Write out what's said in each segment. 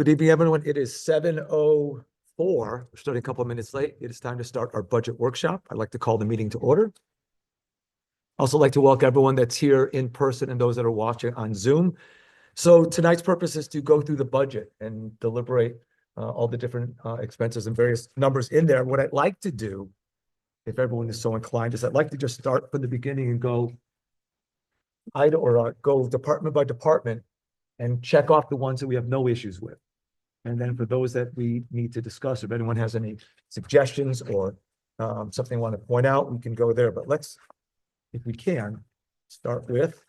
Good evening, everyone. It is 7:04. We're starting a couple of minutes late. It is time to start our budget workshop. I'd like to call the meeting to order. Also like to welcome everyone that's here in person and those that are watching on Zoom. So tonight's purpose is to go through the budget and deliberate all the different expenses and various numbers in there. What I'd like to do, if everyone is so inclined, is I'd like to just start from the beginning and go go department by department and check off the ones that we have no issues with. And then for those that we need to discuss, if anyone has any suggestions or something they want to point out, we can go there. But let's, if we can, start with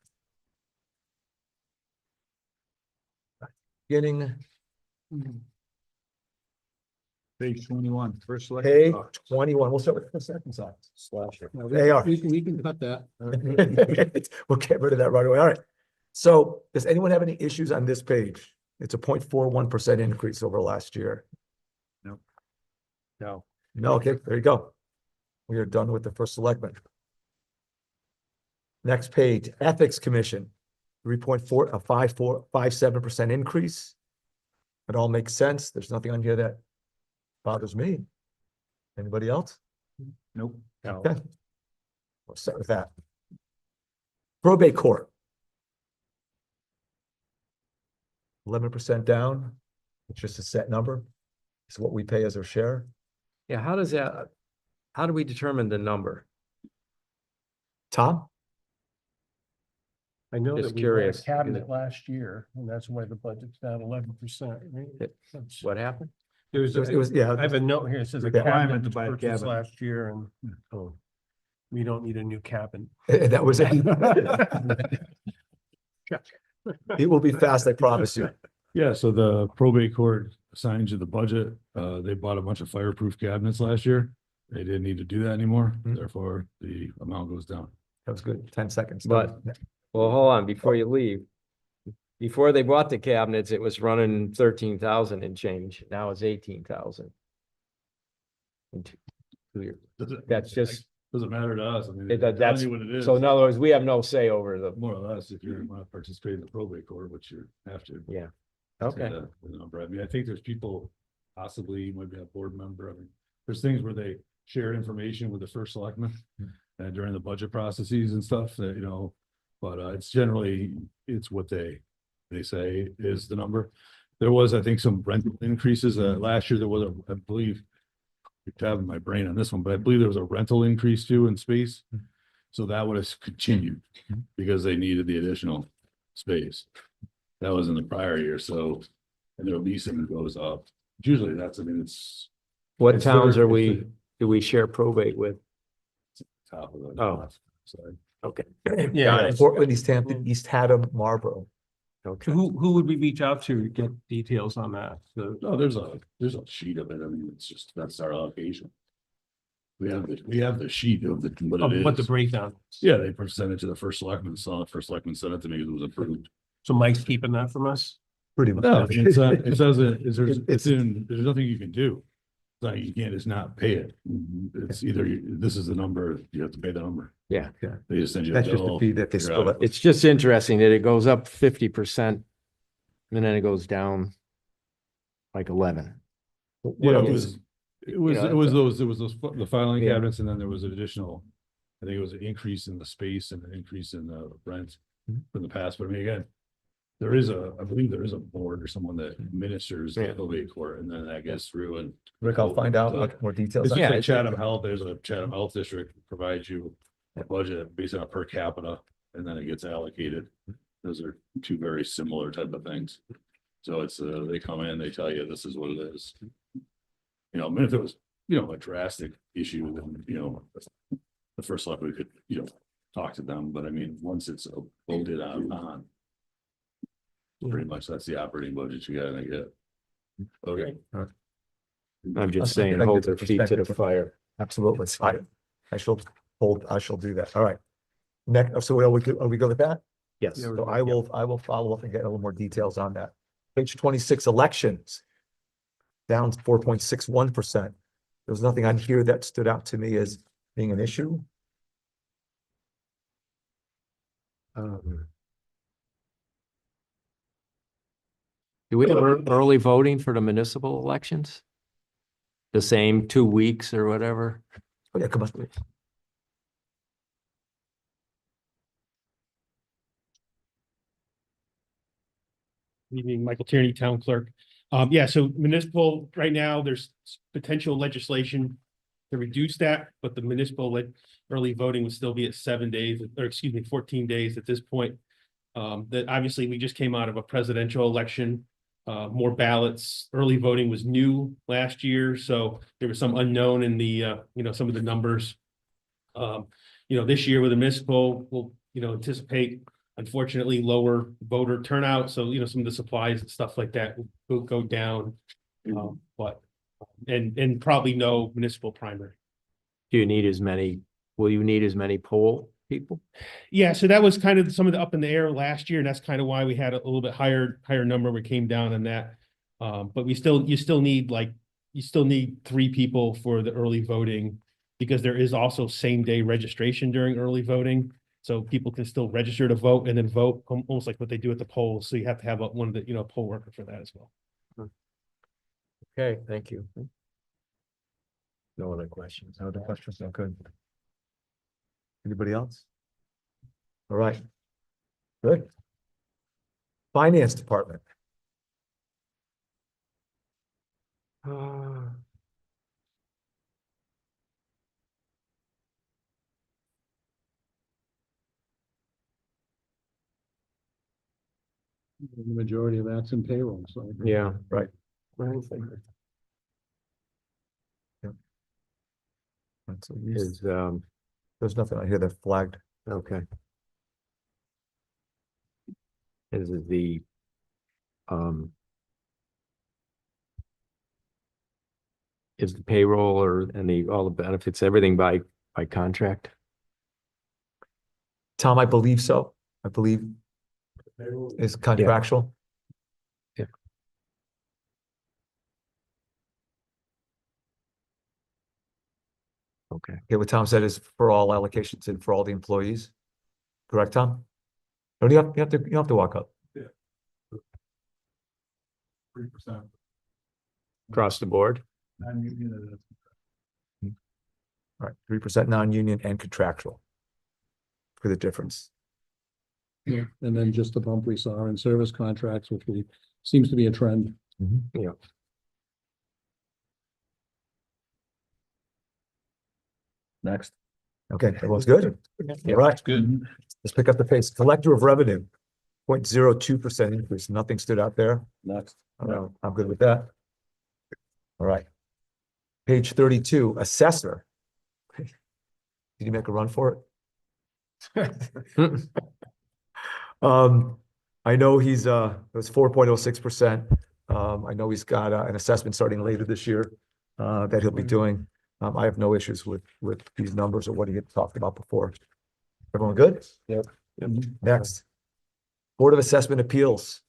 beginning Page 21, first select. page 21. We'll start with the second side. AR. We can cut that. We'll get rid of that right away. All right. So does anyone have any issues on this page? It's a 0.41% increase over last year. No. No, okay, there you go. We are done with the first selectman. Next page, Ethics Commission, 3.57% increase. It all makes sense. There's nothing on here that bothers me. Anybody else? Nope. Okay. We'll start with that. Probate court. 11% down. It's just a set number. It's what we pay as our share. Yeah, how does that, how do we determine the number? Tom? I know Just that we had a curious. cabinet last year, and that's why the budget's down 11%. What happened? There was, It was, yeah. I have a note here, it says a Requirement cabinet to was buy a purchased cabinet. last year, and Oh, we don't need a new cabin. That was it. It will be fast, I promise you. Yeah, so the probate court assigned you the budget. They bought a bunch of fireproof cabinets last year. They didn't need to do that anymore, Mhm. therefore the amount goes down. That was good. 10 seconds. But- well, hold on, before you leave. Before they bought the cabinets, it was running 13,000 and change. Now it's 18,000. That's just, Doesn't matter to us. I mean, It does- they're telling that's- you what it is. so in other words, we have no say over the, More or less, if you want to participate in the probate court, which you have to. yeah. That's Okay. the number. I mean, I think there's people, possibly maybe a board member, I mean, there's things where they share information with the first selectman during the budget processes and stuff that, you know, but it's generally, it's what they say is the number. There was, I think, some rental increases. Last year there was I believe, you're tapping my brain on this one, but I believe there was a rental increase too in space. So that would have continued because they needed the additional space. That was in the prior year, so, and their leasing goes up. Usually that's, I mean, it's What It's towns their- are it's we, do we share probate with? top of the. Oh. side. Okay. Yeah. Got it. Portland, East Hampton, East Haddam, Marlboro. Okay. Who would we reach out to get details on that? No, there's a sheet of it. I mean, it's just, that's our allocation. We have the sheet of what it What the is. breakdown? is. Yeah, they sent it to the first selectman, so the first selectman sent it to me because it was approved. So Mike's keeping that from us? Pretty much. No, I mean, it doesn't, there's nothing you can do. It's like, you can't just not pay it. It's either, this is the number, you have to pay the number. Yeah. They just send you. That's just the fee that they figure split out. up. It's just interesting that it goes up 50% and then it goes down like 11. Yeah, What it is- was those, the filing Yeah. cabinets, and then there was an additional, I think it was an increase in the space and an increase in the rent Mhm. from the past, but I mean, again, I believe there is a board or someone that administers the Yeah. probate court, and then that gets through and. Rick, I'll find out more details. It's just Yeah, like it's- Chatham Health, there's a Chatham Health District provides you a budget based on a per capita, and then it gets allocated. Those are two very similar type of things. So it's, they come in, they tell you this is what it is. You know, I mean, if it was, you know, a drastic issue, then, you know, the first select we could, you know, talk to them, but I mean, once it's voted on. Pretty much that's the operating budget you gotta get. Okay. I'm just I saying, think hold it's a their feet to the perspective. fire. Absolutely. I shall do that. All right. Next, so are we good with that? Yes. Yeah, So I will follow up and get a little more details on that. Page 26, elections. Down 4.61%. There was nothing on here that stood out to me as being an issue. Do we have early voting for the municipal elections? The same 2 weeks or whatever? Oh, yeah, come on. Evening, Michael Tierney, Town Clerk. Yeah, so municipal, right now, there's potential legislation to reduce that, but the municipal early voting would still be at 7 days, or excuse me, 14 days at this point. That obviously, we just came out of a presidential election, more ballots. Early voting was new last year, so there was some unknown in the, some of the numbers. This year with the municipal, we'll, anticipate unfortunately lower voter turnout. So, some of the supplies and stuff like that will go down. And probably no municipal primary. Do you need will you need as many poll people? Yeah, so that was kind of some of the up in the air last year, and that's kind of why we had a little bit higher number. We came down on that. But you still need 3 people for the early voting, because there is also same day registration during early voting. So people can still register to vote and then vote, almost like what they do at the polls. So you have to have one of the, poll worker for that as well. Okay, thank you. No other questions. No other questions? No, good. Anybody else? All right. Good. Finance Department. The majority of that's in payroll, so. Yeah. Right. So Is, there's nothing I hear that flagged. okay. Is it the, is the payroll or all the benefits, everything by contract? Tom, I believe so. I believe is contractual. Yeah. Okay. Okay, what Tom said is for all allocations and for all the employees. Correct, Tom? Or do you have to walk up? 3%. Across the board? Non-union, All right, 3% non-union and contractual. For the difference. Yeah, and then just the bump we saw in service contracts, which seems to be a trend. Yeah. Next. Okay, everyone's good? All right, Good. let's pick up the pace. Collector of revenue, 0.02% increase. Nothing stood out there. Next. All right, I'm good with that. All right. Page 32, assessor. Did you make a run for it? I know he's, it was 4.06%. I know he's got an assessment starting later this year that he'll be doing. I have no issues with these numbers or what he had talked about before. Everyone good? Yep. Next. Board of Assessment Appeals.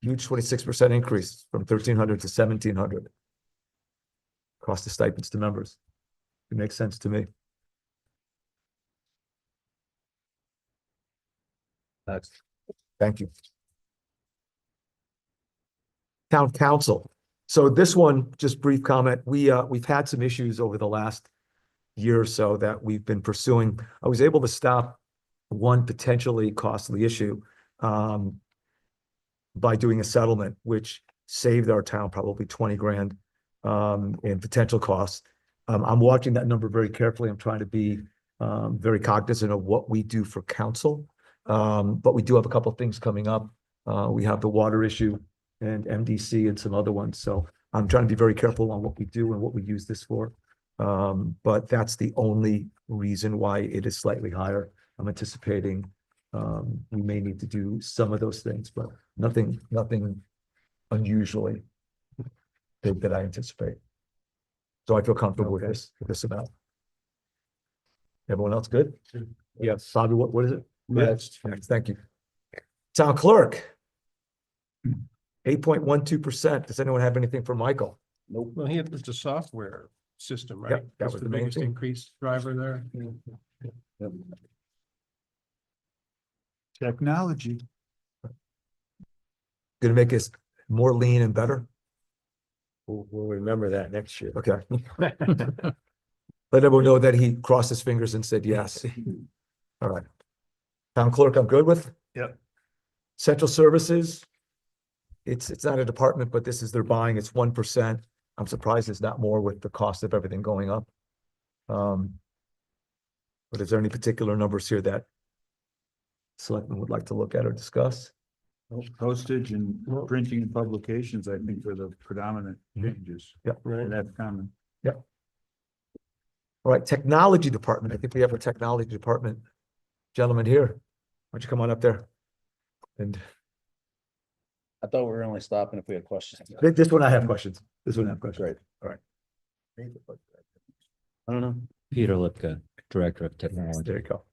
Huge 26% increase from 1,300 to 1,700. Cost of stipends to members. It makes sense to me. Next. Thank you. Town Council. So this one, just brief comment. We've had some issues over the last year or so that we've been pursuing. I was able to stop one potentially costly issue by doing a settlement, which saved our town probably 20 grand in potential costs. I'm watching that number very carefully. I'm trying to be very cognizant of what we do for council. But we do have a couple of things coming up. We have the water issue and MDC and some other ones. So I'm trying to be very careful on what we do and what we use this for. But that's the only reason why it is slightly higher. I'm anticipating we may need to do some of those things, but nothing unusually big that I anticipate. So I feel comfortable with this amount. Everyone else good? Yes. Bobby, what is it? Next. Thank you. Town clerk. 8.12%. Does anyone have anything for Michael? Nope. Well, he had the software system, right? Yep, that That's was the the main biggest thing. increase driver there. Technology. gonna make us more lean and better? We'll remember that next year. Okay. Let everyone know that he crossed his fingers and said yes. All right. Town clerk, I'm good with? Yep. Central services. It's not a department, but this is their buying. It's 1%. I'm surprised it's not more with the cost of everything going up. But is there any particular numbers here that selectmen would like to look at or discuss? Postage and printing and publications, I think, are the predominant changes. Yeah. And that's common. All right, technology department. I think we have a technology department gentleman here. Why don't you come on up there? And I thought we were only stopping if we had questions. this one I have questions. This one I have questions. Great. All right. I don't know. Peter Lipka, Director of Technology. There you go.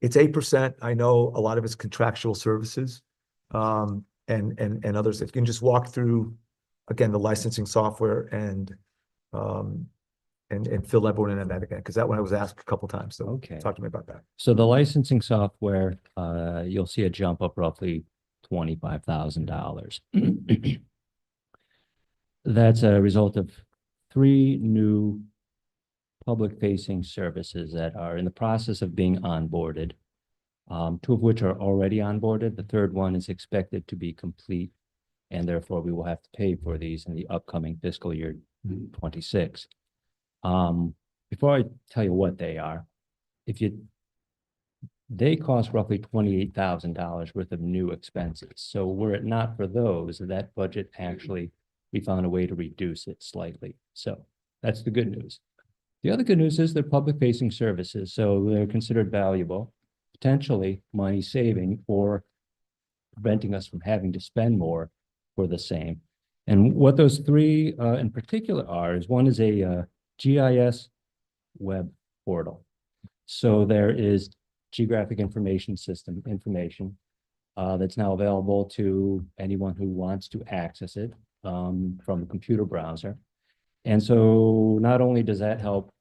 It's 8%. I know a lot of it's contractual services. And others. If you can just walk through, again, the licensing software and fill everyone in on that again, because that one I was asked a couple times. So Okay. talk to me about that. So the licensing software, you'll see a jump up roughly $25,000. That's a result of 3 new public-facing services that are in the process of being onboarded. 2 of which are already onboarded. The third one is expected to be complete, and therefore we will have to pay for these in the upcoming fiscal year 26. Before I tell you what they are, they cost roughly $28,000 worth of new expenses. So were it not for those, that budget actually, we found a way to reduce it slightly. So that's the good news. The other good news is they're public-facing services, so they're considered valuable, potentially money saving or preventing us from having to spend more for the same. And what those 3 in particular are is one is a GIS web portal. So there is geographic information system information that's now available to anyone who wants to access it from a computer browser. And so not only does that help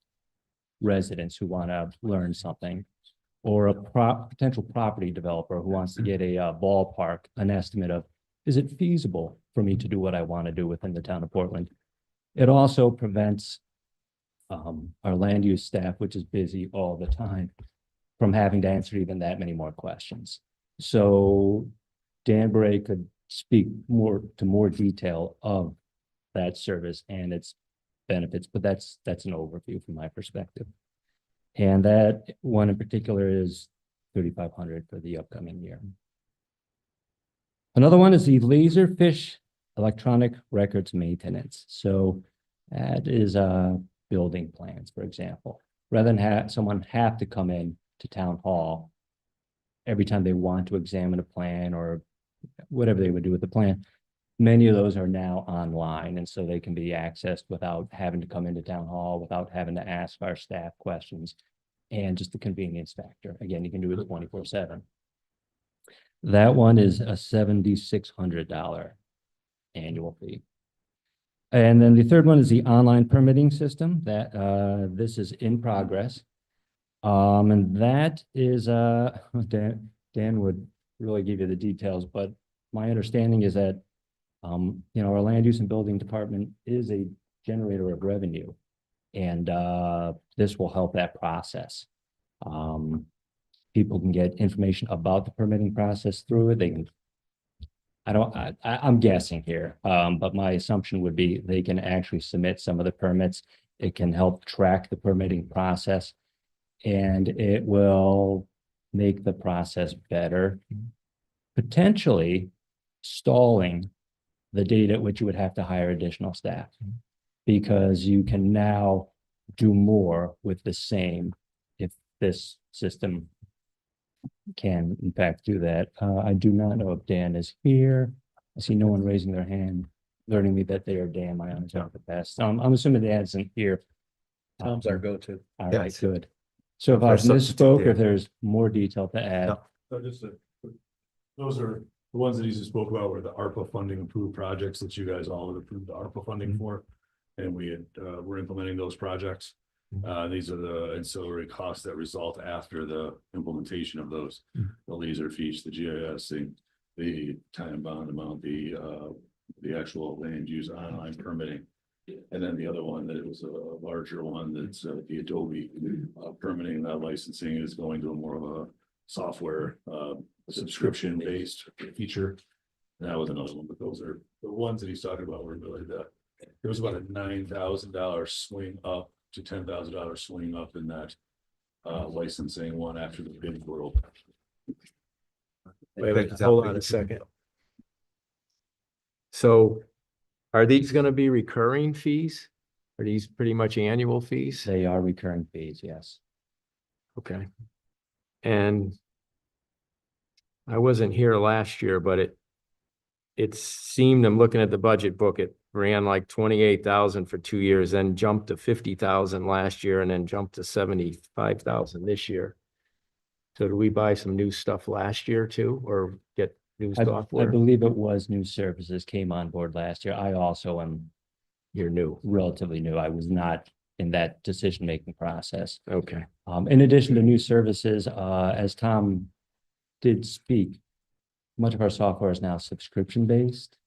residents who want to learn something, or a potential property developer who wants to get a ballpark, an estimate of, is it feasible for me to do what I want to do within the town of Portland? It also prevents our land use staff, which is busy all the time, from having to answer even that many more questions. So Dan Bray could speak to more detail of that service and its benefits, but that's an overview from my perspective. And that one in particular is $3,500 for the upcoming year. Another one is the Laserfish electronic records maintenance. So that is building plans, for example. Rather than have someone have to come in to town hall every time they want to examine a plan or whatever they would do with the plan, many of those are now online, and so they can be accessed without having to come into town hall, without having to ask our staff questions, and just the convenience factor. Again, you can do it 24/7. That one is a $7,600 annual fee. And then the third one is the online permitting system that this is in progress. And that is Dan would really give you the details, but my understanding is that our land use and building department is a generator of revenue, and this will help that process. People can get information about the permitting process through it. They can, I'm guessing here, but my assumption would be they can actually submit some of the permits. It can help track the permitting process, and it will make the process better, potentially stalling the date at which you would have to hire additional staff, because you can now do more with the same if this system can in fact do that. I do not know if Dan is here. I see no one raising their hand, learning me that they are Dan, my honor the best. I'm assuming Dan isn't here. Tom's our go-to. All Yeah, right, it's- good. So if Our I've substitute, misspoke, yeah. if there's more detail to add. No. So those are the ones that he just spoke about, were the ARPA funding approved projects that you guys all had approved the ARPA funding for. And we had, we're implementing those projects. These are the ancillary costs that result after the implementation of those. The laser fees, the GIS, the the time bond amount, the actual land use online permitting. And then the other one that was a larger one, that's the Adobe permitting, licensing is going to a more of a software subscription based feature. And that was another one, but those are the ones that he's talking about were really there was about a $9,000 swing up to $10,000 swing up in that licensing one after the bid world. Wait a minute, hold on a second. So are these gonna be recurring fees? Are these pretty much annual fees? They are recurring fees, yes. Okay. And I wasn't here last year, but it seemed, I'm looking at the budget book, it ran like 28,000 for 2 years, then jumped to 50,000 last year and then jumped to 75,000 this year. So do we buy some new stuff last year too, or get new I software? believe it was new services came on board last year. I also am You're new. relatively new. I was not in that decision-making process. Okay. In addition to new services, as Tom did speak, much of our software is now subscription-based.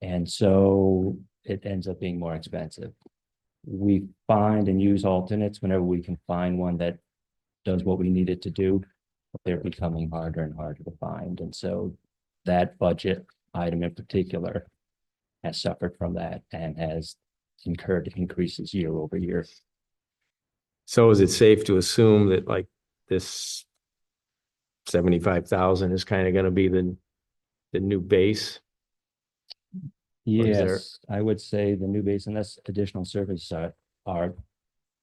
And so it ends up being more expensive. We find and use alternates whenever we can find one that does what we need it to do. But they're becoming harder and harder to find. And so that budget item in particular has suffered from that and has incurred increases year over year. So is it safe to assume that like this 75,000 is kind of gonna be the new base? Or is there- Yes, I would say the new base, unless additional services are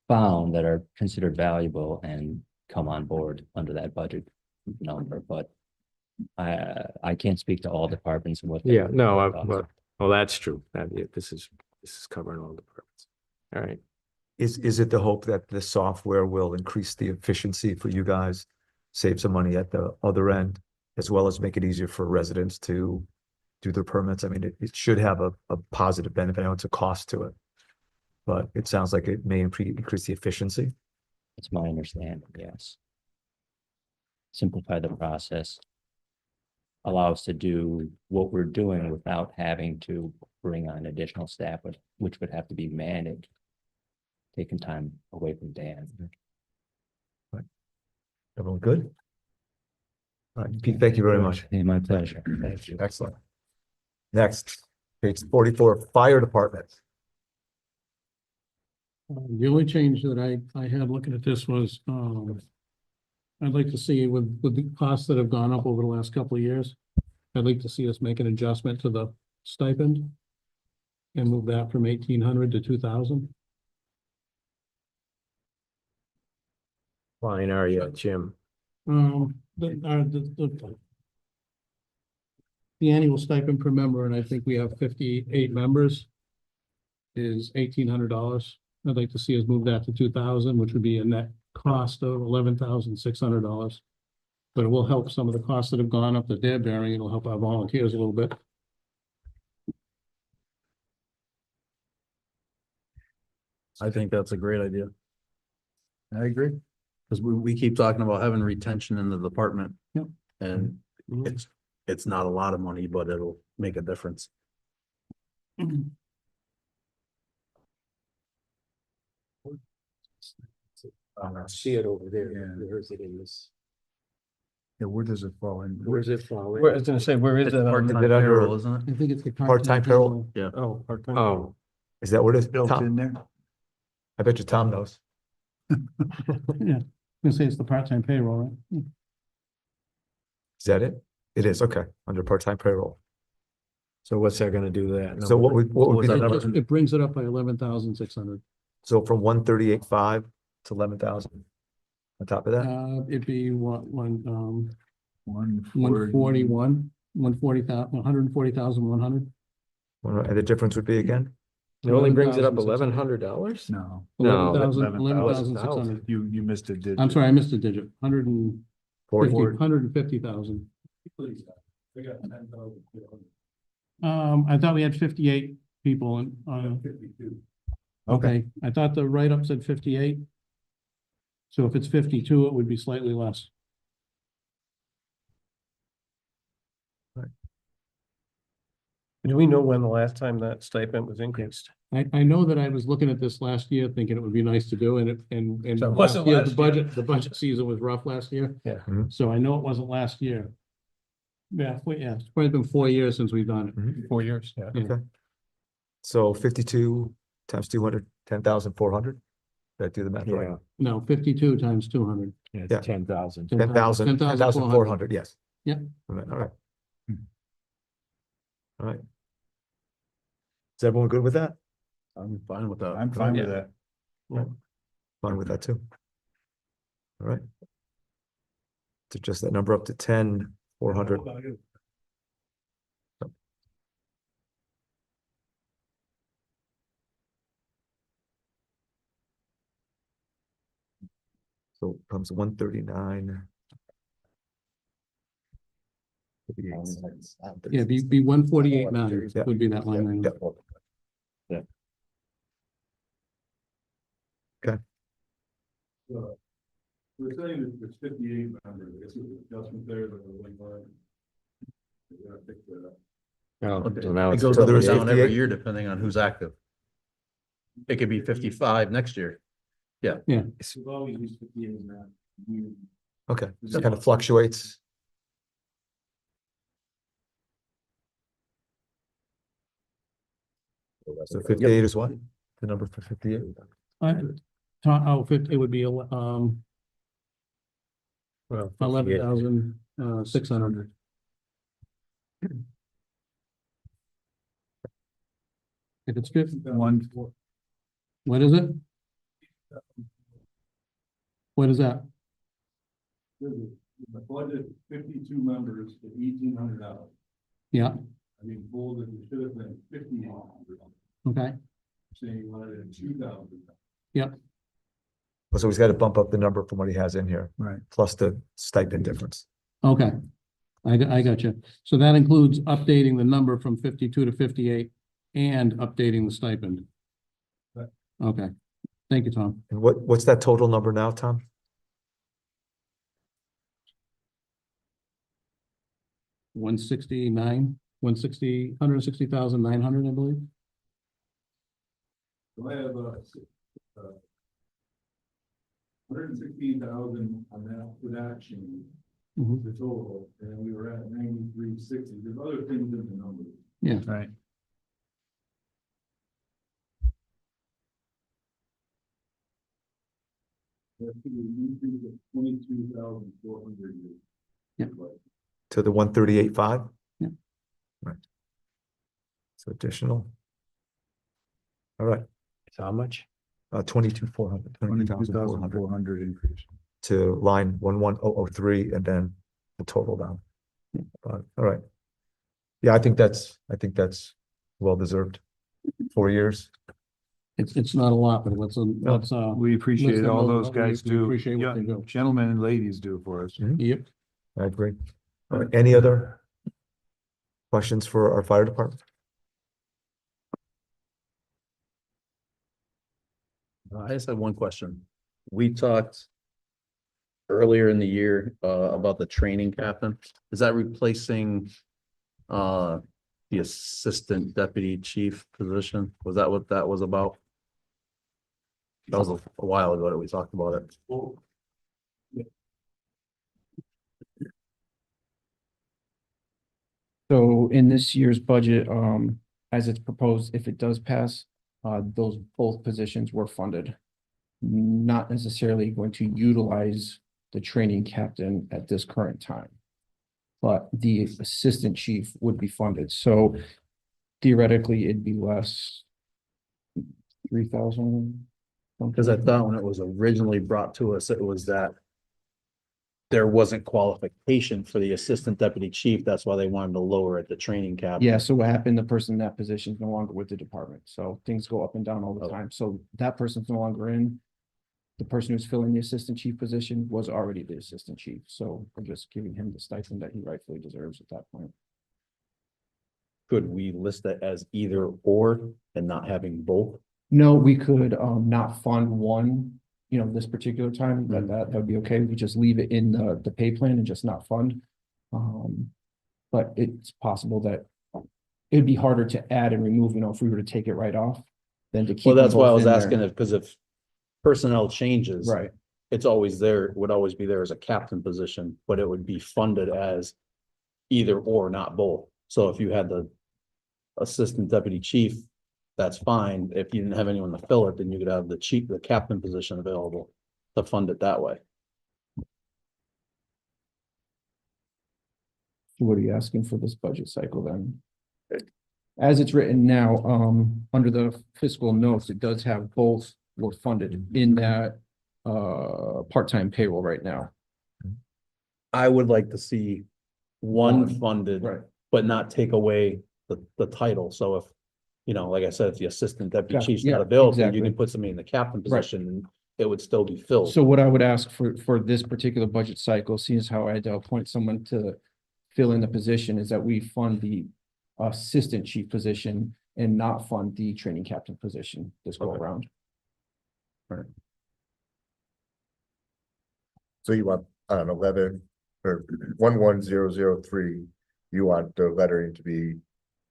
found that are considered valuable and come on board under that budget number, but I can't speak to all departments and what. they- Yeah, no, what thoughts are. well, that's true. That, yeah, this is covering all departments. All right. Is it the hope that the software will increase the efficiency for you guys, save some money at the other end, as well as make it easier for residents to do their permits? I mean, it should have a positive benefit. I know it's a cost to it, but it sounds like it may increase the efficiency. It's my understanding, yes. Simplify the process. Allow us to do what we're doing without having to bring on additional staff, which would have to be managed. Taking time away from Dan. Everyone good? All right, Pete, thank you very much. Hey, my pleasure. Thank you. Excellent. Next, page 44, Fire Department. The only change that I had looking at this was, I'd like to see with the costs that have gone up over the last couple of years, I'd like to see us make an adjustment to the stipend and move that from 1,800 to 2,000. Line are you, Jim? The annual stipend per member, and I think we have 58 members, is $1,800. I'd like to see us move that to 2,000, which would be a net cost of $11,600. But it will help some of the costs that have gone up that they're bearing. It'll help our volunteers a little bit. I think that's a great idea. I agree. Because we keep talking about having retention in the department. Yep. And it's not a lot of money, but it'll make a difference. See it over there. Yeah. Where is it in this? Yeah, where does it fall in? Where's it fall in? Where, I was gonna say, where is It's that? part-time Is it under- payroll, isn't it? I think it's the Part-time payroll? Yeah. Oh, part-time. Oh, Is that what it is? Built Tom? in there? I bet you Tom knows. Yeah, I'm gonna say it's the part-time payroll, right? Is that it? It is, okay, under part-time payroll. so what's that gonna do that? So what would be was that the number? number? It brings it up by 11,600. So from 138.5 to 11,000. On top of that, It'd be one, 140. 140,100. and the difference would be again? It only brings it up $11,600. $1,100? No, No, 11,600. you missed a digit. I'm sorry, I missed a digit. 40. 150,000. I thought we had 58 people in, okay, I thought the write-up said 58. So if it's 52, it would be slightly less. Do we know when the last time that stipend was increased? I know that I was looking at this last year thinking it would be nice to do, and So it last wasn't year, last year. the budget season was rough last year. Yeah. Mhm. So I know it wasn't last year. Yeah, it's probably been 4 years since we've done it. 4 years, yeah. Yeah. Okay. So 52 times 200, 10,400. Did I do the math right? Yeah, No, 52 times 200. yeah, Yeah. it's 10,000. 10,400, yes. Yep. All right. All right. Is everyone good with that? I'm fine with that. I'm fine with that. Fine with that too. All right. To just that number up to 10,400. So it comes 139. Yeah, be 148.9 Yeah. would be that line item. Yeah. We're saying that it's 58 members, I guess there's an adjustment there, but we're like, we gotta fix that up. Oh, so now It it's goes So up there and is down every 58? year depending on who's active. It could be 55 next year. We've always used 58 now. Okay, so it kind of fluctuates. So 58 is what? The number for 58? It would be, well, 58. 11,600. If it's 50, what is it? What is that? The budget, 52 members at $1,800. Yeah, I mean, bolded, it should have been 5,800. okay, Saying you wanted it at 2,000. So he's got to bump up the number from what he has in here. Right. Plus the stipend difference. okay. I got you. So that includes updating the number from 52 to 58 and updating the stipend. Right. Okay, thank you, Tom. And what's that total number now, Tom? $169, 160,900, I believe. So I have 116,000 on that, for that change, Mhm. the total, and we were at 9360. There's other things in the numbers. Yeah, Right. That's the increase of 22,400. Yeah. To the 138.5? Yeah. Right. So additional. All right, So how much? 22,400, 22,400 22,400 increase. to line 11003 and then the total down. All right. Yeah, I think that's well deserved. 4 years. it's not a lot, but let's, We appreciate Listen, all no, those we- guys we do. appreciate what Yeah, they do. gentlemen and ladies do for us. yep. I agree. All right, any other questions for our fire department? I just had one question. We talked earlier in the year about the training captain. Is that replacing the assistant deputy chief position? Was that what that was about? That was a while ago that we talked about it. So in this year's budget, as it's proposed, if it does pass, those both positions were funded. Not necessarily going to utilize the training captain at this current time. But the assistant chief would be funded, so theoretically, it'd be less. 3,000. Because I thought when it was originally brought to us, it was that there wasn't qualification for the assistant deputy chief. That's why they wanted to lower it, the training cap. Yeah, so what happened, the person in that position is no longer with the department, so things go up and down all the Oh. time, so that person's no longer in. The person who's filling the assistant chief position was already the assistant chief, so we're just giving him the stipend that he rightfully deserves at that point. Could we list that as either or and not having both? No, we could not fund one, this particular time, that would be okay. We just leave it in the pay plan and just not fund. But it's possible that it'd be harder to add and remove, you know, if we were to take it right off than to keep. Well, them that's why I both was in there. asking it, because if personnel changes. Right. It's always there, would always be there as a captain position, but it would be funded as either or, not both. So if you had the assistant deputy chief, that's fine. If you didn't have anyone to fill it, then you could have the chief, the captain position available to fund it that way. What are you asking for this budget cycle then? As it's written now, under the fiscal notes, it does have both were funded in that part-time payroll right now. I would like to see one One, funded, right. but not take away the title. So if, you know, like I said, if the assistant deputy Got- chief's yeah, not available, you exactly. can put somebody in the captain Right. position and it would still be filled. So what I would ask for this particular budget cycle, seeing as how I had to appoint someone to fill in the position, is that we fund the assistant chief position and not fund the training captain position this go Okay. around. So you want, on 11 or 11003, you want the lettering to be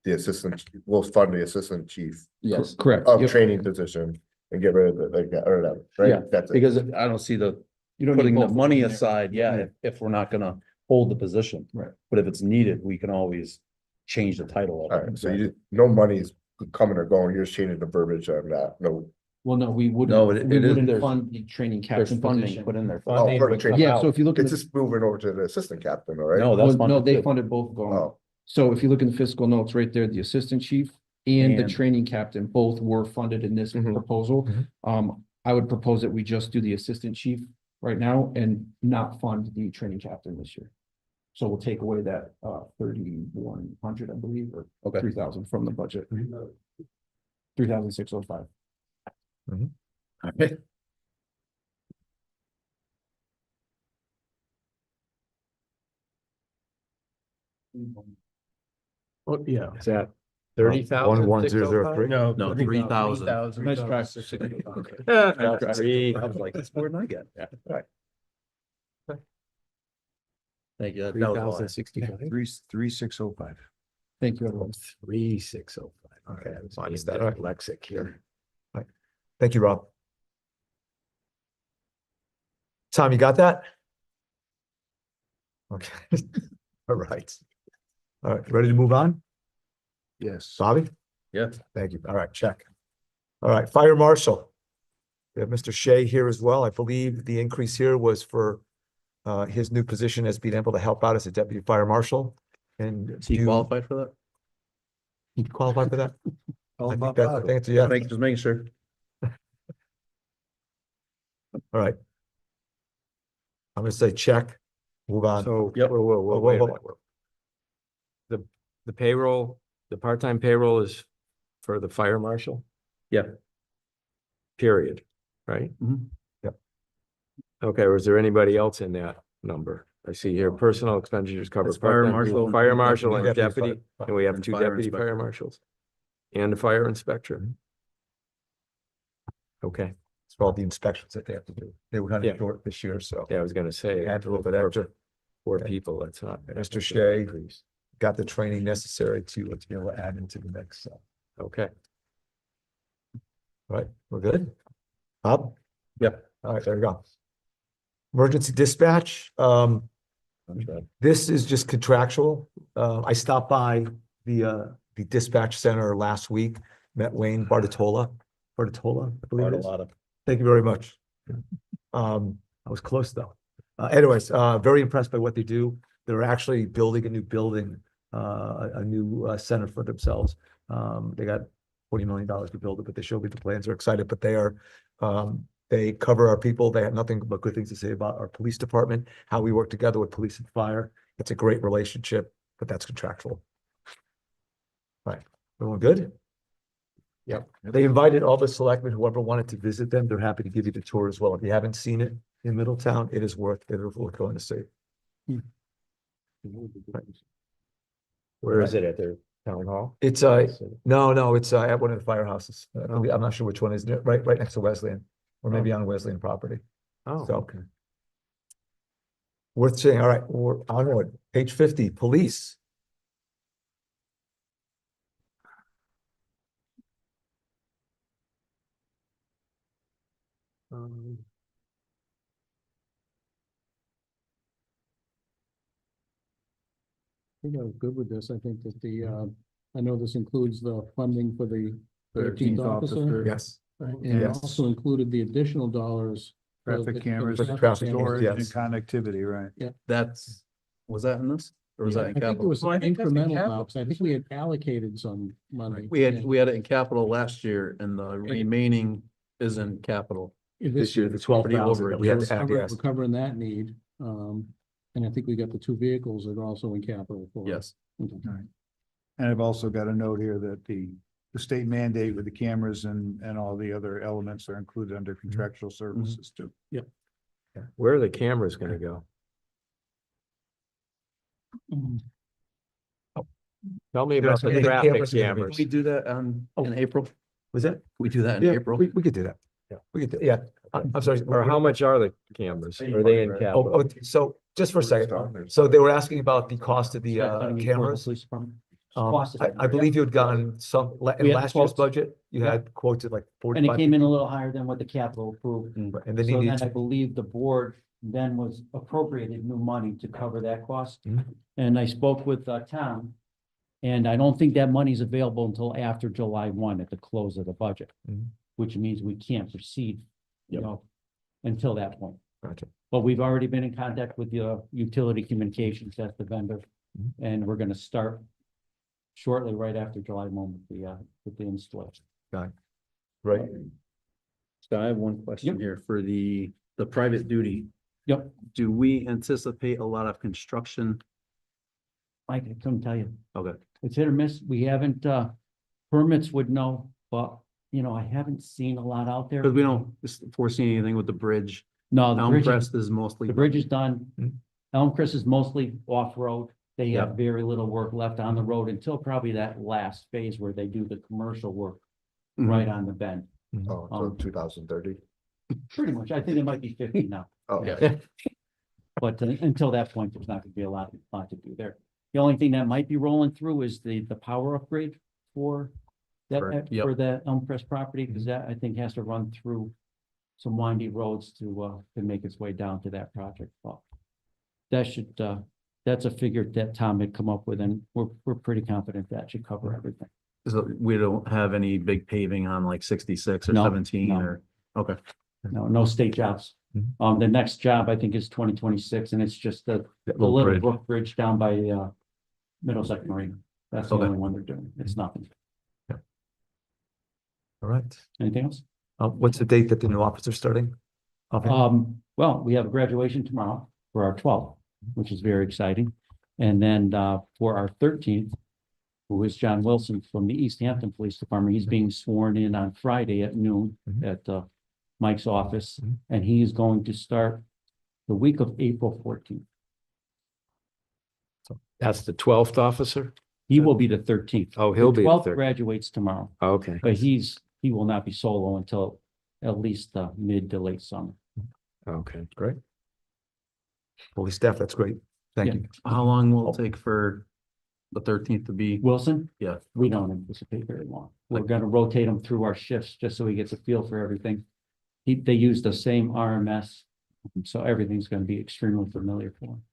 the assistant, we'll fund the assistant chief Yes, Correct. of Yep. training position and get rid of it like that, or that, right? Yeah, That's it. because I don't see the You don't need putting the both of them money in there. aside, yeah, if we're not gonna hold the position. Right. But if it's needed, we can always change the title All of it. right, so no money's coming or going, you're just changing the verbiage on that, no. Well, no, we wouldn't, No, it we is- wouldn't there's- fund the training There's captain funding position. put in there. Oh, for the training. Yeah, so if you look at It's the, just moving over to the assistant captain, all right? No, that's well, no, funded they too. funded both of them. Oh, So if you look in the fiscal notes right there, the assistant chief and the And- training captain both were funded in this Mhm. proposal. Mhm. I would propose that we just do the assistant chief right now and not fund the training captain this year. So we'll take away that 3,100, I believe, or Okay. 3,000 from the budget. 3,605. Okay. Oh, yeah. Is that 30,000? 11003. No. No, 3,000. Nice try. Three, I was like, that's more than I get. Yeah. Right. Thank you. That was all I had. 3,065. 3605. Thank you, everyone. 3,605. Okay, I'm minus being that, all right. dyslexic here. Right. Thank you, Rob. Tom, you got that? Okay, all right. All right, ready to move on? Yes. Bobby? Yeah. Thank you. All right, check. All right, fire marshal. We have Mr. Shea here as well. I believe the increase here was for his new position as being able to help out as a deputy fire marshal. And Is he do- qualified for that? He qualified for that? All I think about that- I Boad. think it's a yes. Thank you, just making sure. All right. I'm gonna say check, move on. So, Yep. whoa, whoa, whoa, Whoa, wait a whoa, minute. The payroll, the part-time payroll is for the fire marshal? Yeah. Period, right? Mhm. Yep. Okay, or is there anybody else in that number? I see here personal expenditures cover. That's fire part-time marshal and Fire two marshal and deputy deputy, fire- and we have and two fire deputy fire inspector. marshals. And a fire inspector. Okay, It's for all the inspections that they have to do. They were kind Yeah. of short this year, so yeah, I was gonna say. add a little bit for extra. 4 Okay. people, that's not. Mr. that's a Shea. increase. Got the training necessary to be able to add into the mix, so. Okay, All right, we're good? Up? Yep. All right, there we go. Emergency dispatch, this is just contractual. I stopped by the dispatch center last week, met Wayne Bartola, I believe it is. Thank you very much. I was close though. Anyways, very impressed by what they do. They're actually building a new building, a new center for themselves. They got $40 million to build it, but they showed me the plans. They're excited, but they are, they cover our people. They have nothing but good things to say about our police department, how we work together with police and fire. It's a great relationship, but that's contractual. Right, everyone good? Yep. They invited all the selectmen, whoever wanted to visit them, they're happy to give you the tour as well. If you haven't seen it in Middletown, it is worth going to see. where is it at their town hall? It's no, it's at one of the firehouses. I'm not sure which one is it, right next to Wesleyan, or maybe on Wesleyan property. Oh, So- okay. Worth saying, all right, we're onward. Page 50, police. Um, I think I'm good with this. I think that I know this includes the funding for the 13th officer. Yes, And it Yes. also included the additional dollars. for Traffic cameras, For the traffic cameras, storage and yes. connectivity, right? That's, was that in this? Or was that I in think it capital? was Well, I think that's in incremental capital. now, 'cause I think we had allocated some money. We Yeah. had it in capital last year and the remaining is in capital. this year, the For the 12,000 that we had We're to add, covering, yes. we're covering that need. And I think we got the 2 vehicles that are also in capital for. Yes. Okay. And I've also got a note here that the state mandate with the cameras and all the other elements are included under contractual services too. Where are the cameras gonna go? Tell me Did I about say the the traffic cameras are gonna be- Can cameras. we do that in April? Was that? We do that in Yeah, April? we could do that. Yeah. We could, yeah. I'm sorry. Or how much are the cameras? Are they in Oh, capital? so just for a second. So they were asking about the cost of the cameras. I believe you had gotten some, in We had last year's quotes. budget, you Yeah. had quotes of like And 45. it came in a little higher than what the capital approved. And then So you then need I to, believe the board then was appropriated new money to cover that cost. Mhm. And I spoke with Tom. And I don't think that money's available until after July 1 at the close of the budget. Mhm. Which means we can't proceed, you Yep. know, until that point. Gotcha. But we've already been in contact with the utility communications, that's the vendor. Mhm. And we're gonna start shortly right after July 1 with the installation. right, So I have one question Yep. here for the private duty. Yep, Do we anticipate a lot of construction? I couldn't tell you. Okay, It's hit or miss. We haven't, permits would know, but, you know, I haven't seen a lot out there. because we don't foresee anything with the bridge. No, the Elm bridge, Crest is mostly. the bridge is done. Mhm. Elm Crest is mostly off-road. They Yeah. have very little work left on the road until probably that last phase where they do the commercial work Mhm. right on the bend. Oh, so 2030. Pretty much. I think it might be 50 now. Oh, Yeah. But until that point, there's not gonna be a lot to do there. The only thing that might be rolling through is the power upgrade for that, Correct, yep. for the Elm Crest property, because that, I think, has to run through some windy roads to make its way down to that project. Well, that should, that's a figure that Tom had come up with, and we're pretty confident that should cover everything. So we don't have any big paving on like 66 or No, 17 no. or, okay. No state jobs. Mhm. The next job, I think, is 2026, and it's just the That little little bridge. brook bridge down by Middlesex Marine. That's the Okay. only one they're doing. It's nothing. all right. Anything else? What's the date that the new officer's starting? Okay. Well, we have a graduation tomorrow for our 12th, which is very exciting. And then for our 13th, who is John Wilson from the East Hampton Police Department, he's being sworn in on Friday at noon Mhm. at Mike's office, Mhm. and he is going to start the week of April 14th. That's the 12th officer? He will be the 13th. Oh, he'll be the 12th 13th. graduates tomorrow, Okay, but he will not be solo until at least mid to late summer. okay. Great. Fully staffed, that's great. Thank Yeah. you. How long will it take for the 13th to be? Wilson? Yeah. We don't anticipate very long. We're gonna rotate him through our shifts just so he gets a feel for everything. They use the same RMS, so everything's gonna be extremely familiar for him.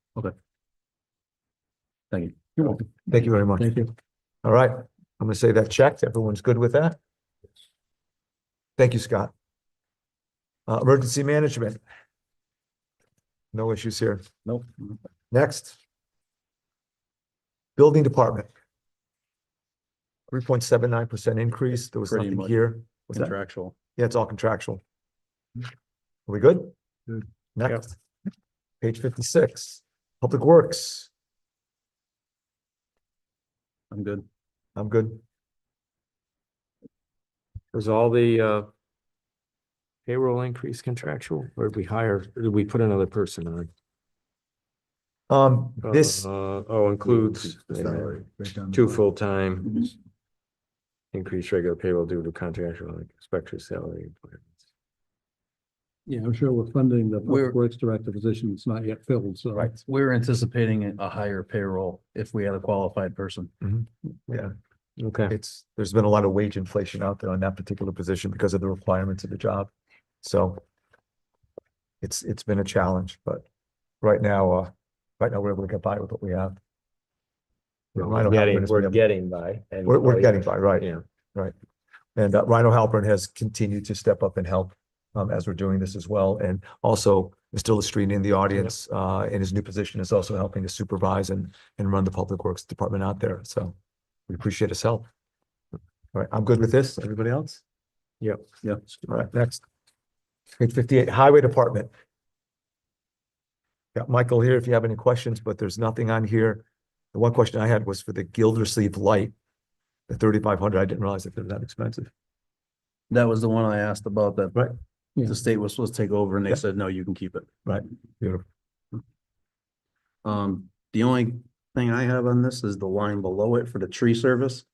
Thank you. You're welcome. Thank you very much. Thank you. All right, I'm gonna say that checked. Everyone's good with that? Thank you, Scott. Emergency management. No issues here. Nope. Next. Building department. 3.79% increase. There was Pretty nothing much here. Was that? Contractual. Yeah, it's all contractual. Are we good? Good. Next. Page 56, Public Works. I'm good. I'm good. Was all the payroll increase contractual, or did we hire, or did we put another person on? This, Includes The salary. Right down the two bottom. full-time. Increased regular payroll due to contractual, like expected salary. Yeah, I'm sure we're funding the We're- Public Works Director position. It's not yet filled, so. right, We're anticipating a higher payroll if we had a qualified person. yeah, Okay, there's been a lot of wage inflation out there on that particular position because of the requirements of the job. So it's been a challenge, but right now we're able to get by with what we have. Rhino Halpern has We're been able- getting by. And We're getting by, right? Yeah. Right. And Rhino Halpern has continued to step up and help as we're doing this as well. And also Mr. Lestrini in the audience in his new position is also helping to supervise and run the Public Works Department out there. So we appreciate his help. All right, I'm good with this. Everybody else? Yep. Yeah. All right, next. Page 58, Highway Department. Got Michael here if you have any questions, but there's nothing on here. The one question I had was for the Gildersleeve light, the 3,500. I didn't realize that they're that expensive. That was the one I asked about that. Right. The state was supposed to take over and they Yeah. said, no, you can keep it. Right, beautiful. The only thing I have on this is the line below it for the tree service.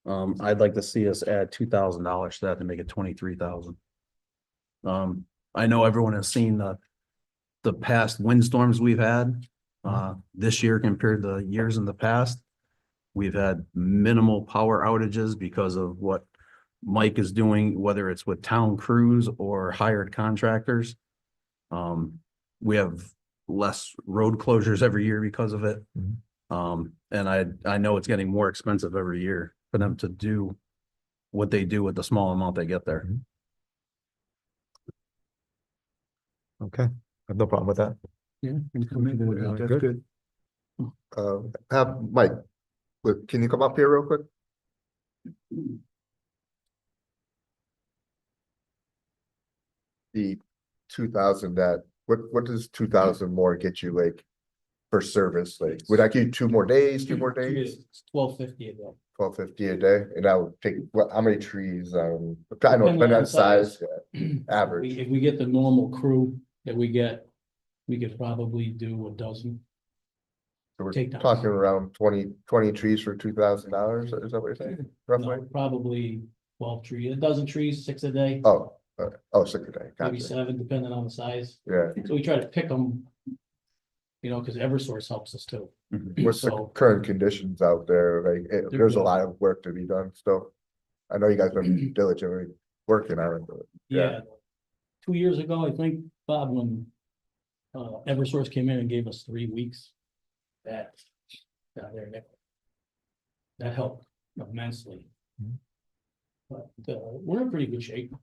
I'd like to see us add $2,000 to that to make it 23,000. I know everyone has seen the past windstorms we've had, this year compared to years in the past. We've had minimal power outages because of what Mike is doing, whether it's with town crews or hired contractors. We have less road closures every year because of it. And I know it's getting more expensive every year for them to do what they do with the small amount they get there. Okay, I have no problem with that. Yeah. That's good. Have Mike, look, can you come up here real quick? The 2,000 that, what does 2,000 more get you like for service? Like, would I give you 2 more days, 2 more days? It's $12.50 a day. 1250 a day, and that would take, what, how many trees, I know, Depending depending on on size, size. yeah, average. If we get the normal crew that we get, we could probably do a dozen. So we're take down. talking around 20 trees for $2,000, is that what you're saying, roughly? No, probably 12 trees, a dozen trees, 6 a day, Oh, 6 a day, maybe gotcha, 7, depending on the size. yeah. So we try to pick them, because Eversource helps us too. What's the So- current conditions out there? Like, They're there's a good. lot of work to be done still. I know you guys been diligently working on it, but Yeah, 2 years ago, I think, Bob, when Eversource came in and gave us 3 weeks, that that helped immensely. But we're in pretty good shape.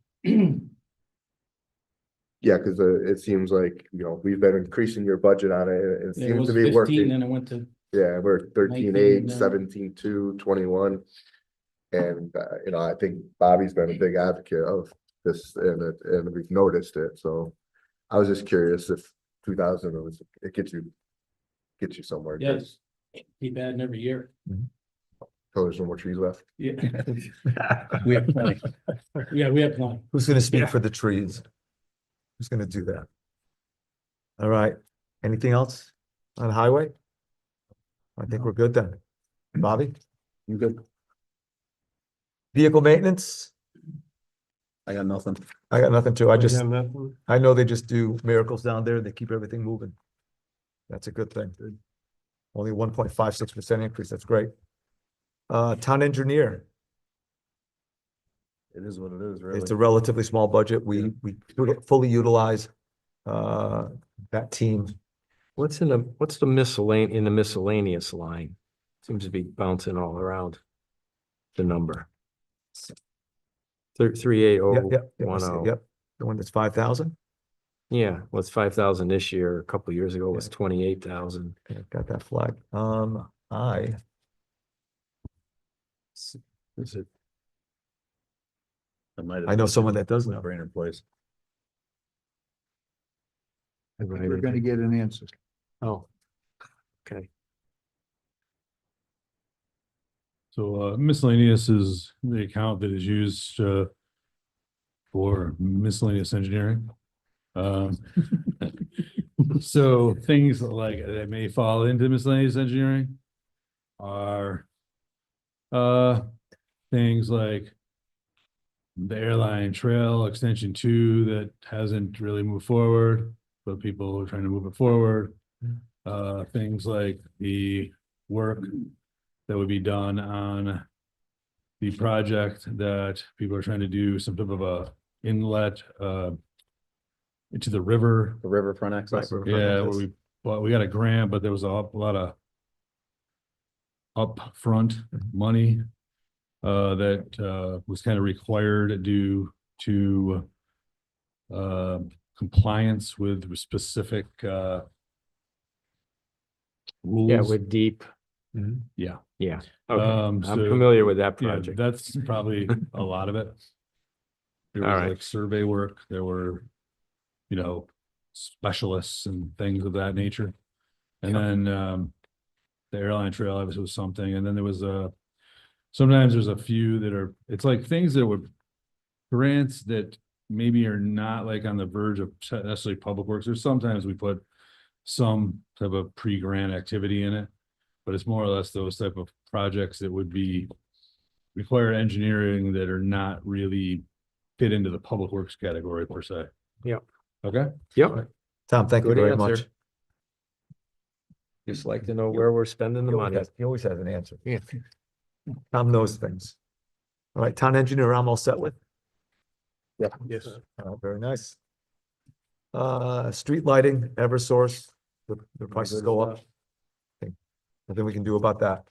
yeah, because it seems like, we've been increasing your budget on it. It It seems was to be 15, working. then it went to, Yeah, we're 13.8, 19 now. 17.2, 21. And, I think Bobby's been a big advocate of this and we've noticed it. So I was just curious if 2,000 it gets you somewhere. yeah, keep adding every year. So there's no more trees left. Yeah, We have plenty. yeah, we have plenty. Who's gonna speak Yeah. for the trees? Who's gonna do that? All right, anything else on highway? I think we're good then. Bobby, You good? vehicle maintenance? I got nothing. I got nothing to, I just, have nothing? I know they just do miracles down there. They keep everything moving. That's a good thing. Only 1.56% increase. That's great. Town engineer, It is what it is, really. it's a relatively small budget. We fully utilize that team. What's the miscellaneous line? Seems to be bouncing all around the number. 38010. Yep, the one that's 5,000. Yeah, well, it's 5,000 this year. A couple of years ago it was 28,000. Got that flag. Is it? I know someone that does know. Brainerd Place. We're gonna get an answer. Oh, okay. So miscellaneous is the account that is used for miscellaneous engineering. So things like that may fall into miscellaneous engineering are things like the airline trail extension 2 that hasn't really moved forward, but people are trying to move it forward. Things like the work that would be done on the project that people are trying to do some type of a inlet into the river. The riverfront access. Right, Yeah, where we got a grant, but there was a lot of upfront money that was kind of required due to compliance with specific rules. Yeah, with deep. Yeah. Yeah, okay, I'm so, familiar with that Yeah, project. that's probably a lot of it. There All was right. like survey work, there were, specialists and things of that nature. And then the airline trail obviously was something, and then there was sometimes there's a few that are, it's like things that were grants that maybe are not like on the verge of necessarily public works, or sometimes we put some type of pre-grant activity in it. But it's more or less those type of projects that would require engineering that are not really fit into the public works category per se. Yep. Okay. Yep. Tom, thank you Good very answer. much. Just like to know where we're spending the money. He always has an answer. Yeah. Tom knows things. All right, town engineer, I'm all set with. Yeah. Yes. Very nice. Street lighting, Eversource, the prices go up. Nothing we can do about that.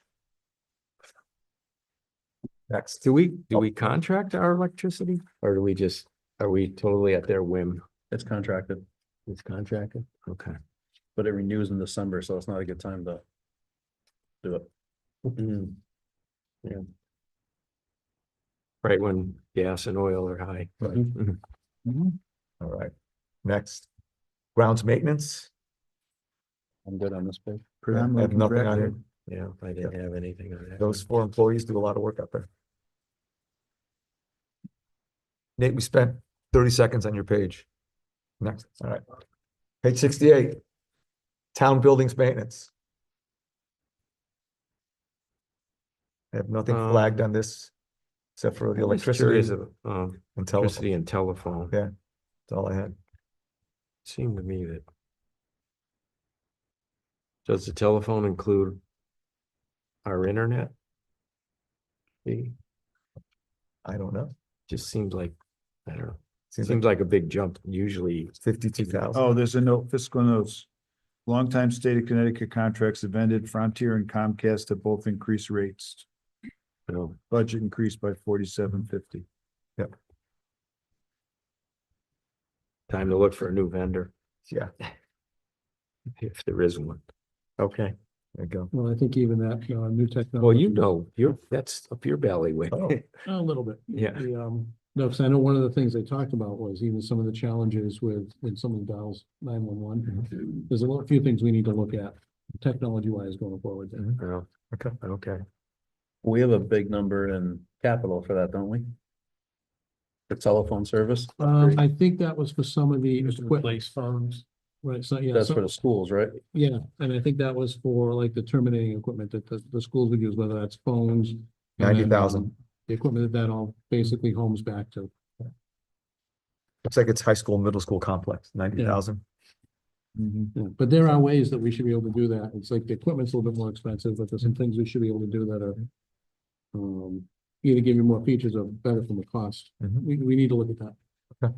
Next. Do we contract our electricity or do we just, are we totally at their whim? It's contracted, It's contracted? Okay. but it renews in December, so it's not a good time to do it. Mm. Yeah. Right when gas and oil are high. Right. Mhm. All right, next. Grounds maintenance. I'm good on this page. I have nothing on here. Yeah, I didn't have anything on that. Those 4 employees do a lot of work out there. Nate, we spent 30 seconds on your page. Next, all right. Page 68. Town buildings maintenance. I have nothing flagged on this, except for the electricity Of, and electricity telephone. and telephone. Yeah, that's all I had. Seemed to me that. Does the telephone include our internet? fee? I don't know. Just seems like, I don't know, Seems seems like like a big jump. Usually 52,000. Oh, there's a note, fiscal notes. Longtime state of Connecticut contracts have ended. Frontier and Comcast have both increased rates. you know, Budget increased by 4750. time to look for a new vendor, Yeah, if there is one. Okay, there you go. Well, I think even that, new technology. well, you know, that's up your bailiwick. Oh. A little bit. Yeah. No, because I know one of the things they talked about was even some of the challenges with, when someone dials 911. There's a few things we need to look at, technology wise going forward. Oh, Okay. okay. We have a big number in capital for that, don't we? The telephone service, I think that was for some of the Use to equipment, replace phones. right? So, yeah, that's for the schools, right? yeah, and I think that was for like the terminating equipment that the schools would use, whether that's phones. and then, 90,000. The equipment that all basically homes back to. Looks like it's high school, middle school complex, 90,000. Yeah, but there are ways that we should be able to do that. It's like the equipment's a little bit more expensive, but there's some things we should be able to do that are. Either give you more features or better from the cost. Mhm. We need to look at that.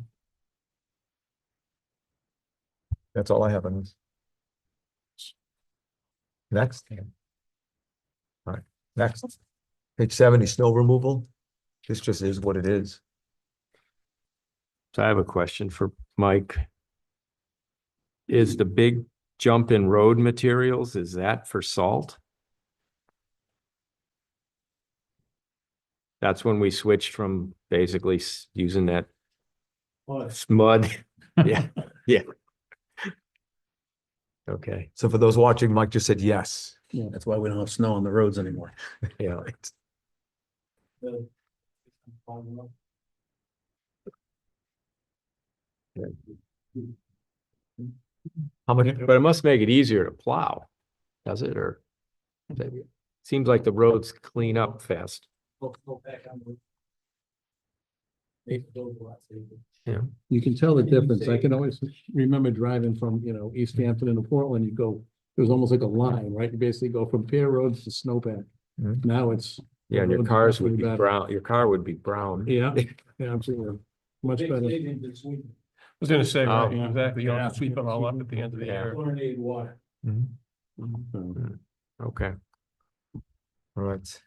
That's all I have on this. Next. All right, next. Page 70, snow removal. This just is what it is. So I have a question for Mike. Is the big jump in road materials, is that for salt? That's when we switched from basically using that mud. Yeah, yeah. Okay, So for those watching, Mike just said yes. That's why we don't have snow on the roads anymore. yeah. How much? But it must make it easier to plow, does it, or? Seems like the roads clean up fast. Yeah, You can tell the difference. I can always remember driving from, East Hampton into Portland, you go, it was almost like a line, right? You basically go from bare roads to snowpack. Mhm. Now it's. yeah, and your roads are cars would be definitely better. brown, your car would be brown. Yeah, yeah, absolutely. Much better. was gonna say, right, Oh. exactly, you have to sweep it all up at the end of the Yeah. year. Mhm. Okay. All right.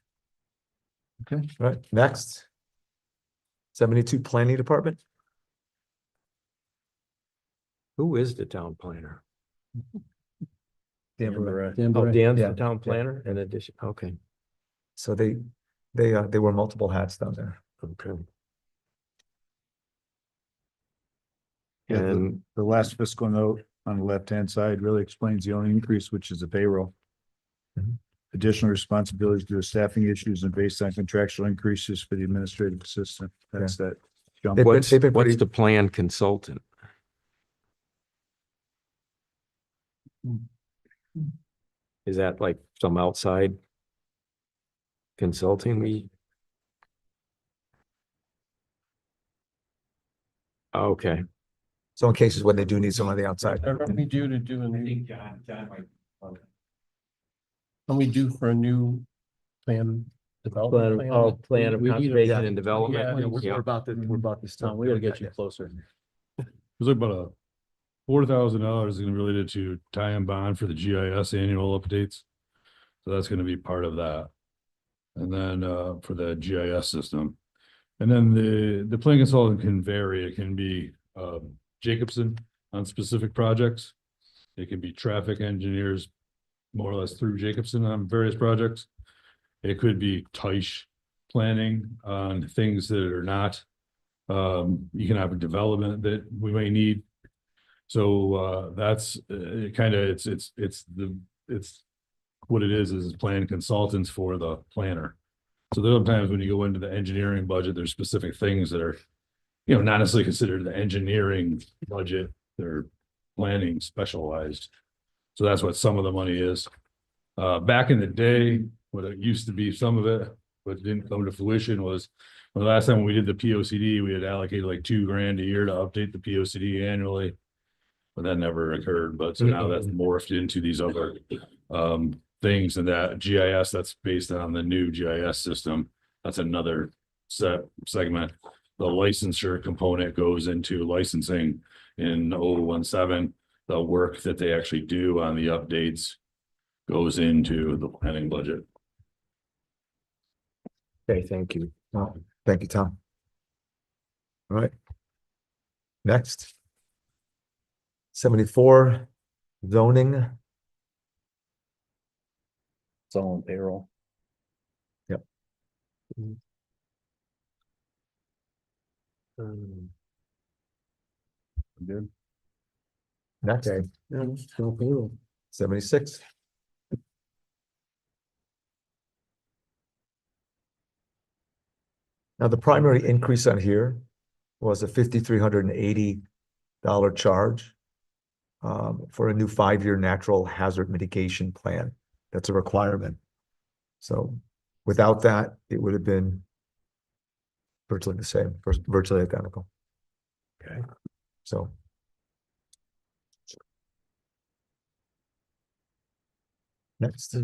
Okay. All right, next. 72 Planning Department. Who is the town planner? Dan Barrett. Oh, Dan's Yeah, the town yeah. planner in addition, okay, So they wear multiple hats down there. okay. Yeah, And the last fiscal note on the left-hand side really explains the only increase, which is the payroll. Mhm. Additional responsibilities due to staffing issues and based on contractual increases for the administrative assistant. That's that jump. They've been- what's, they've been what's pretty- the plan consultant? Is that like some outside consulting we? Okay, So in cases when they do need someone on the outside. Are we due to do a new? Are we due for a new plan development? plan? plan of We need a- conservation and development. Yeah, Yeah. we're about to Tom, we gotta get you closer. It was like about $4,000 is gonna be related to tie and bond for the GIS annual updates. So that's gonna be part of that. And then for the GIS system. And then the plan consultant can vary. It can be Jacobson on specific projects. It can be traffic engineers more or less through Jacobson on various projects. It could be Teiche planning on things that are not economic development that we may need. So that's kind of it's what it is plan consultants for the planner. So there are times when you go into the engineering budget, there's specific things that are, you know, not necessarily considered the engineering budget. They're planning specialized. So that's what some of the money is. Back in the day, what it used to be, some of it, what didn't come to fruition was the last time we did the POCD, we had allocated like $2,000 a year to update the POCD annually. But that never occurred. But so now that's morphed into these other things, and that GIS that's based on the new GIS system. That's another segment. The licensure component goes into licensing in 017. The work that they actually do on the updates goes into the planning budget. Okay, thank you. Thank you, Tom. All right. Next. 74 zoning. It's all on payroll. Good. Next. 76. Now, the primary increase on here was a $5,380 charge for a new 5-year natural hazard mitigation plan. That's a requirement. So without that, it would have been virtually the same, virtually identical. Okay, so. Next.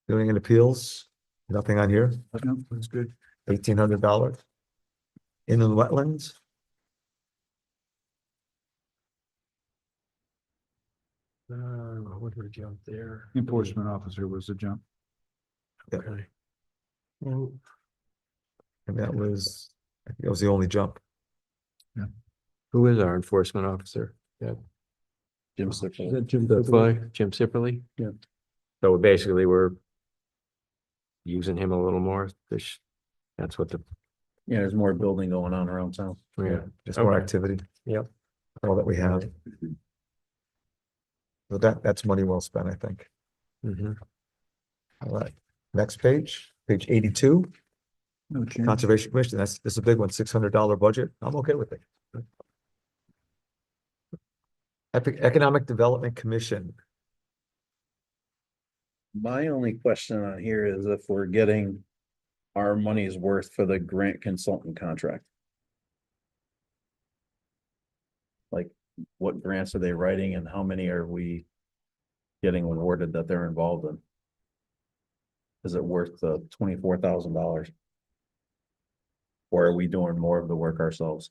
Building and appeals, nothing on here, No, that's good. $1,800. Inland wetlands. What would jump there? Enforcement officer was a jump. Okay. And that was, I think that was the only jump. Who is our enforcement officer? Yeah. Jim Is Sipple. that Jim Sipperly? Jim Sipperly? Yeah. So basically, we're using him a little more. That's what the, Yeah, there's more building going on around town. yeah. Just more Okay. activity. Yep. All that we have. So that's money well spent, I think. Mhm. All right, next page, page 82, No change. Conservation Commission, this is a big one, $600 budget. I'm okay with it. Economic Development Commission, My only question on here is if we're getting our money's worth for the grant consultant contract. Like, what grants are they writing and how many are we getting awarded that they're involved in? Is it worth the $24,000? Or are we doing more of the work ourselves?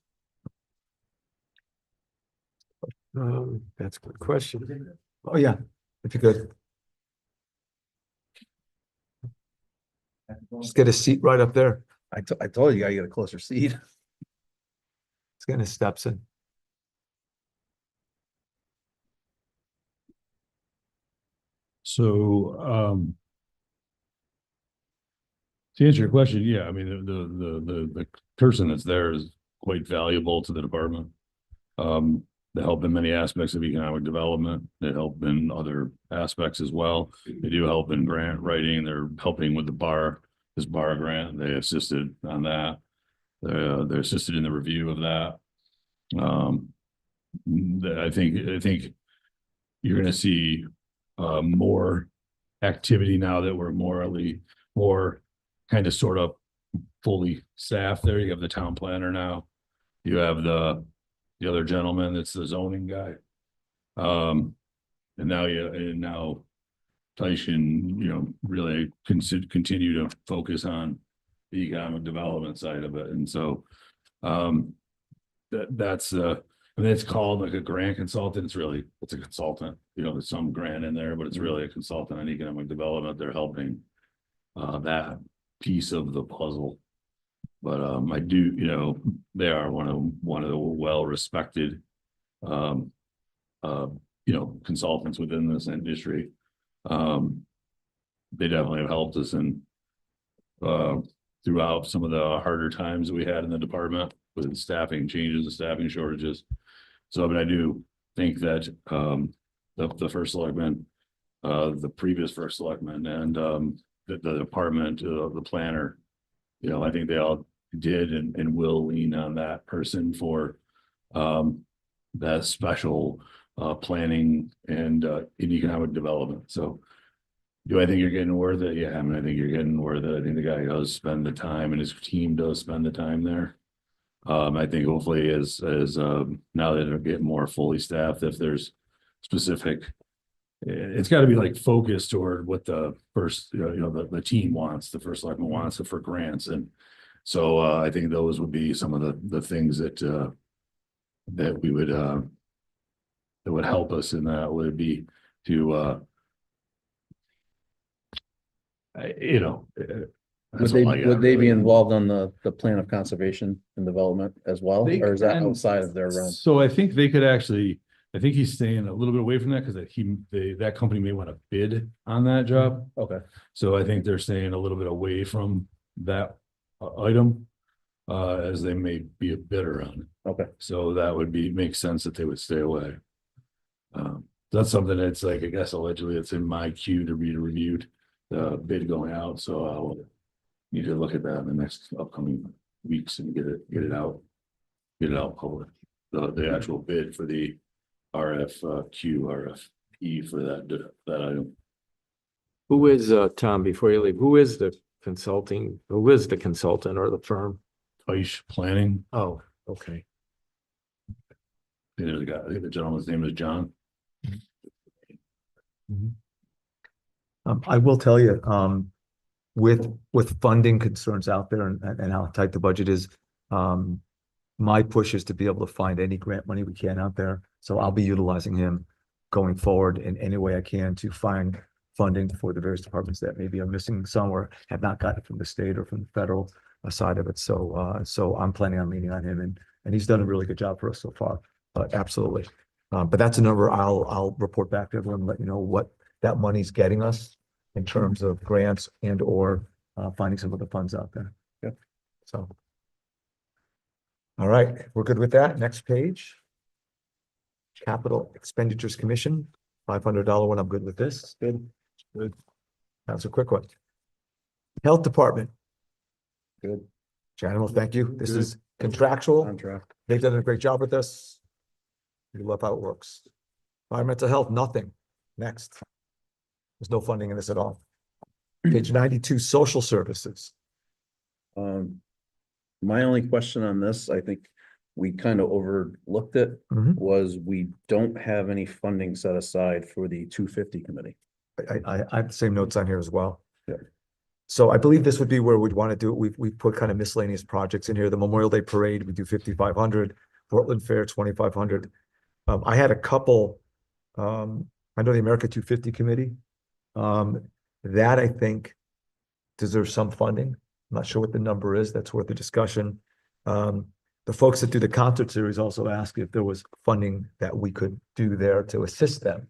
That's a good question. Oh, yeah, if you could. Just get a seat right up there. I told you, you gotta get a closer seat. Let's get his steps in. So, to answer your question, yeah, I mean, the person that's there is quite valuable to the department. They help in many aspects of economic development. They help in other aspects as well. They do help in grant writing. They're helping with this bar grant. They assisted on that. They're assisted in the review of that. I think you're gonna see more activity now that we're more kind of sort of fully staffed there. You have the town planner now. You have the other gentleman that's the zoning guy. And now Tyson, really continue to focus on the economic development side of it. And so that's and it's called like a grant consultant. It's a consultant, there's some grant in there, but it's really a consultant on economic development. They're helping that piece of the puzzle. But I do, they are one of the well-respected consultants within this industry. They definitely have helped us in throughout some of the harder times that we had in the department with staffing changes and staffing shortages. So, I mean, I do think that the first selectman, the previous first selectman, and the department, the planner, I think they all did and will lean on that person for that special planning and in economic development. So, do I think you're getting worth it? Yeah, I mean, I think you're getting worth it. I think the guy does spend the time and his team does spend the time there. I think hopefully as now that they're getting more fully staffed, if there's specific, it's got to be like focused toward what the first, the team wants, the first selectman wants for grants. And so I think those would be some of the things that we would that would help us in that would be to Would they be involved on the plan of conservation and development as well, or is that outside of their realm? So I think they could actually, I think he's staying a little bit away from that because that company may want to bid on that job. Okay. So I think they're staying a little bit away from that item as they may be a bidder on it. Okay. So that would make sense that they would stay away. That's something that's like, I guess allegedly it's in my queue to be reviewed, the bid going out. So I'll need to look at that in the next upcoming weeks and get it out public. The actual bid for the RFP for that item. Who is, Tom, before you leave, who is the consultant or the firm? Ice Planning. Oh, okay. There's a guy, I think the gentleman's name is John. I will tell you, with funding concerns out there and how tight the budget is, my push is to be able to find any grant money we can out there. So I'll be utilizing him going forward in any way I can to find funding for the various departments that maybe are missing some or have not gotten it from the state or from the federal side of it. So I'm planning on leaning on him and he's done a really good job for us so far. But absolutely. But that's a number I'll report back to everyone, and let you know what that money's getting us in terms of grants and or finding some of the funds out there. Yeah. So. All right, we're good with that. Next page. Capital Expenditures Commission, $500 one. I'm good with this. Good. That's a quick one. Health Department. Good. Gentlemen, thank you. This is contractual. Contract. They've done a great job with this. We love how it works. Environmental health, nothing. Next. There's no funding in this at all. Page 92, social services. My only question on this, I think we kind of overlooked it, was we don't have any funding set aside for the 250 committee. I have the same notes on here as well. Yeah. So I believe this would be where we'd want to do it. We've put kind of miscellaneous projects in here. The Memorial Day Parade, we do 5,500, Portland Fair, 2,500. I had a couple, I know the America 250 Committee. That I think deserves some funding. I'm not sure what the number is. That's worth the discussion. The folks that do the concert series also asked if there was funding that we could do there to assist them.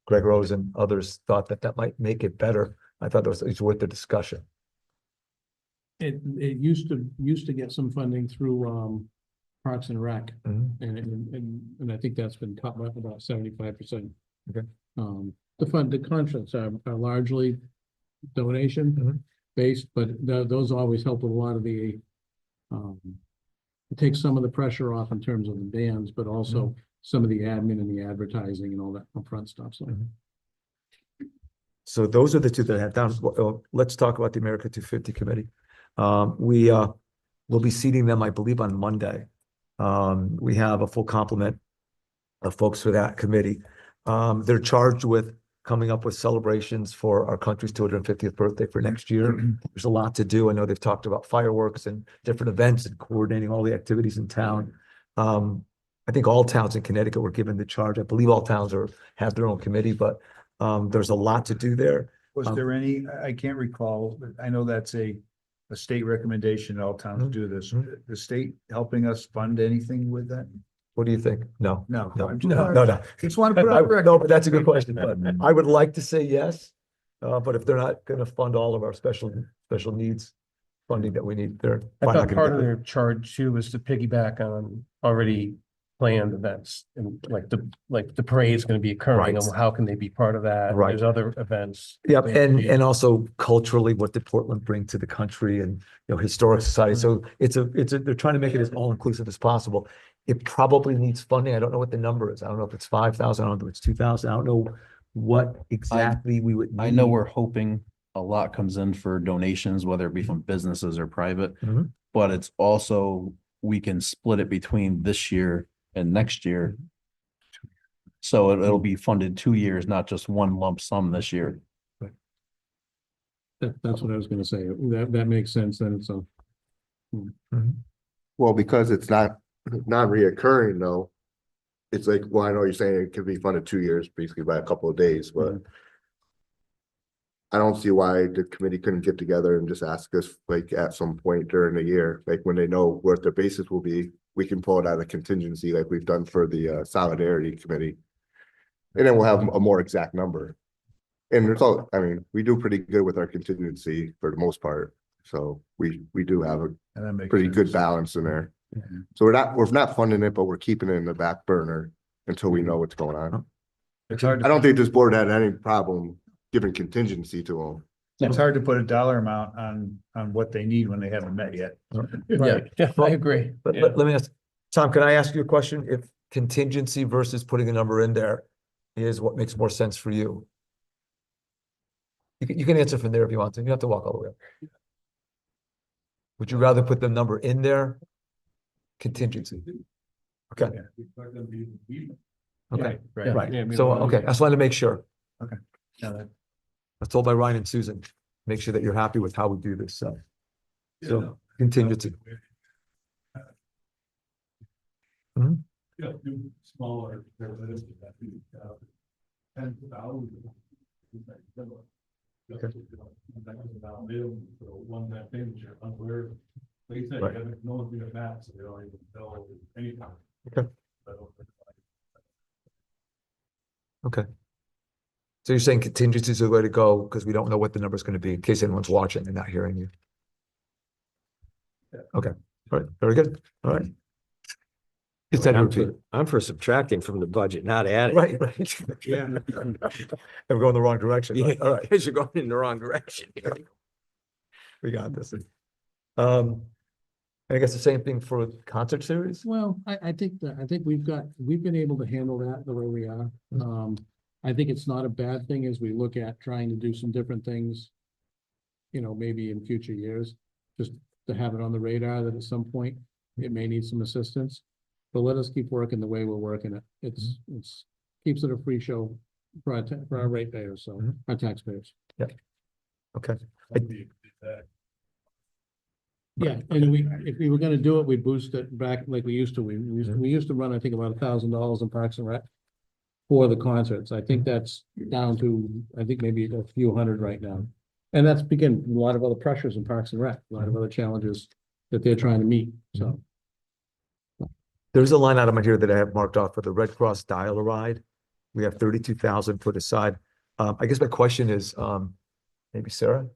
Greg Rose and others thought that that might make it better. I thought it was worth the discussion. It used to get some funding through, Parks and Rec, Mhm. and I think that's been cut by about 75%. Okay. The contracts are largely donation Mhm. based, but those always help with a lot of the, it takes some of the pressure off in terms of the bands, but also some of the admin and the advertising and all that upfront stuff, so. So those are the two that I have down. Let's talk about the America 250 Committee. We will be seating them, I believe, on Monday. We have a full complement of folks for that committee. They're charged with coming up with celebrations for our country's 250th birthday for next year. There's a lot to do. I know they've talked about fireworks and different events and coordinating all the activities in town. I think all towns in Connecticut were given the charge. I believe all towns have their own committee, but there's a lot to do there. Was there any, I can't recall, but I know that's a state recommendation, all towns do this. The state helping us fund anything with that? What do you think? No. No. No, I'm no. Just want to put it on the record. No, but that's a good question. I would like to say yes, but if they're not going to fund all of our special needs funding that we need, they're I probably not thought gonna part get of it. their charge too was to piggyback on already planned events and like the parade is going to be occurring Right. and how can they be part of that? Right. There's other events. Yep, They- and also culturally, what did Portland bring to the country and, historic society. So they're trying to make it as all-inclusive as possible. It probably needs funding. I don't know what the number is. I don't know if it's 5,000, I don't know if it's 2,000. I don't know what exactly we would I know need. we're hoping a lot comes in for donations, whether it be from businesses or private. Mhm. But it's also, we can split it between this year and next year. So it'll be funded 2 years, not just one lump sum this year. That's what I was gonna say. That makes sense, then it's a. Mhm. Well, because it's not reoccurring though. It's like, well, I know you're saying it could be funded 2 years, basically by a couple of days, but. I don't see why the committee couldn't get together and just ask us like at some point during the year, like when they know what their basis will be, we can pull it out of contingency like we've done for the Solidarity Committee. And then we'll have a more exact number. And there's all, I mean, we do pretty good with our contingency for the most part. So we do have a And that makes pretty good sense. balance in there. So we're not funding it, but we're keeping it in the back burner until we know what's going on. It's hard I don't think this board had any problem giving contingency to them. It's hard to put a dollar amount on what they need when they haven't met yet. Yeah, I agree. But let me ask, Tom, can I ask you a question? If contingency versus putting a number in there is what makes more sense for you? You can answer from there if you want to. You don't have to walk all the way up. Would you rather put the number in there? Contingency. Okay, okay, Right. right. Yeah, I mean, So, okay, I just wanted to make sure. Yeah, I was told by Ryan and Susan, make sure that you're happy with how we do this, so. So, contingency. Mhm. Yeah, do smaller. 10,000. One that thing that you're unaware. Like you said, Right. no one's gonna map, so they don't even tell anytime. Okay. Okay. So you're saying contingency is the way to go because we don't know what the number is going to be in case anyone's watching and not hearing you. Okay, all right, very good, all right. It's time to repeat. I'm for subtracting from the budget, not adding. Right, right. Yeah. And we're going the wrong direction. Yeah, Right, all right, because you're going in the wrong direction here. we got this. I guess the same thing for concert series? Well, I think we've been able to handle that the way we are. I think it's not a bad thing as we look at trying to do some different things. Maybe in future years, just to have it on the radar that at some point it may need some assistance. But let us keep working the way we're working it. It's keeps it a free show for our ratepayers, so our taxpayers. Okay. Yeah, and if we were gonna do it, we'd boost it back like we used to. We used to run, I think, about $1,000 in Parks and Rec for the concerts. I think that's down to, I think maybe a few hundred right now. And that's again, a lot of other pressures in Parks and Rec, a lot of other challenges that they're trying to meet, so. There's a line item on here that I have marked off for the Red Cross Dial-A-Ride. We have 32,000 put aside. I guess my question is, maybe Sarah?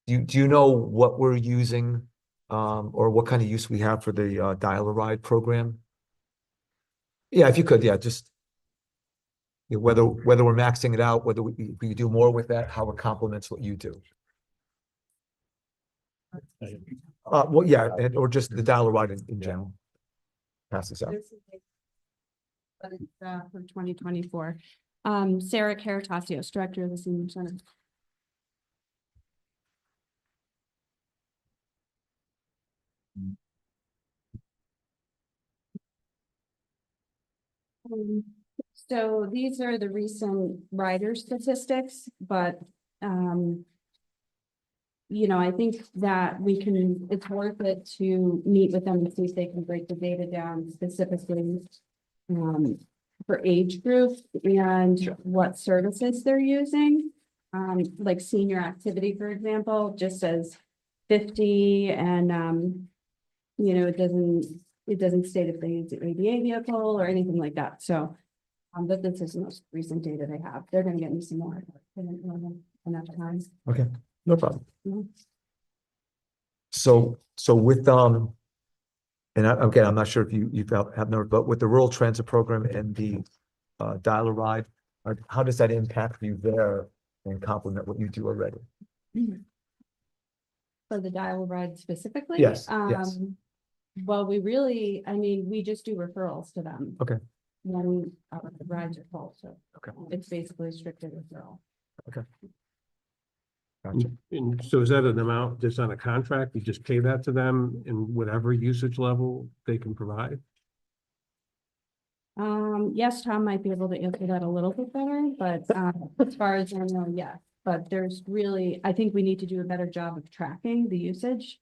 Do you know what we're using, or what kind of use we have for the Dial-A-Ride program? Yeah, if you could, yeah, just whether we're maxing it out, whether we do more with that, how it complements what you do. Well, yeah, or just the Dial-A-Ride in general. Pass this out. But it's for 2024. Sarah Caratasios, Director of the Senior Center. So these are the recent rider statistics, but you know, I think that it's worth it to meet with them and see if they can break the data down specifically for age group and what services they're using. Like senior activity, for example, just says 50 and you know, it doesn't state if they use an ADA vehicle or anything like that. So but this is the most recent data they have. They're gonna get me some more. I didn't really have enough time. Okay, no problem. Mhm. So with, and again, I'm not sure if you have known, but with the rural transit program and the Dial-A-Ride, how does that impact you there and complement what you do already? For the Dial-A-Ride specifically? Yes, yes. Well, we just do referrals to them. Okay. When the rides are full, so. Okay. It's basically a stricter referral. Gotcha. And so is that an amount that's on a contract? You just pay that to them in whatever usage level they can provide? Yes, Tom might be able to answer that a little bit better, but as far as I know, yes. But I think we need to do a better job of tracking the usage.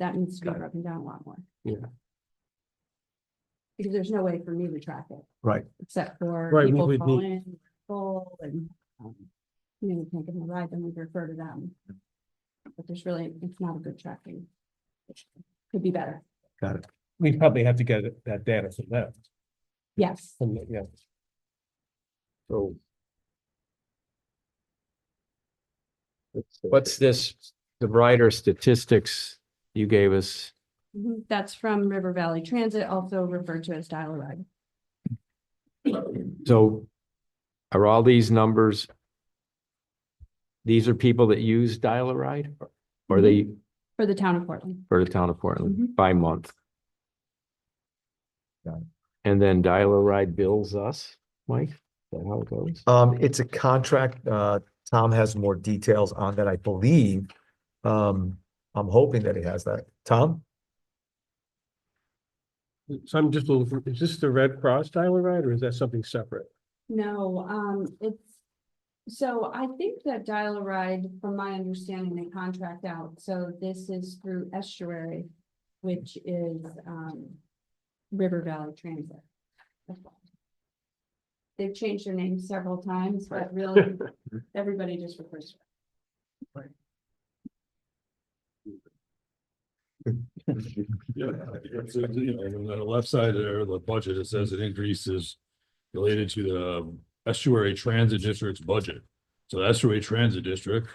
That needs to be broken down a lot more. Yeah. Because there's no way for me to track it. Right. Except for Right, we people would call need- in, full, and, you know, we can't give them a ride, then we refer to them. But it's not a good tracking. It could be better. Got it. We'd probably have to get that data from them. Yes. Yeah. So. What's this, the rider statistics you gave us? That's from River Valley Transit, also referred to as Dial-A-Ride. So are all these numbers? These are people that use Dial-A-Ride? Or are they For the town of Portland. for the town of Portland Mhm. by month? Got it. And then Dial-A-Ride bills us, Mike? Is that how it goes? It's a contract. Tom has more details on that, I believe. I'm hoping that he has that. Tom? So I'm just a little, is this the Red Cross Dial-A-Ride or is that something separate? No, so I think that Dial-A-Ride, from my understanding, they contract out. So this is through Estuary, which is River Valley Transit. They've changed their name several times, but really, everybody just refers to it. Yeah, it's, you know, on the left side there, the budget, it says an increase is related to the Estuary Transit District's budget. So the Estuary Transit District,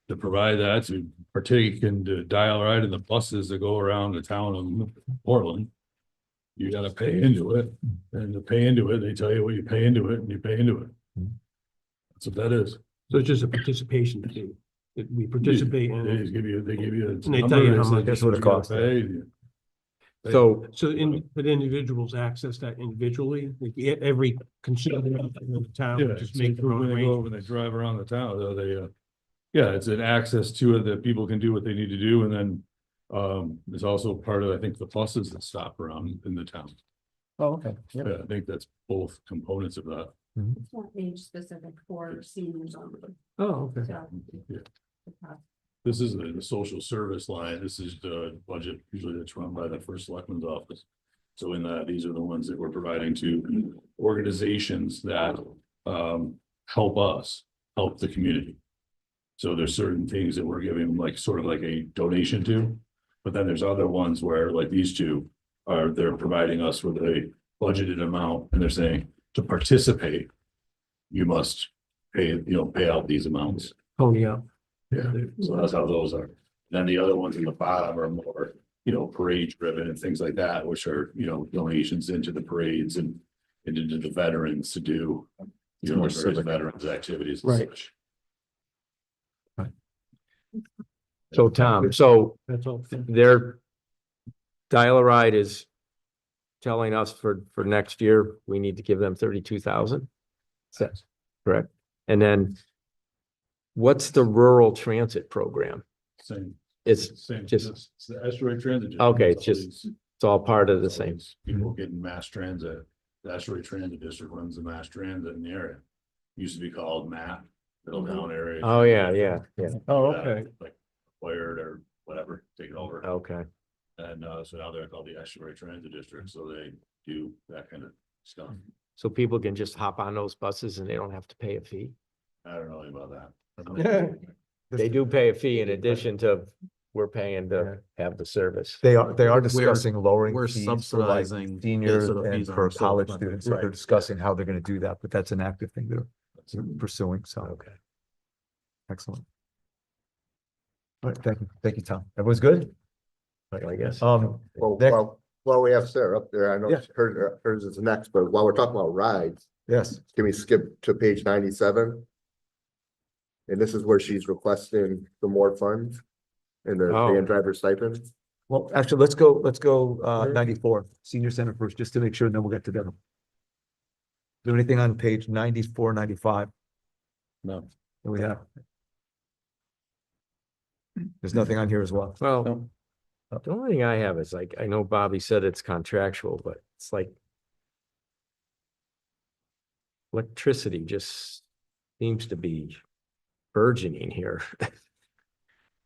to provide that, to partake in the Dial-A-Ride in the buses that go around the town of Portland, you gotta pay into it, and to pay into it, they tell you what you pay into it, and you pay into it. That's what that is. So it's just a participation fee, that we participate in. They give you a And they tell you how number, much. That's what it you gotta costs. pay. So But individuals access that individually, like every consumer in the town, Yeah, would just just make their own when they go, arrangements. when they drive around the town, yeah, it's an access to it that people can do what they need to do, and then it's also part of, I think, the buses that stop around in the town. Oh, okay. Yeah, I think that's both components of that. It's not age specific for seniors only. Oh, okay. So Yeah. This is the social service line. This is the budget usually that's run by the first selectman's office. So in that, these are the ones that we're providing to organizations that help us, help the community. So there's certain things that we're giving like sort of like a donation to, but then there's other ones where like these two they're providing us with a budgeted amount and they're saying to participate, you must pay out these amounts. Oh, yeah. Yeah, so that's how those are. Then the other ones in the bottom are more, parade driven and things like that, which are, donations into the parades and into the veterans to do, more various civic. veterans activities. and Right. such. So Tom, so That's all. their dial-a-ride is telling us for next year, we need to give them 32,000. That's correct. And then what's the rural transit program? Same, It's same, just- it's the asteroid transit. Okay, It's it's all just- these- it's all part of the it's all same. these People getting mass transit. The asteroid transit district runs the mass transit in the area. Used to be called MAP, Middletown area. Oh, yeah. Oh, okay. Like acquired or whatever, taken over. Okay. And so now they're called the Asteroid Transit District, so they do that kind of stuff. So people can just hop on those buses and they don't have to pay a fee? I don't know anything about Okay. that. They do pay a fee in addition to we're paying to have the service. They are We're- discussing lowering we're fees for like subsidizing seniors the and fees on for ourselves, college but- students. So they're Right. discussing how they're gonna do that, but that's an active thing they're pursuing, so. Okay. Excellent. All right, thank you, Tom. Everyone's good? I guess. Well, Next. while we have Sarah up there, I know Yeah. hers is next, but while we're talking about rides, Yes, can we skip to page 97? And this is where she's requesting some more funds in the Oh. van driver stipend. well, actually, let's go 94, senior center first, just to make sure, and then we'll get to them. Do anything on page 94, 95? No. That we have? There's nothing on here as well. Well, No. the only thing I have is like, I know Bobby said it's contractual, but it's like electricity just seems to be burgeoning here.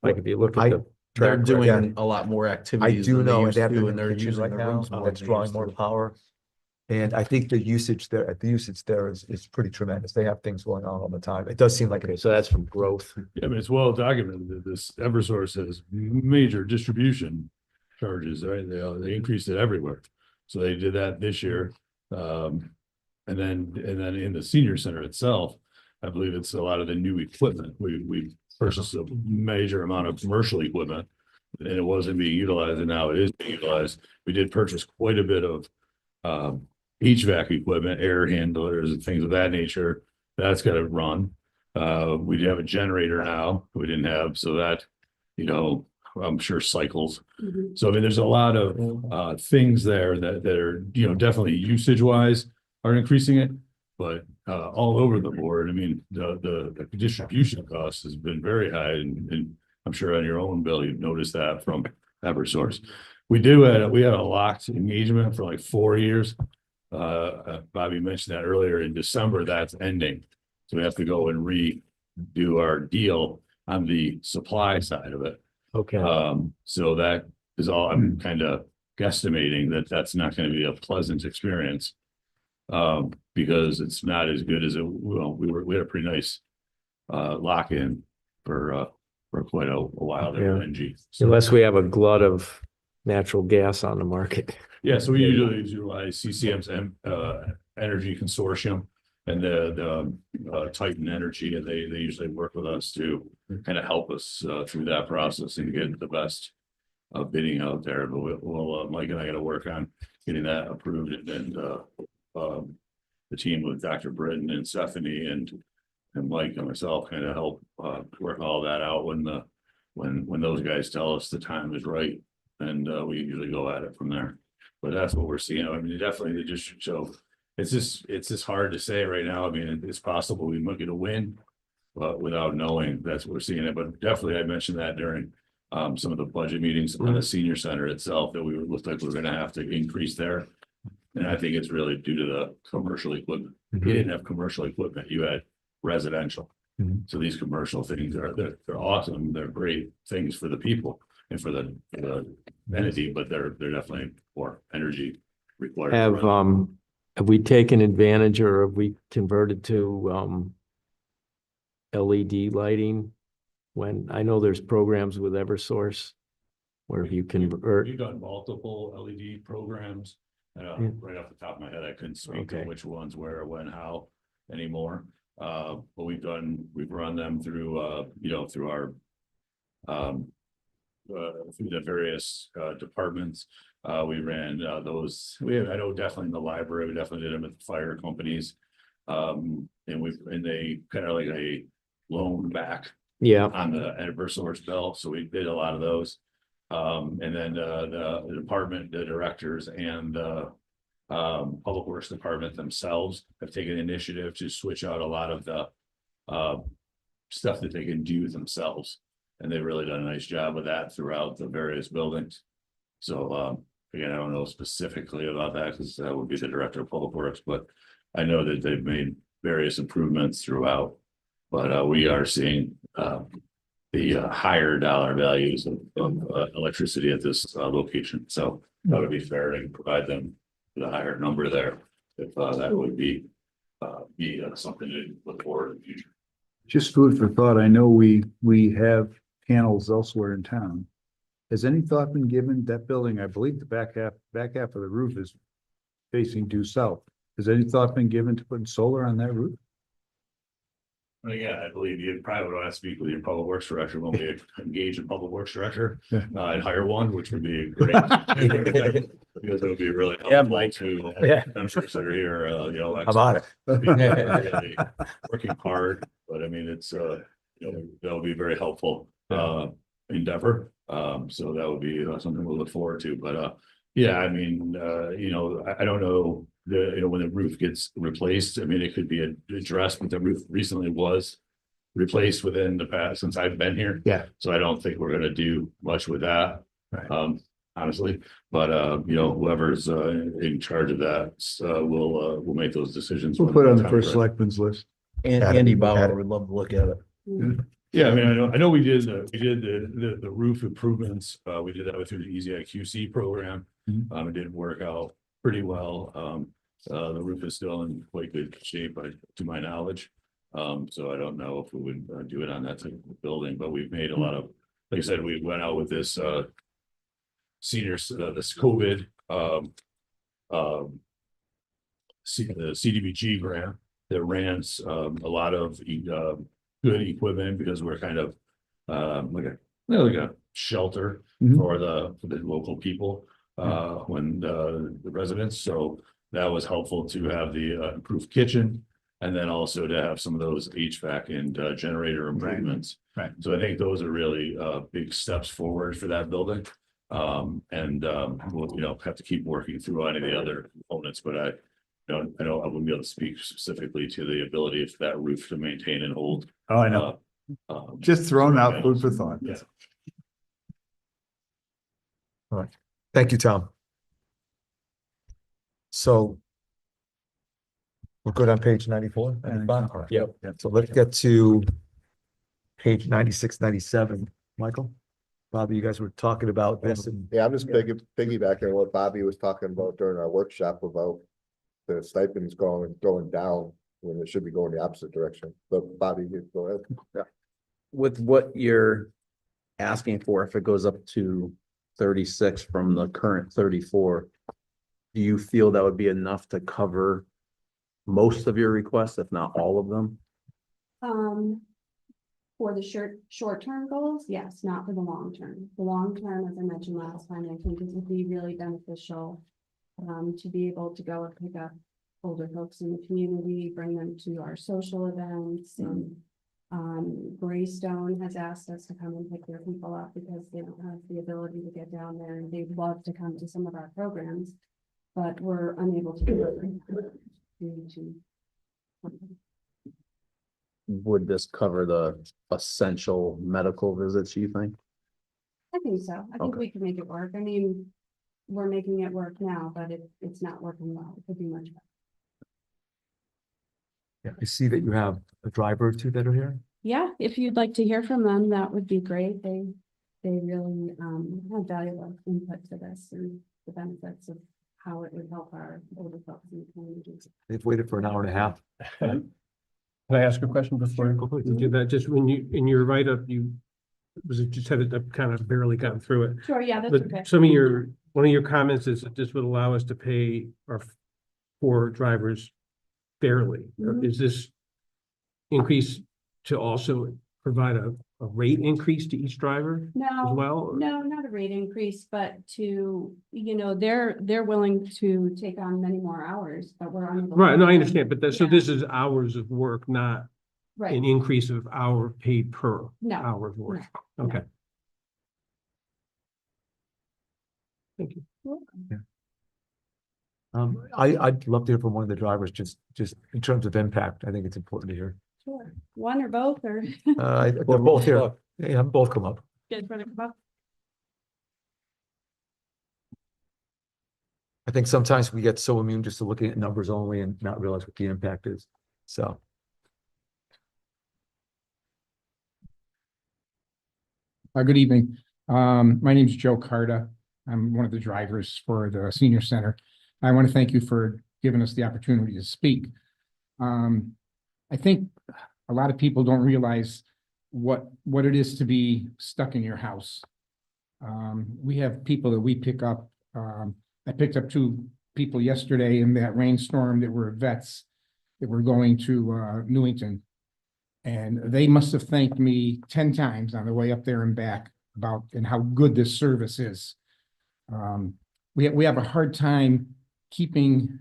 Like if you look at the They're track doing record. a lot more I activities do than they know, and used they have to, the and they're kitchen using right the now, rooms more that's than they drawing used more to. power. And I think the usage there is pretty tremendous. They have things going on all the time. It does seem like. Okay, so that's from growth. Yeah, I mean, it's well documented that this Eversource has major distribution charges, right? They increased it everywhere. So they did that this year. And then in the senior center itself, I believe it's a lot of the new equipment. We purchased a major amount of commercial equipment. And it wasn't being utilized, and now it is being utilized. We did purchase quite a bit of HVAC equipment, air handlers and things of that nature. That's got to run. We have a generator now we didn't have, so that, I'm sure cycles. Mhm. So I mean, there's a lot of things there that are, definitely usage wise are increasing it. But all over the board, I mean, the distribution cost has been very high, and I'm sure on your own bill, you've noticed that from Eversource. We had a locked engagement for like 4 years. Bobby mentioned that earlier. In December, that's ending. So we have to go and redo our deal on the supply side of it. Okay. So that is all, I'm kind of guesstimating that that's not going to be a pleasant experience. Because it's not as good as we had a pretty nice lock in for quite a while there with NG. So, Unless we have a glut of natural gas on the market. yeah, so we usually utilize CCM's energy consortium and the Titan Energy, and they usually work with us to kind of help us through that process and get the best bidding out there. But we'll Mike and I got to work on getting that approved, and the team with Dr. Britton and Stephanie and Mike and myself kind of help work all that out when those guys tell us the time is right, and we usually go at it from there. But that's what we're seeing. I mean, definitely the district. So it's just hard to say right now. I mean, it's possible we might get a win, but without knowing, that's what we're seeing it. But definitely, I mentioned that during some of the budget meetings on the senior center itself, that looked like we're going to have to increase there. And I think it's really due to the commercial equipment. You didn't have commercial equipment, you had residential. Mhm. So these commercial things they're awesome. They're great things for the people and for the entity, but they're definitely more energy required. Have we taken advantage or have we converted to LED lighting? When I know there's programs with Eversource where you convert. We've done multiple LED programs. Yeah. Right off the top of my head, I couldn't speak to Okay. which ones, where, when, how anymore. But we've run them through, through our through the various departments. We ran those, I know definitely in the library, we definitely did them at the fire companies. And they kind of like a loan back Yeah, on the Eversource bill, so we did a lot of those. And then the department, the directors and the Public Works Department themselves have taken initiative to switch out a lot of the stuff that they can do themselves. And they've really done a nice job with that throughout the various buildings. So again, I don't know specifically about that because that would be the director of Public Works, but I know that they've made various improvements throughout. But we are seeing the higher dollar values of electricity at this location. So that would be fair to provide them with a higher number there. If that would be something to look forward in the future. Just food for thought. I know we have panels elsewhere in town. Has any thought been given that building? I believe the back half of the roof is facing due south. Has any thought been given to putting solar on that roof? Well, yeah, I believe you probably would want to speak with your public works director when we engage a public works director and hire one, which would be great. Because it would be really helpful to members that are here, How about it? really working hard, but I mean, it's that'll be very helpful endeavor. So that would be something we'll look forward to. But yeah, I mean, I don't know when the roof gets replaced. I mean, it could be addressed, but the roof recently was replaced within the past since I've been here. Yeah. So I don't think we're gonna do much with that. Right. Honestly, but whoever's in charge of that will make those decisions. We'll when put it on the time first is right. selectmen's list. And Got it. Andy Got Bauer it. would love to look at it. Yeah, I mean, I know we did the roof improvements. We did that through the Easy IQC program. It did work out pretty well. The roof is still in quite good shape, to my knowledge. So I don't know if we would do it on that type of building, but we've made a lot of, like I said, we went out with this seniors, this COVID the CDBG grant that ran a lot of good equipment because we're kind of like a shelter for the local people when the residents. So that was helpful to have the improved kitchen and then also to have some of those HVAC and generator improvements. Right. So I think those are really big steps forward for that building. We'll have to keep working through any of the other components, but I know I wouldn't be able to speak specifically to the ability of that roof to maintain and hold. Oh, I know. Just thrown out food for thought. Yeah. Thank you, Tom. So we're good on page 94? 95? All right. Yep. So let's get to page 96, 97. Michael, Bobby, you guys were talking about this and Yeah, I'm just piggybacking on what Bobby was talking about during our workshop about the stipends going down when it should be going the opposite direction. But Bobby, you go ahead. Yeah. With what you're asking for, if it goes up to 36 from the current 34, do you feel that would be enough to cover most of your requests, if not all of them? For the short-term goals, yes, not for the long term. The long term, as I mentioned last time, I think it would be really beneficial to be able to go and pick up older folks in the community, bring them to our social events. And Greystone has asked us to come and pick their people up because they don't have the ability to get down there, and they'd love to come to some of our programs, but we're unable to do it due to Would this cover the essential medical visits, you think? I think so. I think Okay. we can make it work. I mean, we're making it work now, but it's not working well. It could be much better. yeah, I see that you have a driver or two that are here. yeah, if you'd like to hear from them, that would be great. They really, have valuable input to this and the benefits of how it would help our older folks in the community. They've waited for an hour and a half. Can I ask a question before? You did that just when you, in your write-up, was it just had it kind of barely gotten through it? Sure, yeah, that's But okay. one of your comments is that this would allow us to pay our 4 drivers fairly. Mhm. Is this increase to also provide a rate increase to each driver as No, well? or- no, not a rate increase, but to, they're willing to take on many more hours, but we're unable. Right, no, I to- understand, but so Yeah. this is hours of work, not Right, an increase of hour paid per No, hour of work. no. Okay. Thank you. I'd love to hear from one of the drivers, just in terms of impact. I think it's important to hear. Sure, one or both, or They're both here. Yeah, both come up. good for the club. I think sometimes we get so immune just to looking at numbers only and not realize what the impact is. So, Good evening. My name is Joe Carta. I'm one of the drivers for the senior center. I want to thank you for giving us the opportunity to speak. I think a lot of people don't realize what it is to be stuck in your house. We have people that we pick up. I picked up 2 people yesterday in that rainstorm that were vets that were going to Newington. And they must have thanked me 10 times on the way up there and back about and how good this service is. We have a hard time keeping,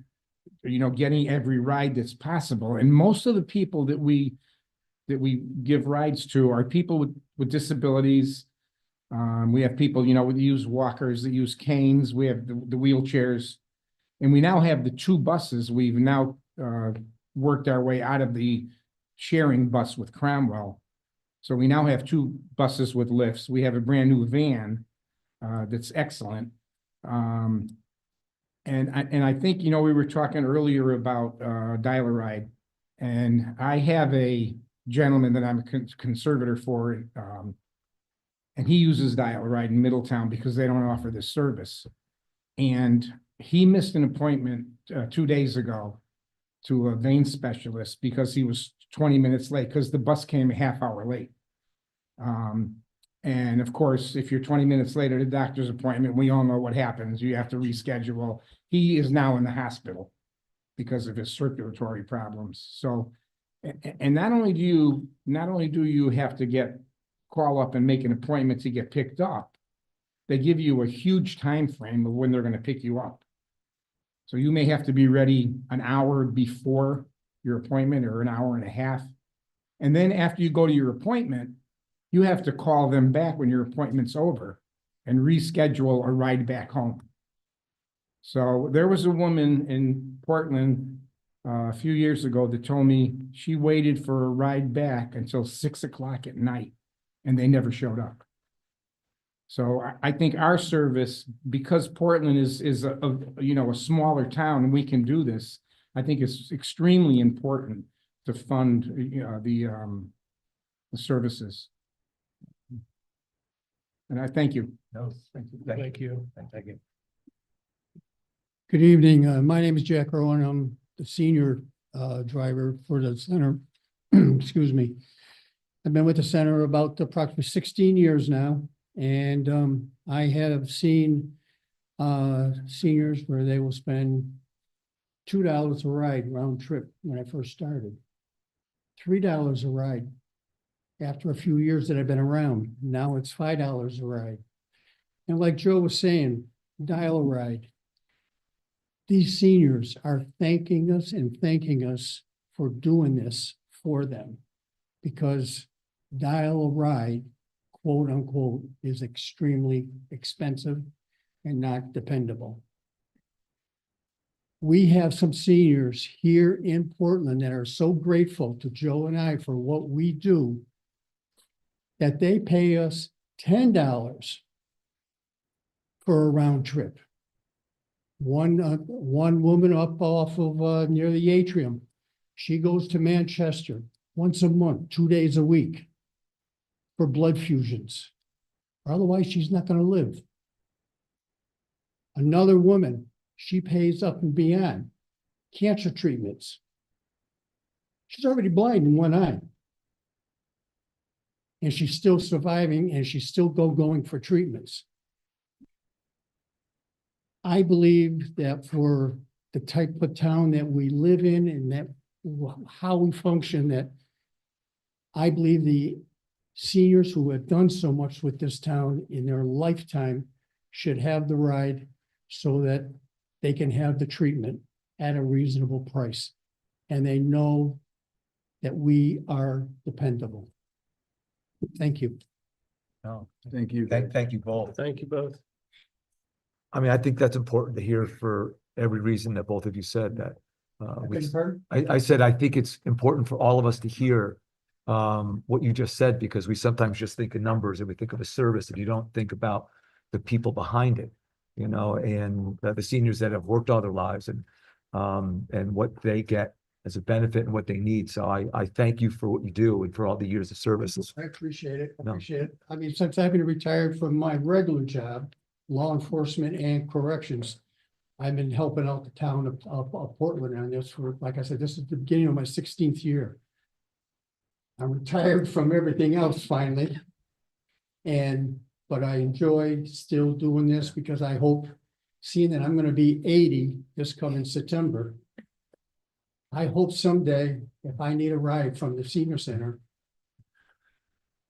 getting every ride that's possible. And most of the people that we give rides to are people with disabilities. We have people, that use walkers, that use canes. We have the wheelchairs. And we now have the 2 buses. We've now worked our way out of the sharing bus with Cromwell. So we now have 2 buses with lifts. We have a brand new van that's excellent. And I think, we were talking earlier about dial-a-ride. And I have a gentleman that I'm a conservator for, and he uses dial-a-ride in Middletown because they don't offer this service. And he missed an appointment 2 days ago to a vein specialist because he was 20 minutes late because the bus came a half hour late. And of course, if you're 20 minutes late at a doctor's appointment, we all know what happens. You have to reschedule. He is now in the hospital because of his circulatory problems. So, and not only do you have to call up and make an appointment to get picked up, they give you a huge time frame of when they're going to pick you up. So you may have to be ready an hour before your appointment or an hour and a half. And then after you go to your appointment, you have to call them back when your appointment's over and reschedule a ride back home. So there was a woman in Portland a few years ago that told me she waited for a ride back until 6 o'clock at night and they never showed up. So I think our service, because Portland is a smaller town and we can do this, I think it's extremely important to fund the services. And I thank you. No, thank you. Thank you. Thank you. Good evening. My name is Jack Rowan. I'm the senior driver for the center. Excuse me. I've been with the center about approximately 16 years now. And I have seen seniors where they will spend $2 a ride round trip when I first started. $3 a ride after a few years that I've been around. Now it's $5 a ride. And like Joe was saying, dial-a-ride. These seniors are thanking us for doing this for them because dial-a-ride, quote unquote, is extremely expensive and not dependable. We have some seniors here in Portland that are so grateful to Joe and I for what we do that they pay us $10 for a round trip. One woman up off of near the atrium, she goes to Manchester. once a month, 2 days a week for blood fusions. Otherwise, she's not gonna live. Another woman, she pays up and beyond cancer treatments. She's already blind in one eye. And she's still surviving and she's still going for treatments. I believe that for the type of town that we live in and that how we function, that I believe the seniors who have done so much with this town in their lifetime should have the ride so that they can have the treatment at a reasonable price. And they know that we are dependable. Thank you. Thank you. Thank you both. Thank you both. I mean, I think that's important to hear for every reason that both of you said that. I said, I think it's important for all of us to hear what you just said, because we sometimes just think of numbers and we think of a service and you don't think about the people behind it, you know, and the seniors that have worked all their lives and what they get as a benefit and what they need. So I thank you for what you do and for all the years of services. I appreciate it. No. Appreciate it. I mean, since I've been retired from my regular job, law enforcement and corrections, I've been helping out the town of Portland on this for, like I said, this is the beginning of my 16th year. I'm retired from everything else finally. But I enjoy still doing this because I hope, seeing that I'm gonna be 80 this coming September, I hope someday, if I need a ride from the senior center,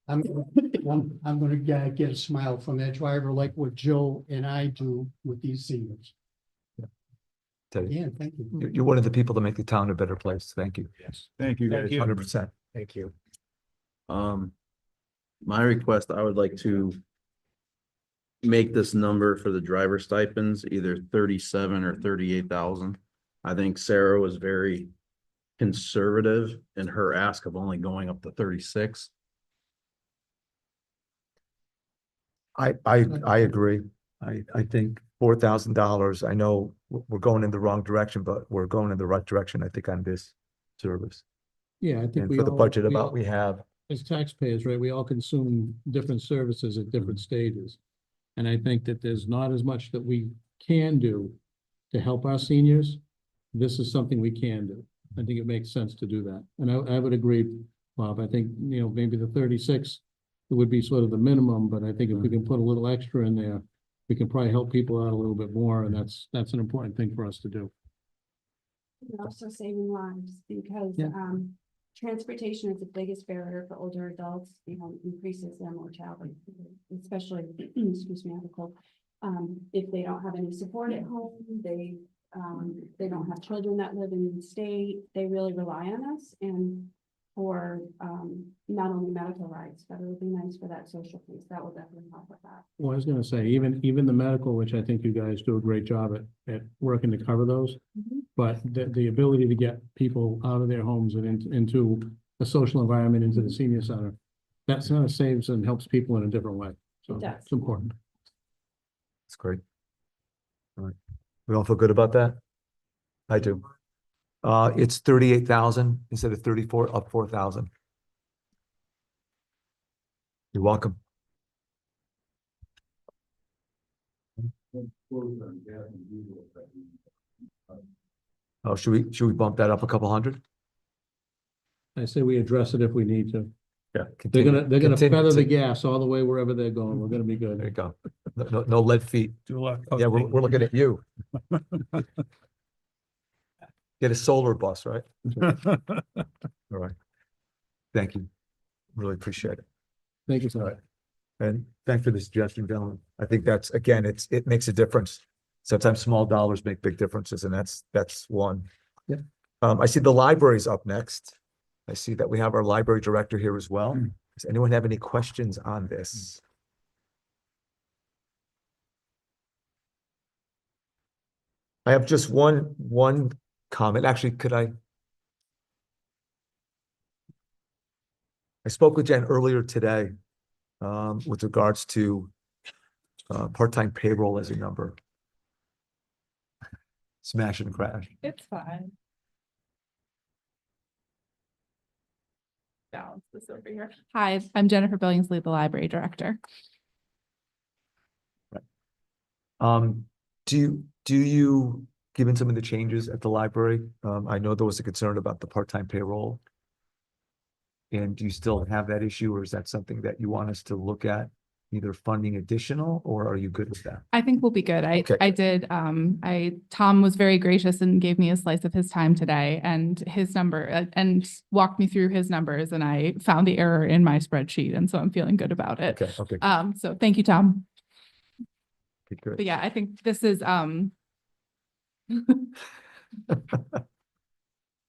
I'm gonna get a smile from that driver like what Joe and I do with these seniors. Tell you, Yeah, thank you. you're one of the people that make the town a better place. Thank you. Yes. Thank you, guys. 100%. Thank you. My request, I would like to make this number for the driver stipends either 37 or 38,000. I think Sarah was very conservative in her ask of only going up to 36. I agree. I think $4,000, I know we're going in the wrong direction, but we're going in the right direction, I think, on this service. Yeah, I think And we for the all- budget we all- amount we have, As taxpayers, right, we all consume different services at different stages. And I think that there's not as much that we can do to help our seniors. This is something we can do. I think it makes sense to do that. And I would agree, Bob. I think, you know, maybe the 36, it would be sort of the minimum, but I think if we can put a little extra in there, we can probably help people out a little bit more, and that's an important thing for us to do. And also saving lives because, Yeah. transportation is the biggest barrier for older adults, increases their mortality, especially, excuse me, I have a cold. If they don't have any support at home, they don't have children that live in the state, they really rely on us and for, not only medical rights, but it would be nice for that social piece. That will definitely help with that. Well, I was gonna say, even the medical, which I think you guys do a great job at working to cover those. Mhm. But the ability to get people out of their homes and into a social environment, into the senior center, that kind of saves and helps people in a different way. So It does. it's important. it's great. All right. We all feel good about that? I do. It's 38,000 instead of 34, up 4,000. You're welcome. Oh, should we bump that up a couple hundred? I say we address it if we need to. Yeah. They're gonna feather the contingency. gas all the way wherever they're going. We're gonna be There you good. go. No lead feet. Do luck. Yeah, we're looking at you. Get a solar bus, right? All right. Thank you. Really appreciate it. Thank you, sir. And thanks for the suggestion, gentlemen. I think that's, again, it makes a difference. Sometimes small dollars make big differences, and that's one. Yeah. I see the library's up next. I see that we have our library director here as well. Does anyone have any questions on this? I have just one comment. Actually, could I spoke with Jen earlier today with regards to part-time payroll as a number. Smash and crash. It's fine. balance this over here. Hi, I'm Jennifer Billingsley, the library director. Do you, given some of the changes at the library, I know there was a concern about the part-time payroll. And do you still have that issue, or is that something that you want us to look at, either funding additional, or are you good with that? I think we'll be good. Okay. I did, Tom was very gracious and gave me a slice of his time today and his number and walked me through his numbers, and I found the error in my spreadsheet. And so I'm feeling good about it. Okay. So thank you, Tom. Okay, good. But yeah, I think this is,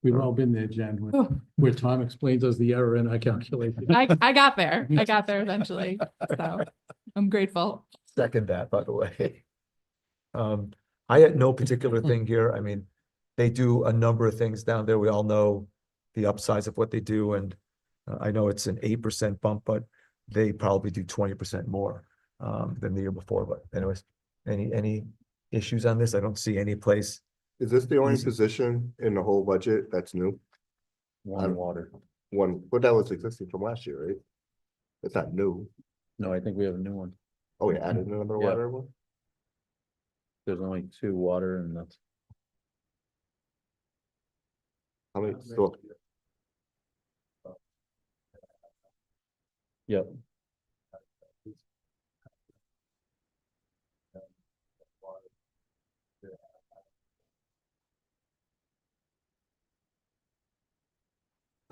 We've all been there, Jen, Oh. where Tom explains us the error in our calculation. I got there. I got there eventually. So I'm grateful. Second that, by the way. I had no particular thing here. I mean, they do a number of things down there. We all know the upsides of what they do, and I know it's an 8% bump, but they probably do 20% more than the year before. But anyways, any issues on this? I don't see any place. Is this the only Easy. position in the whole budget that's new? One water. One, but that was existing from last year, right? It's not new. No, I think we have a new one. Oh, we added another Yeah. water one? There's only 2 water and that's. How many, so, Yep.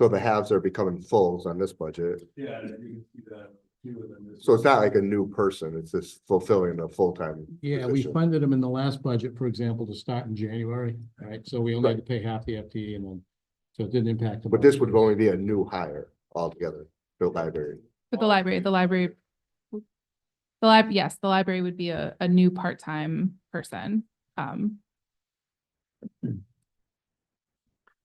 so the halves are becoming fulls on this budget. Yeah, you can see that too, and then this. So it's not like a new person, it's just fulfilling a full-time. Yeah, we position. funded them in the last budget, for example, to start in January, right? So we only had to pay half the FTE and then, so it didn't impact. the But this budget. would only be a new hire altogether, the library. But the library, yes, the library would be a new part-time person.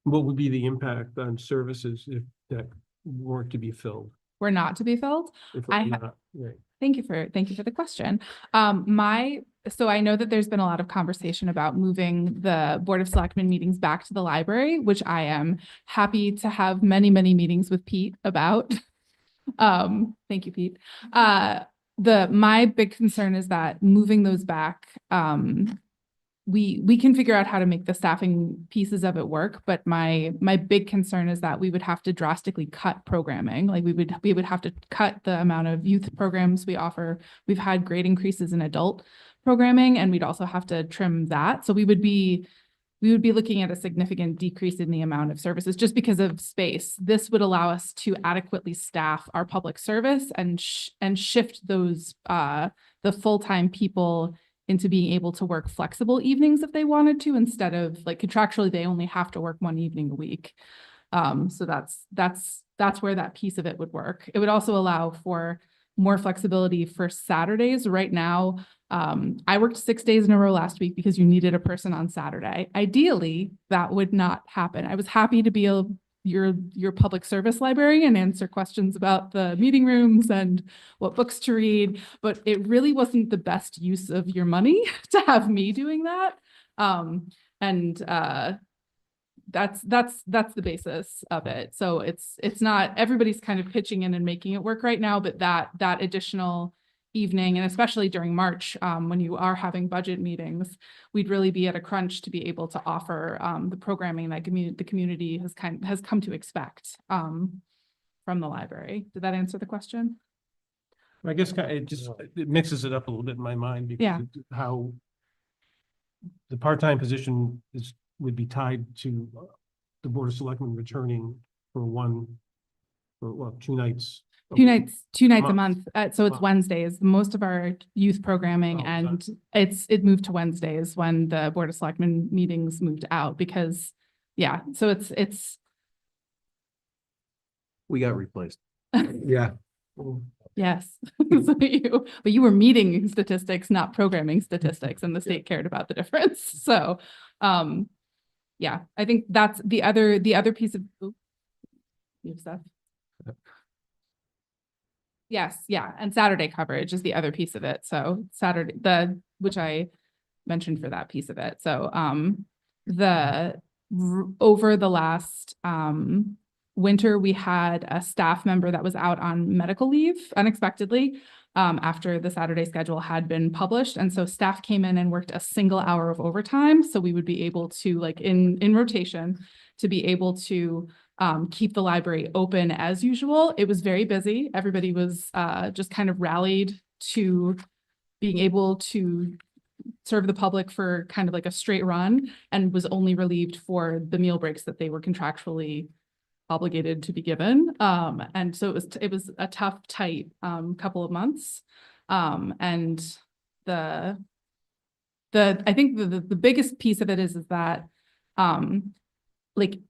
What would be the impact on services if that weren't to be filled? We're not to be filled. If I not, right. Thank you for the question. So I know that there's been a lot of conversation about moving the Board of Selectmen meetings back to the library, which I am happy to have many, many meetings with Pete about. Thank you, Pete. My big concern is that moving those back, we can figure out how to make the staffing pieces of it work, but my big concern is that we would have to drastically cut programming. Like we would have to cut the amount of youth programs we offer. We've had great increases in adult programming, and we'd also have to trim that. So we would be looking at a significant decrease in the amount of services just because of space. This would allow us to adequately staff our public service and shift those the full-time people into being able to work flexible evenings if they wanted to, instead of like contractually, they only have to work one evening a week. So that's where that piece of it would work. It would also allow for more flexibility for Saturdays. Right now, I worked 6 days in a row last week because you needed a person on Saturday. Ideally, that would not happen. I was happy to be your public service librarian, answer questions about the meeting rooms and what books to read, but it really wasn't the best use of your money to have me doing that. That's the basis of it. So it's not, everybody's kind of pitching in and making it work right now, but that additional evening, and especially during March, when you are having budget meetings, we'd really be at a crunch to be able to offer the programming that the community has come to expect from the library. Did that answer the question? I guess it mixes it up a little bit in my mind because how the part-time position would be tied to the Board of Selectmen returning for 2 nights. Two nights a month. month. So it's Wednesdays. Most of our youth programming, and it moved to Wednesdays when the Board of Selectmen meetings moved out because, so it's. We got replaced. Yeah. Yes. So you were meeting statistics, not programming statistics, and the state cared about the difference. So, I think that's the other piece of. You have stuff. Yes, and Saturday coverage is the other piece of it. So Saturday, which I mentioned for that piece of it. So over the last winter, we had a staff member that was out on medical leave unexpectedly after the Saturday schedule had been published. And so staff came in and worked a single hour of overtime. So we would be able to, like in rotation, to be able to keep the library open as usual. It was very busy. Everybody was just kind of rallied to being able to serve the public for kind of like a straight run, and was only relieved for the meal breaks that they were contractually obligated to be given. And so it was a tough, tight couple of months. And I think the biggest piece of it is that like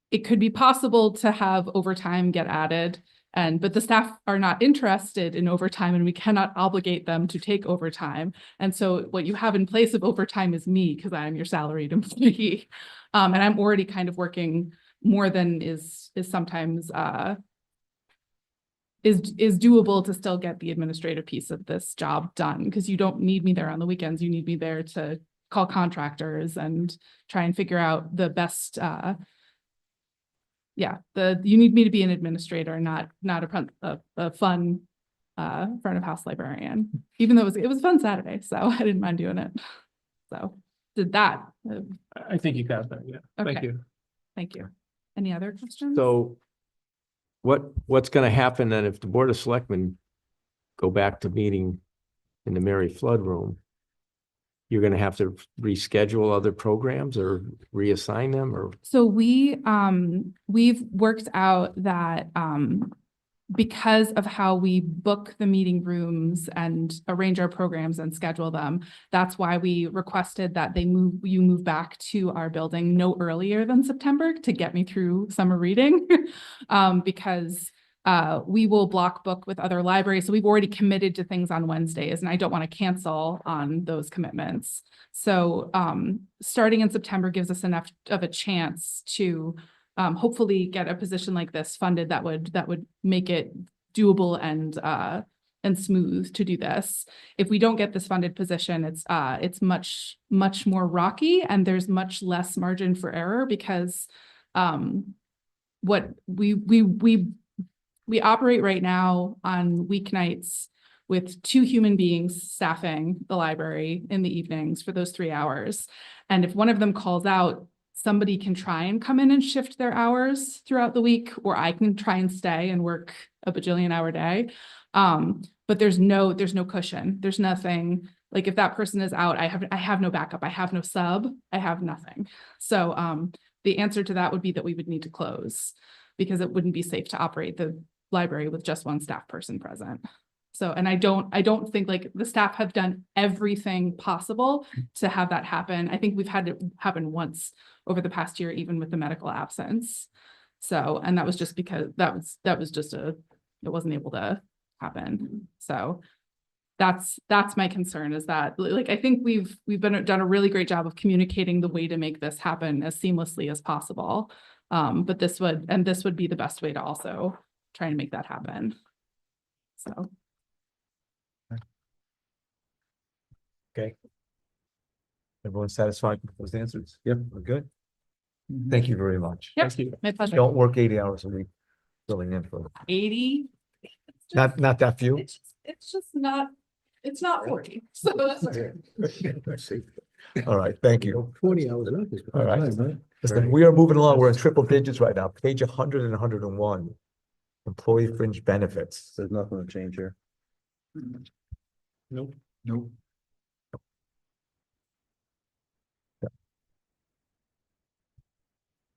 it could be possible to have overtime get added, but the staff are not interested in overtime, and we cannot obligate them to take overtime. And so what you have in place of overtime is me, because I'm your salaried employee. And I'm already kind of working more than is sometimes is doable to still get the administrative piece of this job done, because you don't need me there on the weekends. You need me there to call contractors and try and figure out the best you need me to be an administrator, not a fun front of house librarian, even though it was a fun Saturday, so I didn't mind doing it. So did that. I think you got that, yeah. Thank Okay. you. Thank you. Any other questions? So what's gonna happen then if the Board of Selectmen go back to meeting in the Mary Flood room? You're gonna have to reschedule other programs or reassign them, or? So we've worked out that because of how we book the meeting rooms and arrange our programs and schedule them, that's why we requested that you move back to our building no earlier than September to get me through summer reading. Because we will block book with other libraries. So we've already committed to things on Wednesdays, and I don't want to cancel on those commitments. So starting in September gives us enough of a chance to hopefully get a position like this funded that would make it doable and smooth to do this. If we don't get this funded position, it's much more rocky, and there's much less margin for error, because what we operate right now on weeknights with 2 human beings staffing the library in the evenings for those 3 hours. And if one of them calls out, somebody can try and come in and shift their hours throughout the week, or I can try and stay and work a bajillion hour day. But there's no cushion. There's nothing, like if that person is out, I have no backup. I have no sub. I have nothing. So the answer to that would be that we would need to close, because it wouldn't be safe to operate the library with just one staff person present. So, and I don't think, like, the staff have done everything possible to have that happen. I think we've had it happen once over the past year, even with the medical absence. So, and that was just because that was just it wasn't able to happen. So that's my concern, is that, like, I think we've done a really great job of communicating the way to make this happen as seamlessly as possible. But this would be the best way to also try and make that happen. So. Okay. Everyone satisfied with those answers? Yep, we're good. Thank you very much. Yep, my pleasure. Don't work 80 hours a week filling in for, 80. not that few. It's just not, it's not 40. So that's okay. All right, thank you. 20 hours a week is All right. quite nice, Listen, we are moving along. We're in triple digits right now, page 100 and 101. Employee fringe benefits. There's nothing to change here. Nope. Nope.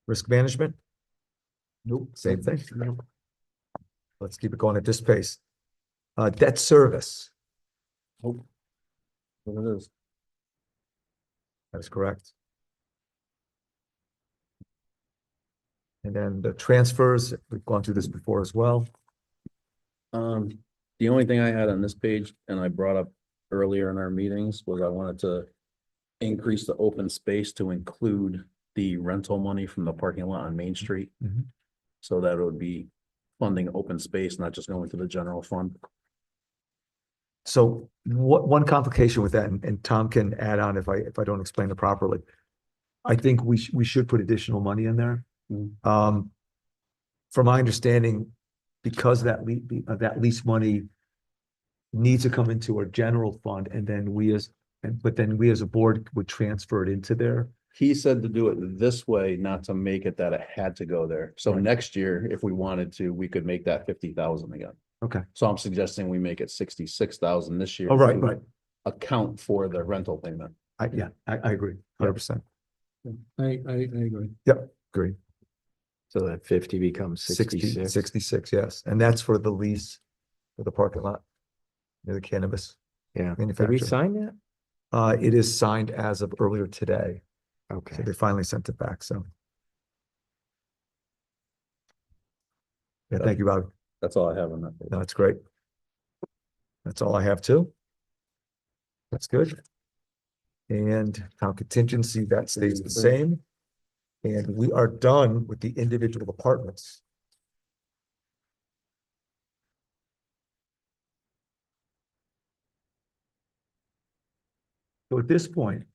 Risk management? Nope. Same thing. Let's keep it going at this pace. Debt service. What it is. That is correct. And then the transfers, we've gone through this before as well. The only thing I had on this page, and I brought up earlier in our meetings, was I wanted to increase the open space to include the rental money from the parking lot on Main Street. Mhm. So that it would be funding open space, not just going to the general fund. So one complication with that, and Tom can add on if I don't explain it properly. I think we should put additional money in there. from my understanding, because that lease money needs to come into our general fund, and then but then we as a board would transfer it into there. He said to do it this way, not to make it that it had to go there. So Right. next year, if we wanted to, we could make that 50,000 again. Okay. So I'm suggesting we make it 66,000 this year. Oh, right, to right. Account for the rental payment. I agree, 100%. I agree. Agree. So that 50 becomes 66. 66, yes. And that's for the lease for the parking lot. Near the cannabis Yeah. Did we manufacturer. sign that? It is signed as of earlier today. So Okay. they finally sent it back, so. Yeah, thank you, Rob. That's all I have on that. No, that's great. That's all I have too. That's good. And town contingency, that stays the same. And we are done with the individual departments. So at this point,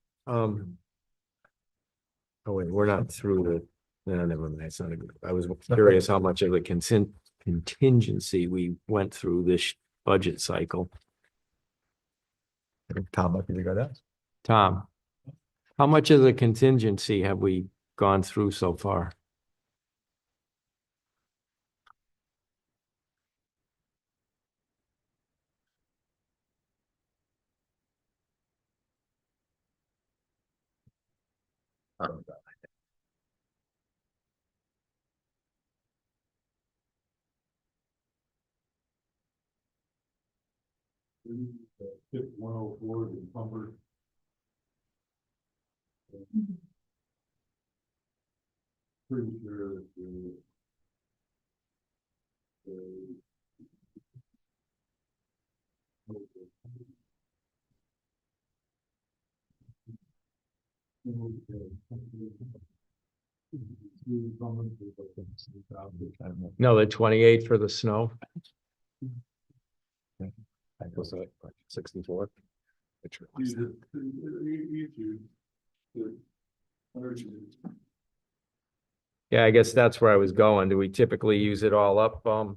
Oh, wait, we're not through no, never mind. It's not a good. I was curious how much of the contingency we went through this budget cycle. I think Tom might be the guy to ask. Tom, how much of the contingency have we gone through so far? Pretty sure. No, the 28 for the snow. Was it 64? Yeah, I guess that's where I was going. Do we typically use it all up? Oh,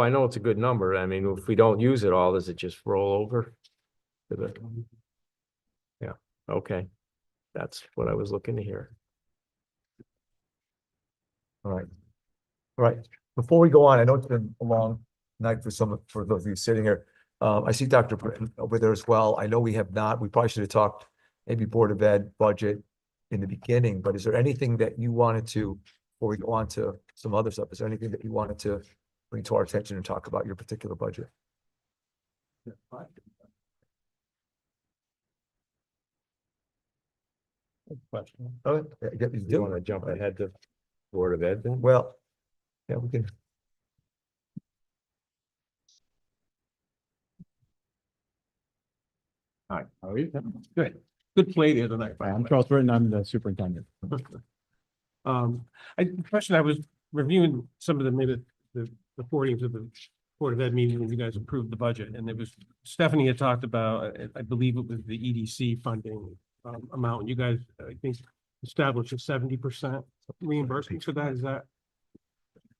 I know it's a good number. I mean, if we don't use it all, does it just roll over? Yeah, okay. That's what I was looking to hear. All right. All right. Before we go on, I know it's been a long night for those of you sitting here. I see Dr. Britton over there as well. I know we probably should have talked maybe Board of Ed budget in the beginning, but is there anything that you wanted to, before we go on to some other stuff, is there anything that you wanted to bring to our attention and talk about your particular budget? Question. Oh, yeah, you Do you do. want to jump ahead to Board of Ed then? Well, yeah, we can. Hi, how are you? Good play the other night. I'm Charles Britton, I'm the superintendent. The question, I was reviewing some of the reportings of the Board of Ed meeting when you guys approved the budget, and it was, Stephanie had talked about, I believe it was the EDC funding amount. You guys, I think, established a 70% reimbursement for that.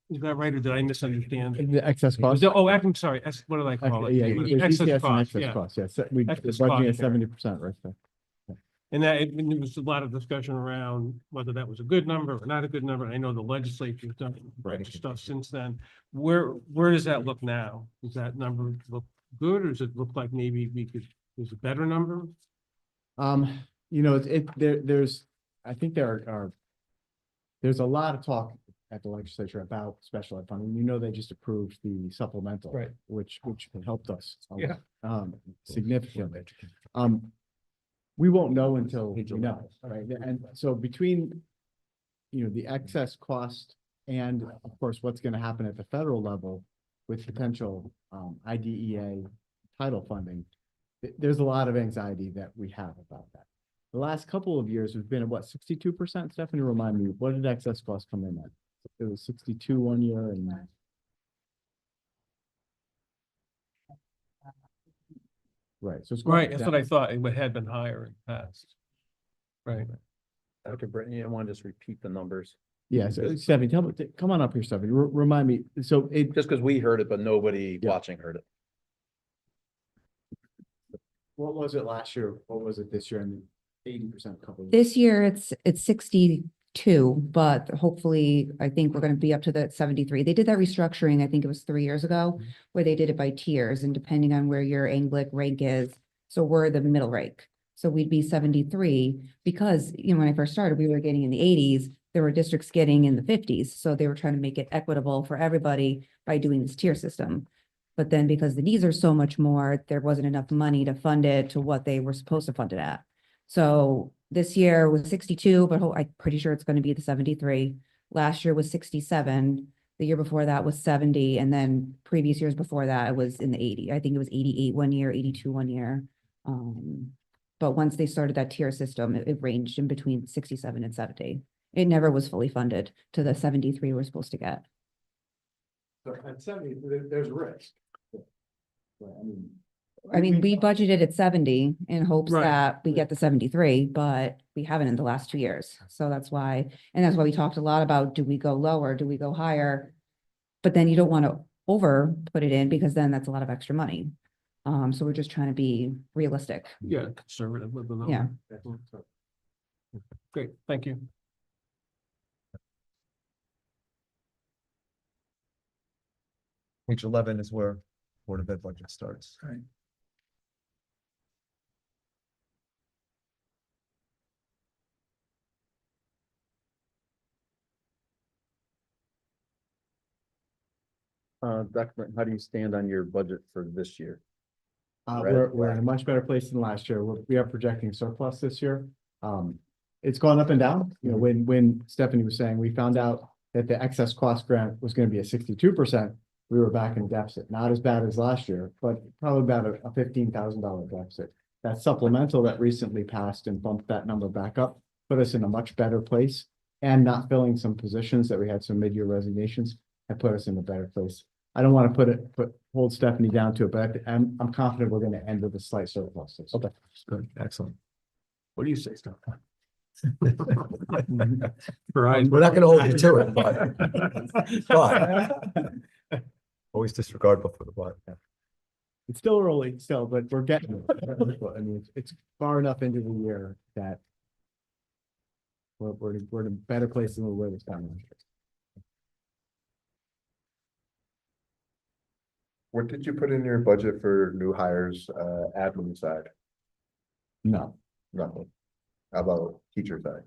Is that right, or did I misunderstand? The excess cost. I'm sorry, what did I call it? Yeah, there's Excess ECS and cost, excess yeah. cost, yes. We Excess budgeted cost, yeah. 70%, right? So, And there was a lot of discussion around whether that was a good number or not a good number. I know the legislature's done a bunch of stuff since then. Where does that look now? Does that number look good, or does it look like maybe there's a better number? I think there's a lot of talk at the legislature about special ed funding. They just approved the supplemental. Right. Which helped us. Yeah. Significantly. We won't know until we know, right? And so between, the excess cost and of course, what's going to happen at the federal level with potential IDEA title funding, there's a lot of anxiety that we have about that. The last couple of years we've been at what, 62%? Stephanie, remind me, what did excess costs come in at? It was 62 one year and right. So it's Right, that's what I thought. It had been higher in the past. Right. Dr. Brittany, I want to just repeat the numbers, Yeah, so Stephanie, come on up here, Stephanie, remind me, so it, just because we heard it, but nobody Yeah. watching heard it. what was it last year? What was it this year? And 80% couple. This year, it's 62, but hopefully, I think we're gonna be up to the 73. They did that restructuring, I think it was 3 years ago, where they did it by tiers and depending on where your Anglic rank is. So we're the middle rank. So we'd be 73 because, when I first started, we were getting in the 80s. There were districts getting in the 50s. So they were trying to make it equitable for everybody by doing this tier system. But then because the needs are so much more, there wasn't enough money to fund it to what they were supposed to fund it at. So this year was 62, but I'm pretty sure it's going to be the 73. Last year was 67. The year before that was 70. And then previous years before that, it was in the 80. I think it was 88 one year, 82 one year. But once they started that tier system, it ranged in between 67 and 70. It never was fully funded to the 73 we're supposed to get. So at 70, there's risk. I mean, we budgeted at 70 in hopes Right. that we get the 73, but we haven't in the last 2 years. So that's why we talked a lot about, do we go lower? Do we go higher? But then you don't want to over put it in because then that's a lot of extra money. So we're just trying to be realistic. Yeah, conservative with the number. Yeah. Great, thank you. Page 11 is where Board of Ed budget starts. Right. Dr. Brittany, how do you stand on your budget for this year? We're in a much better place than last year. We are projecting surplus this year. It's gone up and down. When Stephanie was saying, we found out that the excess cost grant was going to be at 62%, we were back in deficit. Not as bad as last year, but probably about a $15,000 deficit. That supplemental that recently passed and bumped that number back up, put us in a much better place, and not filling some positions that we had some mid-year resignations, and put us in a better place. I don't want to hold Stephanie down to it, but I'm confident we're going to end with a slight surplus. Okay, good, excellent. What do you say, Steph? Right. We're not gonna hold you to it, but always disregard before the but. It's still early, but we're getting it. I mean, it's far enough into the year that we're in a better place than we were this time last year. What did you put in your budget for new hires, admin side? No. Nothing. How about teacher side?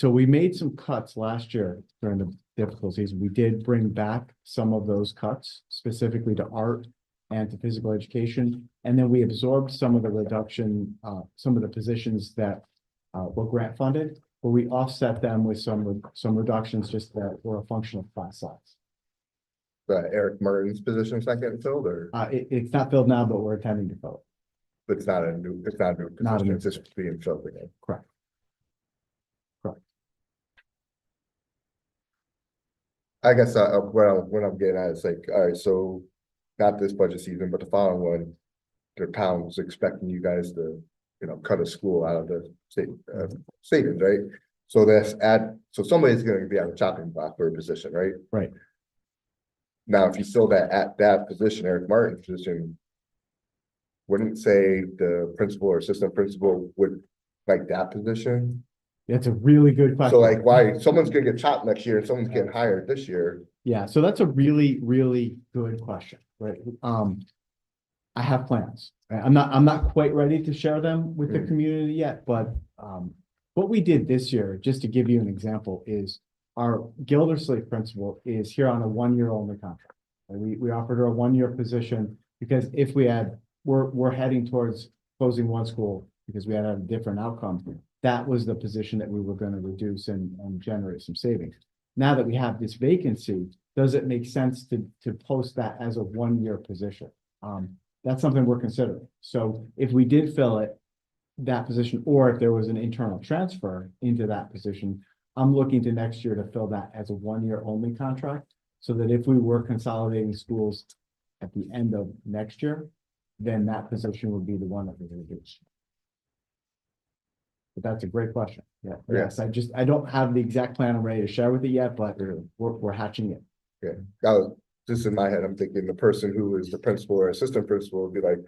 We made some cuts last year during the difficulties. We did bring back some of those cuts specifically to art and to physical education. And then we absorbed some of the reduction, some of the positions that were grant funded, but we offset them with some reductions just that were a function of class size. Eric Martin's position is not getting filled, or It's not filled now, but we're intending to fill it. it's not a new Not a position, new it's just being filled again. Correct. I guess what I'm getting at is like, all right, so not this budget season, but the following one, the town's expecting you guys to, cut a school out of the state savings, right? So so somebody's gonna be on the chopping block for a position, right? Right. Now, if you fill that at that position, Eric Martin's position, wouldn't say the principal or assistant principal would like that position? That's a really good question. So like, why, someone's gonna get chopped next year and someone's getting hired this year? Yeah, so that's a really, really good question, right? I have plans. I'm not quite ready to share them with the community yet, but what we did this year, just to give you an example, is our Gildersleeve principal is here on a 1-year only contract. And we offered her a 1-year position because if we're heading towards closing one school because we had a different outcome. That was the position that we were going to reduce and generate some savings. Now that we have this vacancy, does it make sense to post that as a 1-year position? That's something we're considering. So if we did fill that position, or if there was an internal transfer into that position, I'm looking to next year to fill that as a 1-year only contract, so that if we were consolidating schools at the end of next year, then that position would be the one that we reduce. But that's a great question. Yeah, Yeah. yes, I don't have the exact plan I'm ready to share with you yet, but we're hatching it. Yeah, that was just in my head, I'm thinking the person who is the principal or assistant principal would be like,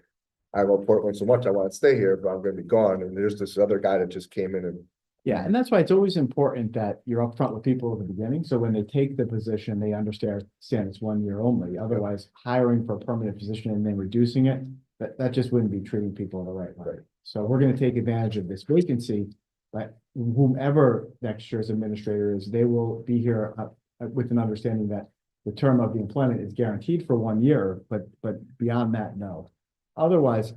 I love Portland so much, I want to stay here, but I'm gonna be gone, and there's this other guy that just came in and. Yeah, and that's why it's always important that you're upfront with people at the beginning, so when they take the position, they understand it's 1 year only. Otherwise, hiring for a permanent position and then reducing it, that just wouldn't be treating people the right way. So we're gonna take advantage of this vacancy, but whomever next year's administrator is, they will be here with an understanding that the term of the employment is guaranteed for 1 year, but beyond that, no. Otherwise,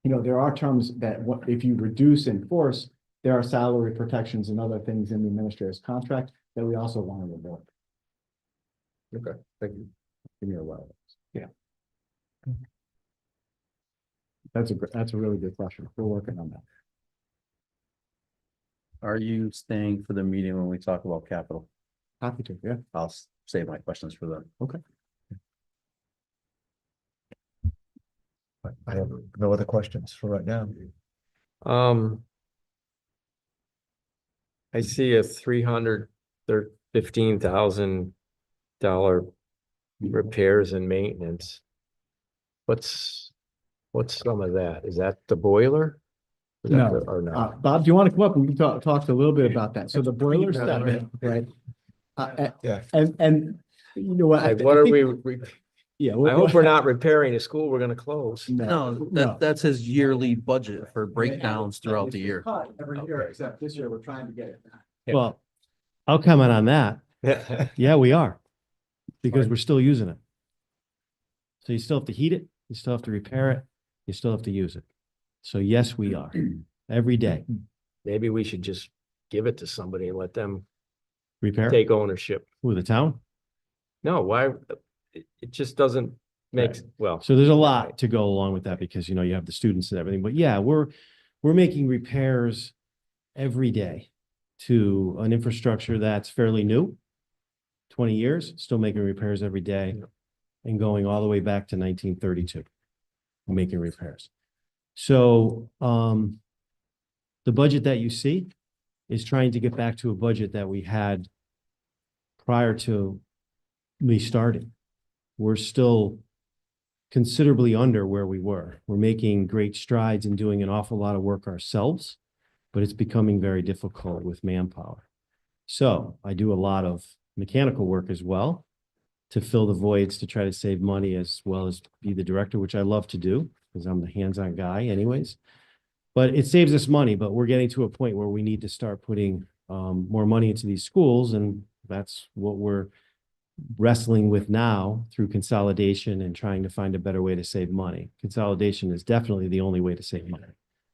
there are terms that if you reduce in force, there are salary protections and other things in the administrator's contract that we also want to avoid. Okay, thank you. Give me a while. Yeah. That's a really good question. We're working on that. Are you staying for the meeting when we talk about capital? Happy to, yeah. I'll save my questions for them. Okay. I have no other questions for right now. I see a $315,000 repairs and maintenance. What's some of that? Is that the boiler? Is that No, Or not? Bob, do you want to come up and we can talk a little bit about that? So the boiler stuff, right? Yeah. And you know what? Like, what are we, Yeah. I hope we're not repairing a school we're gonna close. No, no. that's his yearly budget for breakdowns throughout the year. Every year, except this year, we're trying to get it back. Well, I'll comment on that. Yeah, we are, because Fine. we're still using it. So you still have to heat it, you still have to repair it, you still have to use it. So yes, we are, every day. Maybe we should just give it to somebody and let them Repair it? take ownership. Who, the town? No, why? It just doesn't make, well. So there's a lot to go along with that because, you have the students and everything, but yeah, we're making repairs every day to an infrastructure that's fairly new. 20 years, still making repairs every day and going all the way back to 1932, making repairs. So, the budget that you see is trying to get back to a budget that we had prior to me starting. We're still considerably under where we were. We're making great strides in doing an awful lot of work ourselves, but it's becoming very difficult with manpower. So I do a lot of mechanical work as well to fill the voids, to try to save money, as well as be the director, which I love to do because I'm the hands-on guy anyways. But it saves us money, but we're getting to a point where we need to start putting more money into these schools, and that's what we're wrestling with now through consolidation and trying to find a better way to save money. Consolidation is definitely the only way to save money.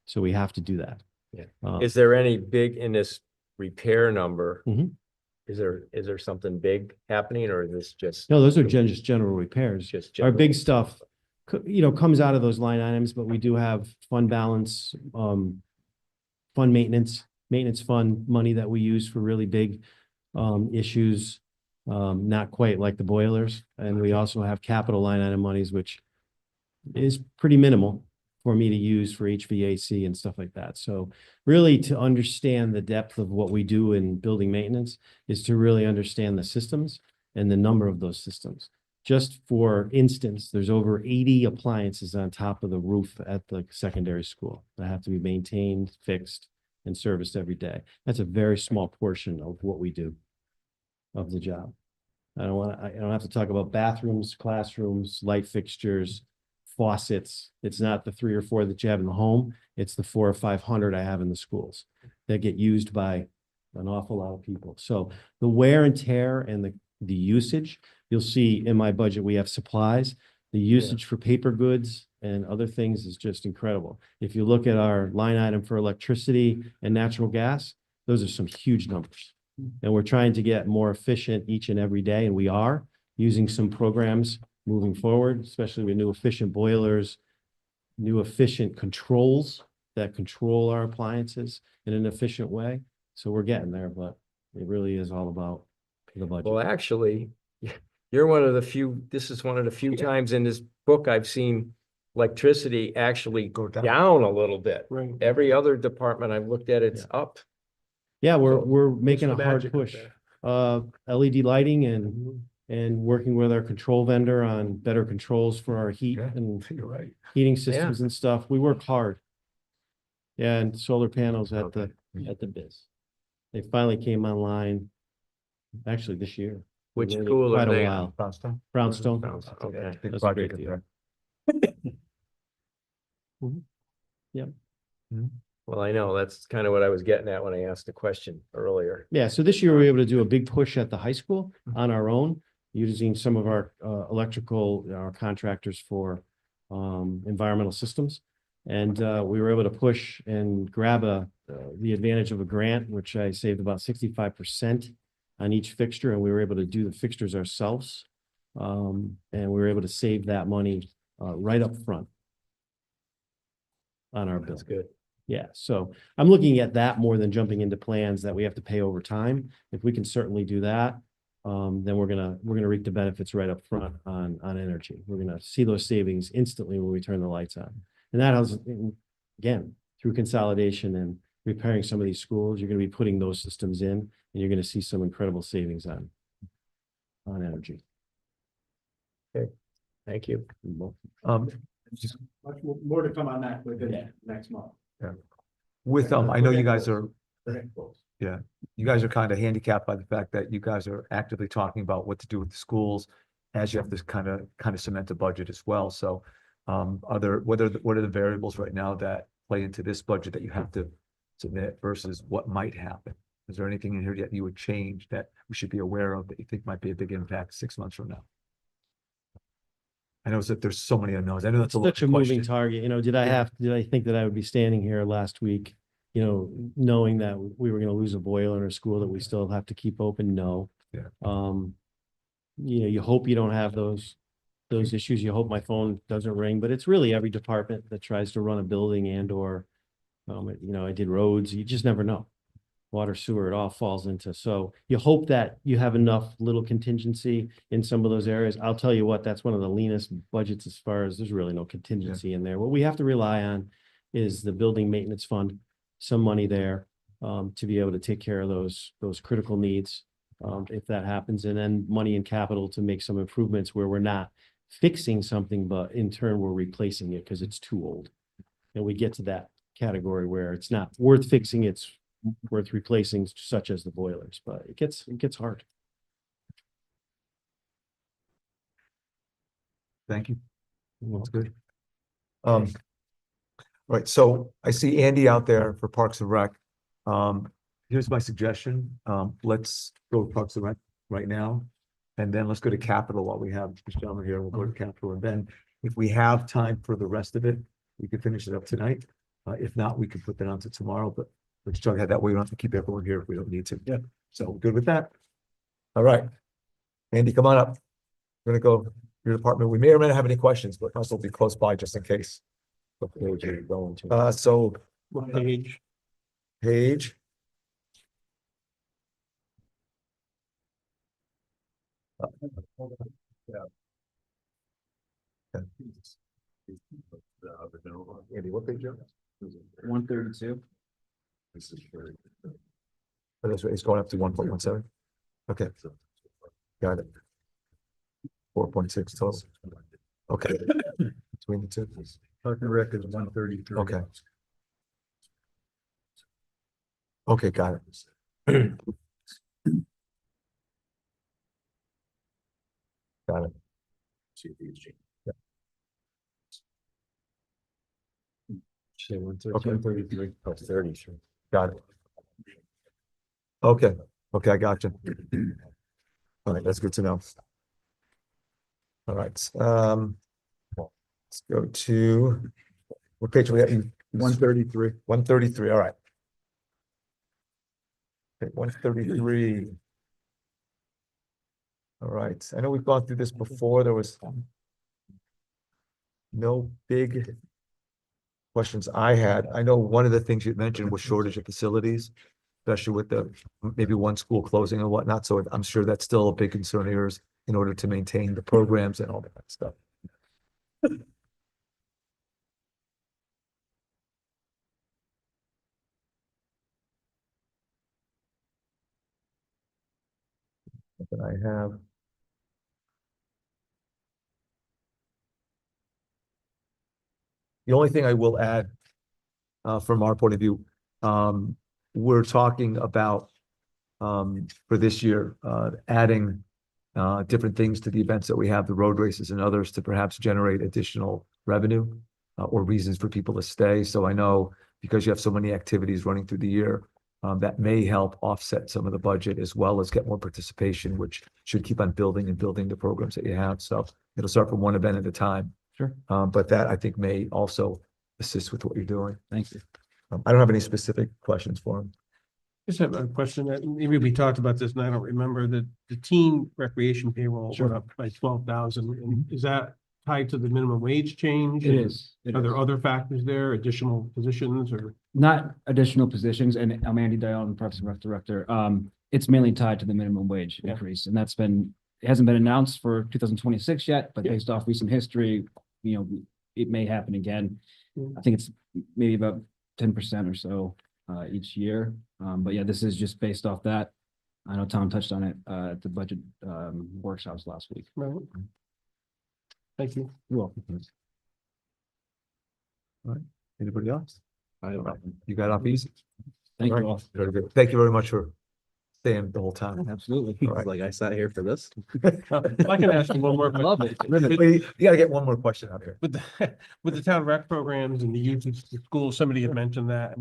So we have to do that. Yeah. Is there any big in this repair number? Mhm. Is there something big happening, or is this just? No, those are just general repairs. Just Our general? big stuff, comes out of those line items, but we do have fund balance, fund maintenance fund money that we use for really big issues. Not quite like the boilers. And we also have capital line item monies, which is pretty minimal for me to use for HVAC and stuff like that. So really, to understand the depth of what we do in building maintenance is to really understand the systems and the number of those systems. Just for instance, there's over 80 appliances on top of the roof at the secondary school that have to be maintained, fixed, and serviced every day. That's a very small portion of what we do of the job. I don't have to talk about bathrooms, classrooms, light fixtures, faucets. It's not the 3 or 4 that you have in the home. It's the 400 or 500 I have in the schools that get used by an awful lot of people. So the wear and tear and the usage, you'll see in my budget, we have supplies. The usage for paper goods and other things is just incredible. If you look at our line item for electricity and natural gas, those are some huge numbers. And we're trying to get more efficient each and every day, and we are using some programs moving forward, especially with new efficient boilers, new efficient controls that control our appliances in an efficient way. So we're getting there, but it really is all about the budget. Well, actually, you're one of the few, this is one of the few times in this book I've seen electricity actually Go down. down a little bit. Right. Every other department I've looked at, it's up. Yeah, we're, So, we're making a the hard magic of push. that? LED lighting and working with our control vendor on better controls for our heat Yeah. and You're right. heating systems and stuff. We work hard. Yeah, and solar panels at the biz. They finally came online, actually this year. We Which waited school are quite a they while. on? Brownstone? Brownstone. Okay. Big That's a great project deal. there. Well, I know, that's kind of what I was getting at when I asked the question earlier. Yeah, so this year we were able to do a big push at the high school on our own, using some of our electrical, our contractors for environmental systems. And we were able to push and grab the advantage of a grant, which I saved about 65% on each fixture, and we were able to do the fixtures ourselves. And we were able to save that money right up front on our bill. That's good. Yeah, so I'm looking at that more than jumping into plans that we have to pay over time. If we can certainly do that, then we're gonna reap the benefits right up front on energy. We're gonna see those savings instantly when we turn the lights on. And that has, again, through consolidation and repairing some of these schools, you're gonna be putting those systems in, and you're gonna see some incredible savings on energy. Thank you. Just Much more to come on that within next month. with, I know you guys are, Very close. you guys are kind of handicapped by the fact that you guys are actively talking about what to do with the schools as you have this kind of cement a budget as well. So, what are the variables right now that play into this budget that you have to submit versus what might happen? Is there anything in here that you would change that we should be aware of that you think might be a big impact 6 months from now? I know that there's so many unknowns. I know that's a Such a loaded moving question. target, did I think that I would be standing here last week, knowing that we were gonna lose a boiler in our school that we still have to keep open? No. Yeah. You hope you don't have those issues. You hope my phone doesn't ring, but it's really every department that tries to run a building and or, I did roads. You just never know. Water, sewer, it all falls into. So you hope that you have enough little contingency in some of those areas. I'll tell you what, that's one of the leanest budgets as far as there's really no contingency in there. What we have to rely on is the building maintenance fund, some money there to be able to take care of those critical needs if that happens, and then money in capital to make some improvements where we're not fixing something, but in turn we're replacing it because it's too old. And we get to that category where it's not worth fixing, it's worth replacing, such as the boilers, but it gets hard. Thank you. That's good. Right, so I see Andy out there for Parks and Rec. Here's my suggestion. Let's go to Parks and Rec right now. And then let's go to capital while we have this gentleman here. We'll go to capital. And then if we have time for the rest of it, we can finish it up tonight. If not, we can put that on to tomorrow, but let's try to have that way. We don't have to keep everyone here if we don't need to. Yeah. So good with that. All right. Andy, come on up. We're gonna go to your department. We may or may not have any questions, but also be close by just in case. So Page. Andy, what page are you on? 132. Oh, that's right, it's going up to 1.17. Okay. Got it. 4.6 total. Okay. Between the two. Park and Rec is 133. Okay. Okay, got it. Got it. Say Okay. 133. Oh, 30, sure. Got it. Okay, I got you. All right, that's good to know. All right, let's go to, what page are we at? 133. 133, all right. Okay, 133. All right, I know we've gone through this before. There was no big questions I had. I know one of the things you mentioned was shortage of facilities, especially with the maybe one school closing and whatnot. So I'm sure that's still a big concern of yours in order to maintain the programs and all that stuff. that I have. The only thing I will add, from our point of view, we're talking about, for this year, adding, different things to the events that we have, the road races and others, to perhaps generate additional revenue, or reasons for people to stay. So I know because you have so many activities running through the year, that may help offset some of the budget as well as get more participation, which should keep on building and building the programs that you have. So it'll start from one event at a time. Sure. But that I think may also assist with what you're doing. Thank you. I don't have any specific questions for him. Just have a question that maybe we talked about this and I don't remember that the teen recreation payroll went up by 12,000. And is that tied to the minimum wage change? It is. It Are there is. other factors there, additional positions or? Not additional positions, and I'm Andy Dial, Parks and Rec Director. It's mainly tied to the minimum wage increase, and it hasn't been announced for 2026 yet, but based off recent history, it may happen again. I think it's maybe about 10% or so each year. But yeah, this is just based off that. I know Tom touched on it at the budget workshops last week. Right. Thank you. You're welcome. All right. Anybody else? You got off easy. Thank you right. all. Very good. Thank you very much for staying the whole time. Absolutely. All right. Like I sat here for this. If I can ask you one more. I love it. You gotta get one more question out here. With the town rec programs and the youth of the schools, somebody had mentioned that,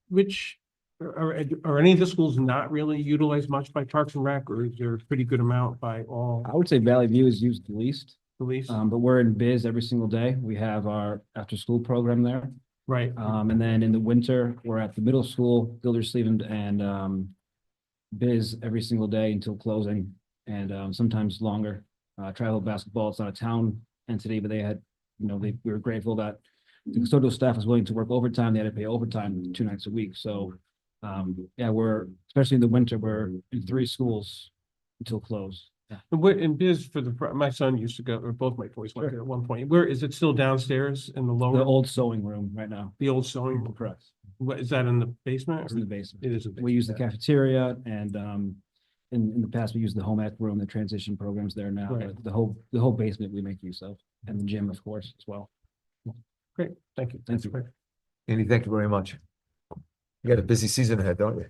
which are any of the schools not really utilized much by Parks and Rec, or is there a pretty good amount by all I would say Valley View is used the least, police? but we're in Biz every single day. We have our after-school program there. Right. And then in the winter, we're at the middle school, Gildersleeve and Biz every single day until closing, and sometimes longer. Travel basketball, it's not a town entity, but they had, we were grateful that the custodial staff was willing to work overtime. They had to pay overtime 2 nights a week. So yeah, especially in the winter, we're in 3 schools until close. And in Biz my son used to go, or both my boys went there at one point. Where is it still downstairs in the The lower, old sewing room right now. the old sewing? Correct. What, is that in the basement? It's in the basement. It is. in the We use the basement. cafeteria and in the past, we used the home ec room, the transition programs there now. Right. But the whole basement we make use of, and the gym, of course, as well. Great, thank you. Thank you. Great. Andy, thank you very much. You got a busy season ahead, don't you?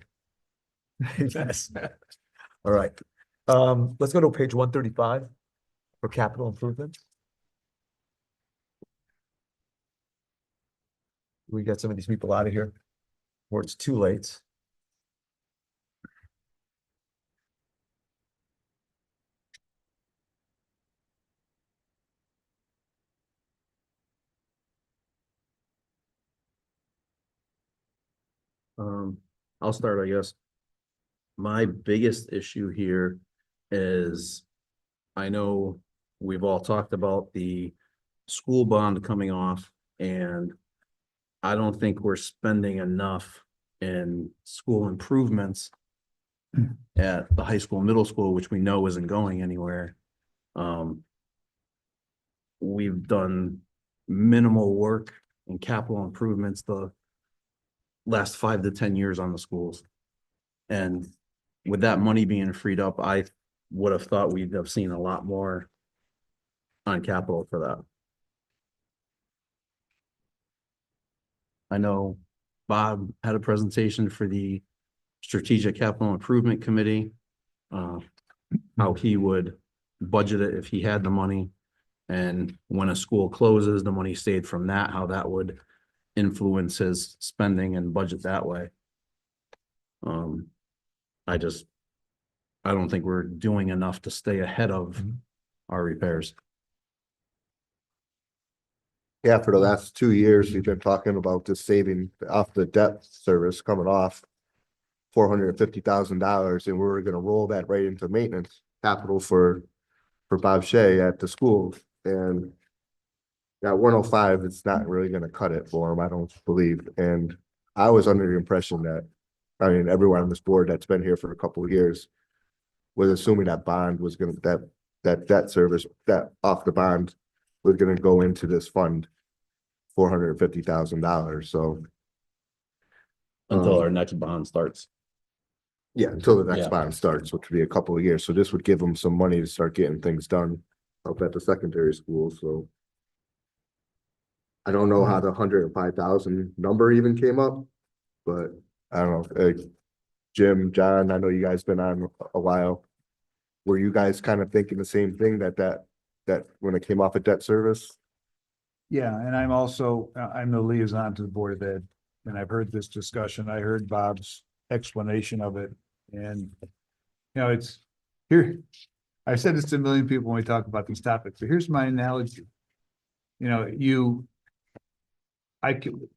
Yes. All right. Let's go to page 135 for capital improvement. We got some of these people out of here, or it's too late. I'll start, I guess. My biggest issue here is, I know we've all talked about the school bond coming off, and I don't think we're spending enough in school improvements at the high school, middle school, which we know isn't going anywhere. We've done minimal work in capital improvements the last 5 to 10 years on the schools. And with that money being freed up, I would have thought we'd have seen a lot more on capital for that. I know Bob had a presentation for the Strategic Capital Improvement Committee, how he would budget it if he had the money. And when a school closes, the money stayed from that, how that would influence his spending and budget that way. I don't think we're doing enough to stay ahead of our repairs. Yeah, for the last 2 years, we've been talking about this saving off the debt service coming off $450,000, and we're gonna roll that right into maintenance capital for Bob Shea at the school. And that 105, it's not really gonna cut it for him, I don't believe. And I was under the impression that, everyone on this board that's been here for a couple of years was assuming that bond was gonna, that debt service, that off the bond was gonna go into this fund, $450,000, so. Until our next bond starts. Yeah, until the next Yeah. bond starts, which would be a couple of years. So this would give them some money to start getting things done up at the secondary school, so. I don't know how the 105,000 number even came up, but I don't know, Jim, John, I know you guys been on a while. Were you guys kind of thinking the same thing that when it came off of debt service? Yeah, and I'm also, I'm the liaison to the Board of Ed, and I've heard this discussion. I heard Bob's explanation of it, and it's here. I've said this to a million people when we talk about these topics, but here's my analogy.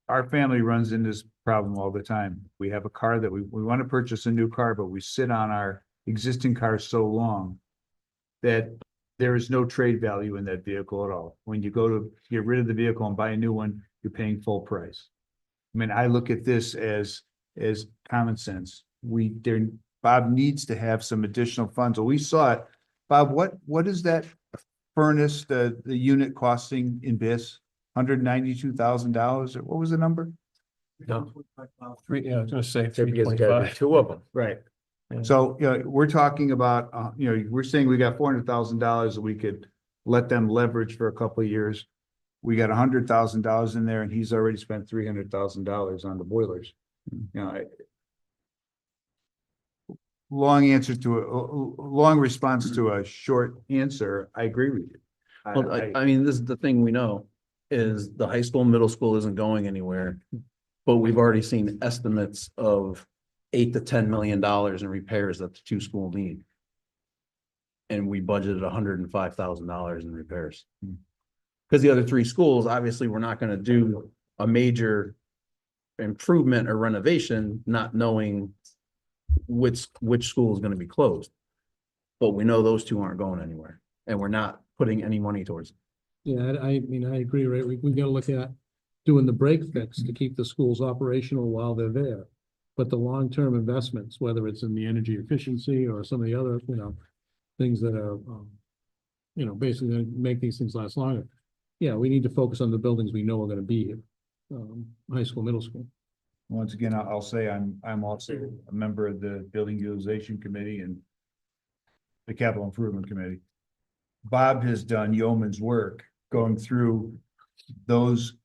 Our family runs into this problem all the time. We have a car that we want to purchase a new car, but we sit on our existing car so long that there is no trade value in that vehicle at all. When you go to get rid of the vehicle and buy a new one, you're paying full price. I mean, I look at this as common sense. Bob needs to have some additional funds. Well, we saw it. Bob, what is that furnace, the unit costing in BIS? $192,000, or what was the number? No. I was gonna say Because you gotta do 325. two of them. Right. Yeah. So, we're talking about, we're saying we got $400,000 that we could let them leverage for a couple of years. We got $100,000 in there and he's already spent $300,000 on the boilers. Long response to a short answer. I agree with you. Well, I mean, this is the thing we know is the high school, middle school isn't going anywhere. But we've already seen estimates of $8 to $10 million in repairs that the two school need. And we budgeted $105,000 in repairs. Because the other three schools, obviously, we're not gonna do a major improvement or renovation, not knowing which school is gonna be closed. But we know those two aren't going anywhere, and we're not putting any money towards it. Yeah, I mean, I agree, right? We gotta look at doing the break fix to keep the schools operational while they're there. But the long-term investments, whether it's in the energy efficiency or some of the other, things that are, basically gonna make these things last longer. Yeah, we need to focus on the buildings we know are gonna be here, high school, middle school. Once again, I'll say I'm also a member of the Building Utilization Committee and the Capital Improvement Committee. Bob has done yeoman's work going through those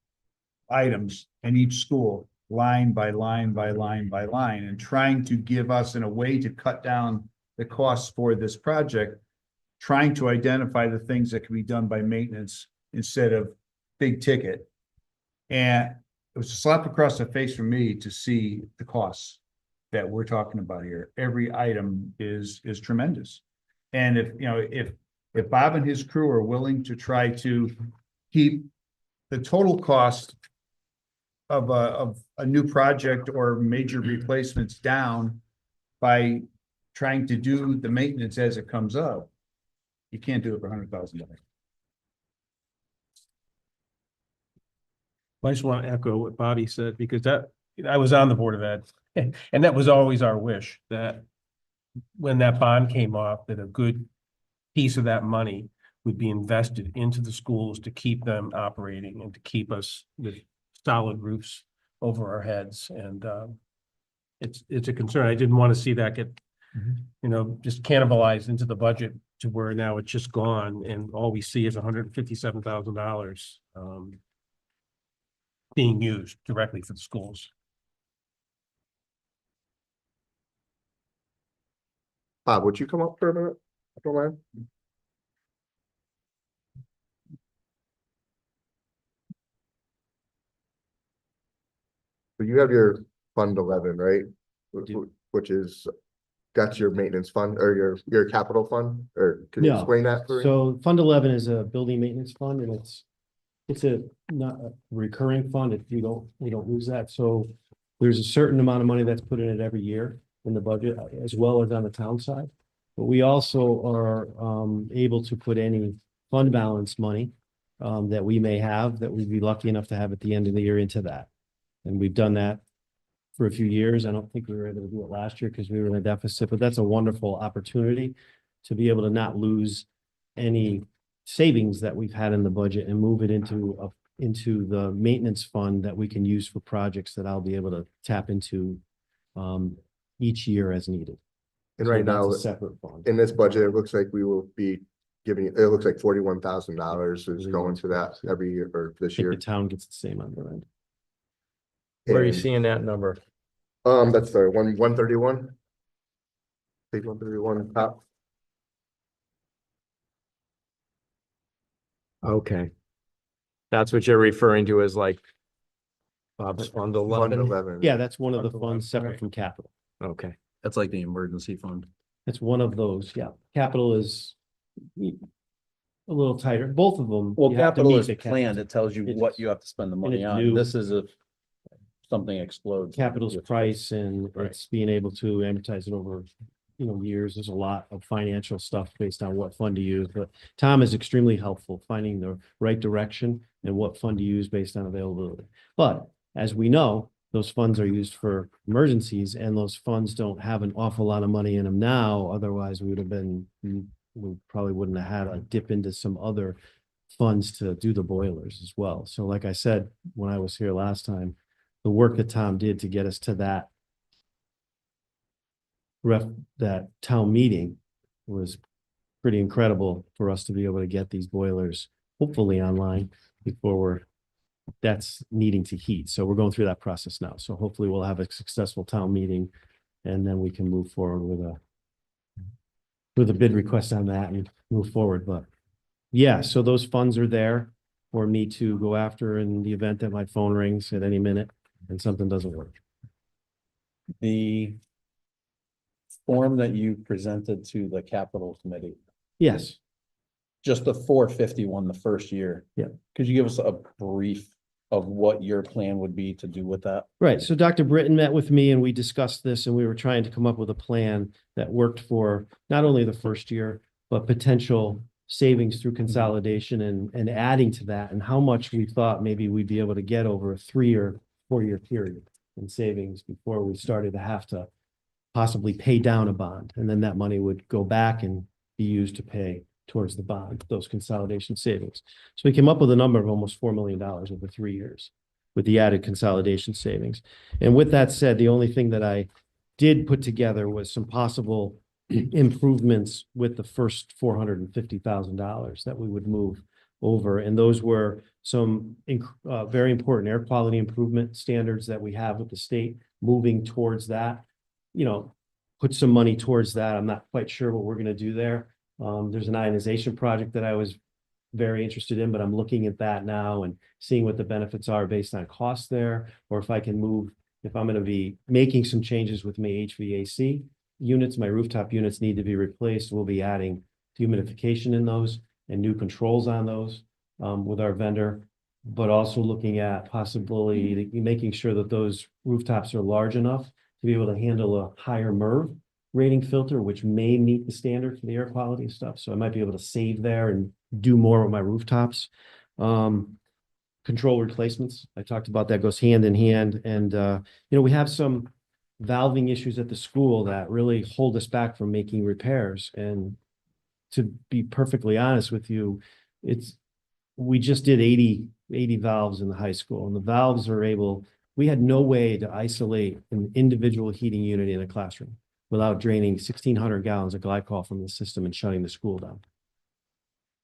items in each school, line by line by line by line, and trying to give us in a way to cut down the costs for this project, trying to identify the things that can be done by maintenance instead of big ticket. And it was a slap across the face for me to see the costs that we're talking about here. Every item is tremendous. And if Bob and his crew are willing to try to keep the total cost of a new project or major replacements down by trying to do the maintenance as it comes up, you can't do it for $100,000. I just want to echo what Bobby said, because I was on the Board of Ed, and that was always our wish, that when that bond came off, that a good piece of that money would be invested into the schools to keep them operating and to keep us with solid roofs over our heads. And it's a concern. I didn't want to see that get, just cannibalized into the budget to where now it's just gone and all we see is $157,000 being used directly for the schools. Bob, would you come up for a minute? If you don't mind? So you have your Fund 11, right? Which is, that's your maintenance fund or your capital fund, or can you No. explain that for me? So Fund 11 is a building maintenance fund, and it's a not a recurring fund. If we don't lose that. So there's a certain amount of money that's put in it every year in the budget, as well as on the town side. But we also are able to put any fund balance money that we may have, that we'd be lucky enough to have at the end of the year, into that. And we've done that for a few years. I don't think we were able to do it last year because we were in a deficit, but that's a wonderful opportunity to be able to not lose any savings that we've had in the budget and move it into the maintenance fund that we can use for projects that I'll be able to tap into each year as needed. And So right that's now, a separate fund. in this budget, it looks like we will be giving, it looks like $41,000 is going to that every year or I this think year. the town gets the same on their end. Where are you And, seeing that number? That's the 131. Page 131 top. Okay. That's what you're referring to as like Bob's Fund 11? 111. Yeah, that's one of the funds separate from capital. Okay. That's like the emergency fund. It's one of those, yeah. Capital is a little tighter, both of them. Well, you have to capital meet is the cap- planned. It tells you It what is. you have to spend the And money it's on. new. This is if something explodes. Capital's price and Right. it's being able to amortize it over, years. There's a lot of financial stuff based on what fund to use, but Tom is extremely helpful finding the right direction and what fund to use based on availability. But as we know, those funds are used for emergencies and those funds don't have an awful lot of money in them now. Otherwise, we would have been, we probably wouldn't have had a dip into some other funds to do the boilers as well. So like I said, when I was here last time, the work that Tom did to get us to that that town meeting was pretty incredible for us to be able to get these boilers hopefully online before that's needing to heat. So we're going through that process now. So hopefully we'll have a successful town meeting and then we can move forward with a bid request on that and move forward. But yeah, so those funds are there for me to go after in the event that my phone rings at any minute and something doesn't work. The form that you presented to the capital committee, Yes. just the 451 the first year. Yeah. Could you give us a brief of what your plan would be to do with that? Right. So Dr. Britton met with me and we discussed this and we were trying to come up with a plan that worked for not only the first year, but potential savings through consolidation and adding to that and how much we thought maybe we'd be able to get over a 3 or 4 year period in savings before we started to have to possibly pay down a bond. And then that money would go back and be used to pay towards the bond, those consolidation savings. So we came up with a number of almost $4 million over 3 years with the added consolidation savings. And with that said, the only thing that I did put together was some possible improvements with the first $450,000 that we would move over. And those were some very important air quality improvement standards that we have with the state, moving towards that, put some money towards that. I'm not quite sure what we're going to do there. There's an ionization project that I was very interested in, but I'm looking at that now and seeing what the benefits are based on cost there, or if I can move, if I'm going to be making some changes with my HVAC units, my rooftop units need to be replaced. We'll be adding humidification in those and new controls on those with our vendor, but also looking at possibly making sure that those rooftops are large enough to be able to handle a higher MERV rating filter, which may meet the standard for the air quality and stuff. So I might be able to save there and do more with my rooftops. Control replacements, I talked about that, goes hand in hand. And, we have some valving issues at the school that really hold us back from making repairs. And to be perfectly honest with you, we just did 80 valves in the high school, and the valves are we had no way to isolate an individual heating unit in a classroom without draining 1,600 gallons of glycol from the system and shutting the school down.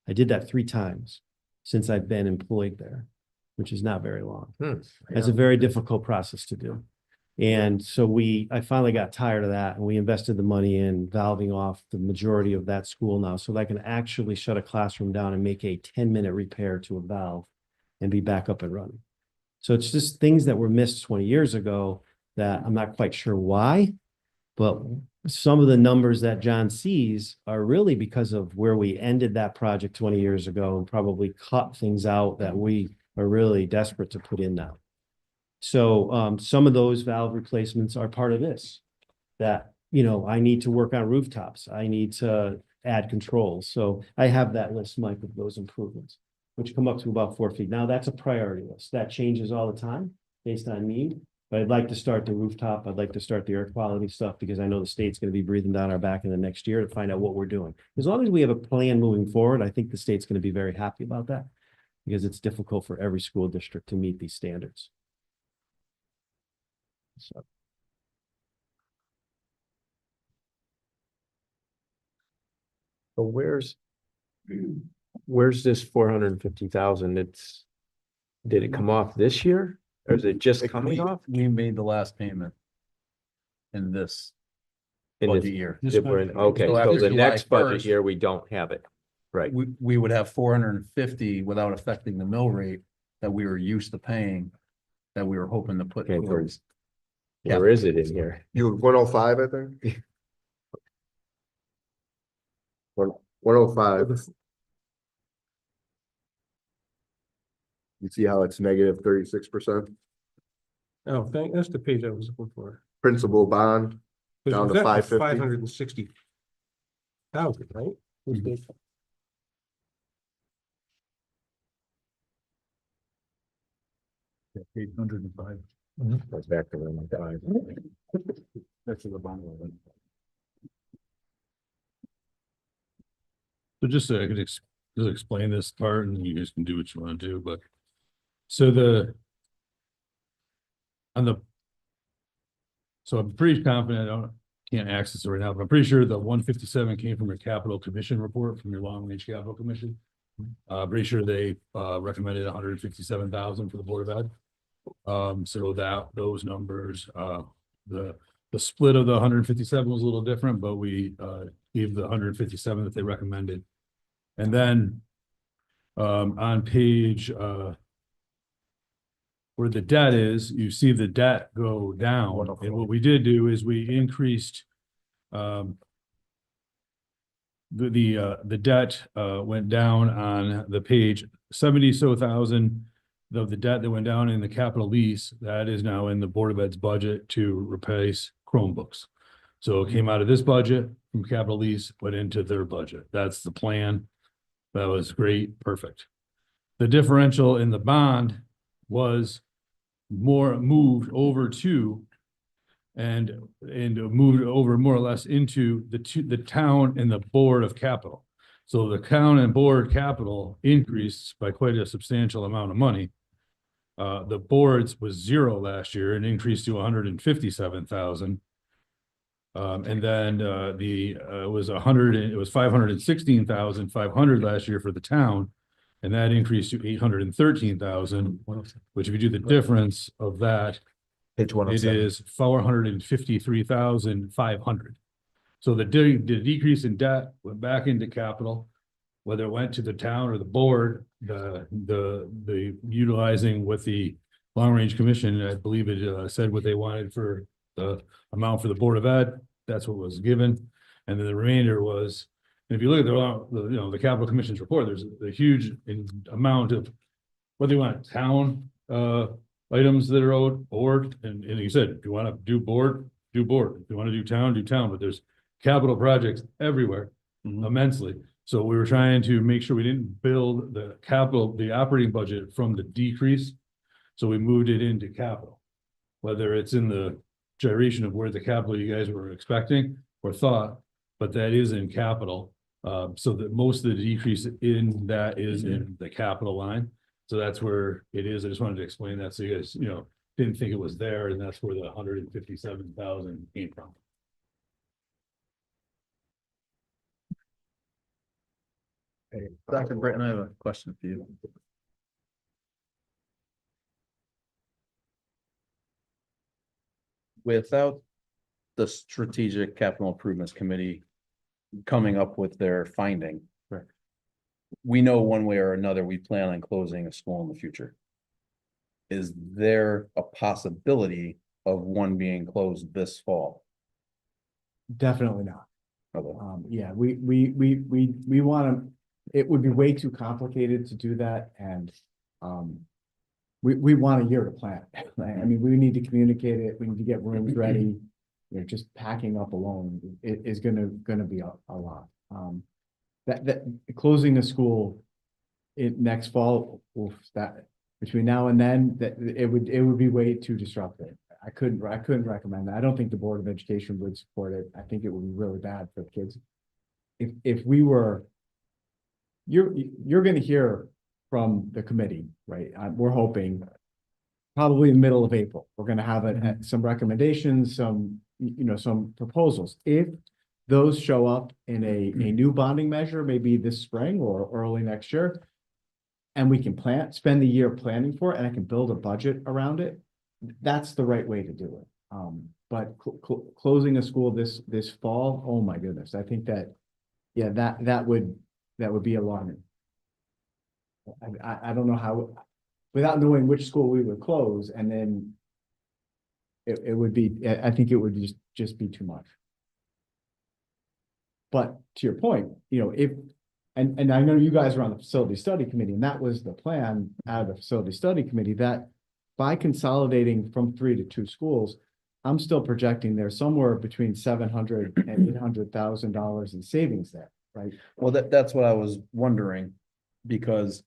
I did that 3 times since I've been employed there, which is not very long. It's a very difficult process to do. And so I finally got tired of that, and we invested the money in valving off the majority of that school now, so that I can actually shut a classroom down and make a 10-minute repair to a valve and be back up and running. So it's just things that were missed 20 years ago that I'm not quite sure why, but some of the numbers that John sees are really because of where we ended that project 20 years ago and probably cut things out that we are really desperate to put in now. So some of those valve replacements are part of this, that, I need to work on rooftops. I need to add controls. So I have that list, Mike, of those improvements, which come up to about 4 feet. Now that's a priority list. That changes all the time based on need. But I'd like to start the rooftop. I'd like to start the air quality stuff because I know the state's going to be breathing down our back in the next year to find out what we're doing. As long as we have a plan moving forward, I think the state's going to be very happy about that because it's difficult for every school district to meet these standards. So. But where's this 450,000? Did it come off this year? Or is it just coming off? We made the last payment in this In this- budget year. Okay, So so after the July next budget 1st, year, we don't have it. Right. We would have 450 without affecting the mill rate that we were used to paying, that we were hoping to put Okay, towards. Where is it in here? You 105, I think. 105. You see how it's negative 36%? Oh, that's the page I was looking for. Principal bond down to 550. 560,000, right? Was the- 805. Goes back to where my guy. That's the bond. So just so I could just explain this part and you guys can do what you want to do, but so so I'm pretty confident, can't access it right now, but I'm pretty sure the 157 came from your capital commission report from your long range capital commission. Pretty sure they recommended 157,000 for the Board of Ed. So those numbers, the split of the 157 was a little different, but we gave the 157 that they recommended. And then on page where the debt is, you see the debt go down. And what we did do is we increased the debt went down on the page 70,000 of the debt that went down in the capital lease. That is now in the Board of Ed's budget to replace Chromebooks. So it came out of this budget from capital lease, went into their budget. That's the plan. That was great, perfect. The differential in the bond was moved over to and moved over more or less into the town and the Board of Capital. So the town and board capital increased by quite a substantial amount of money. The boards was 0 last year and increased to 157,000. And then it was 516,500 last year for the town. And that increased to 813,000, which if you do the difference of that, Page it 107. is 453,500. So the decrease in debt went back into capital, whether it went to the town or the board, the utilizing with the long range commission, I believe it said what they wanted for the amount for the Board of Ed. That's what was given. And then the remainder was, and if you look at the capital commission's report, there's a huge amount of whether you want town items that are owed, board, and like you said, if you want to do board, do board. If you want to do town, but there's capital projects everywhere immensely. So we were trying to make sure we didn't build the operating budget from the decrease. So we moved it into capital, whether it's in the gyration of where the capital you guys were expecting or thought, but that is in capital. So that most of the decrease in that is in the capital line. So that's where it is. I just wanted to explain that. So you guys, didn't think it was there, and that's where the 157,000 came from. Dr. Britton, I have a question for you. Without the Strategic Capital Improvements Committee coming up with their finding, we know one way or another, we plan on closing a school in the future. Is there a possibility of one being closed this fall? Definitely not. Okay. Yeah, we want to, it would be way too complicated to do that, and we want a year to plan. I mean, we need to communicate it, we need to get rooms ready. Just packing up alone is gonna be a lot. That closing the school next fall, that between now and then, that it would be way too disruptive. I couldn't recommend that. I don't think the Board of Education would support it. I think it would be really bad for the kids. If we were, you're gonna hear from the committee, right? We're hoping probably in the middle of April, we're gonna have some recommendations, some proposals. If those show up in a new bonding measure, maybe this spring or early next year. And we can spend the year planning for it, and I can build a budget around it. That's the right way to do it. But closing a school this fall, oh my goodness, I think that, yeah, that would be alarming. I don't know how, without knowing which school we would close, and then it would be, I think it would just be too much. But to your point, and I know you guys are on the facility study committee, and that was the plan out of the facility study committee, that by consolidating from 3 to 2 schools, I'm still projecting there's somewhere between $700,000 and $800,000 in savings there, right? Well, that's what I was wondering, because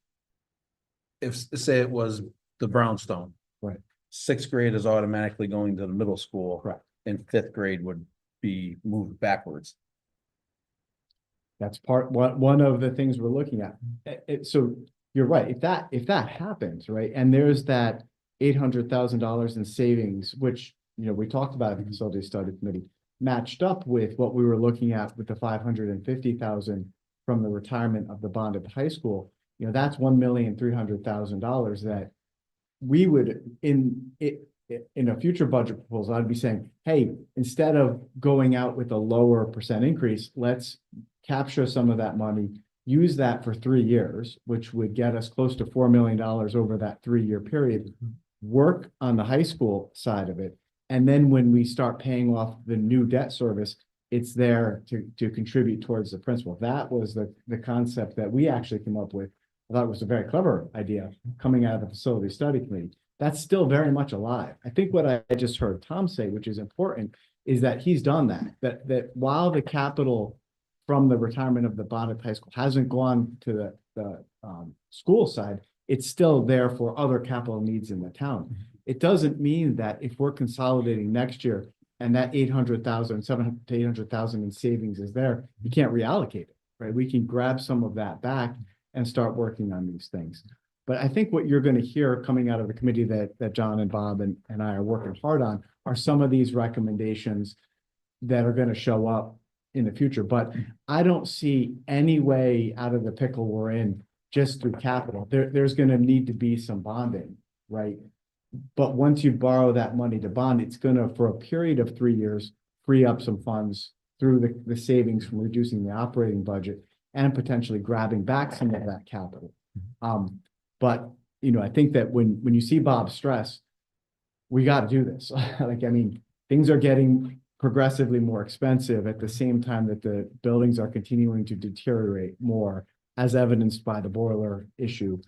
if, say it was the brownstone. Right. 6th grade is automatically going to the middle school. Correct. And 5th grade would be moved backwards. That's one of the things we're looking at. So you're right. If that happens, right, and there's that $800,000 in savings, which, we talked about in the facility study committee, matched up with what we were looking at with the $550,000 from the retirement of the bond at the high school. That's $1,300,000 that we would in a future budget proposal, I'd be saying, hey, instead of going out with a lower percent increase, let's capture some of that money, use that for 3 years, which would get us close to $4 million over that 3-year period, work on the high school side of it. And then when we start paying off the new debt service, it's there to contribute towards the principal. That was the concept that we actually came up with. I thought it was a very clever idea coming out of the facility study committee. That's still very much alive. I think what I just heard Tom say, which is important, is that he's done that while the capital from the retirement of the bond at high school hasn't gone to the school side, it's still there for other capital needs in the town. It doesn't mean that if we're consolidating next year and that $700,000 to $800,000 in savings is there, you can't reallocate it, right? We can grab some of that back and start working on these things. But I think what you're going to hear coming out of the committee that John and Bob and I are working hard on are some of these recommendations that are going to show up in the future. But I don't see any way out of the pickle we're in just through capital. There's going to need to be some bonding, right? But once you borrow that money to bond, it's going to, for a period of 3 years, free up some funds through the savings from reducing the operating budget and potentially grabbing back some of that capital. But, I think that when you see Bob's stress, we got to do this. Things are getting progressively more expensive at the same time that the buildings are continuing to deteriorate more, as evidenced by the boiler issue.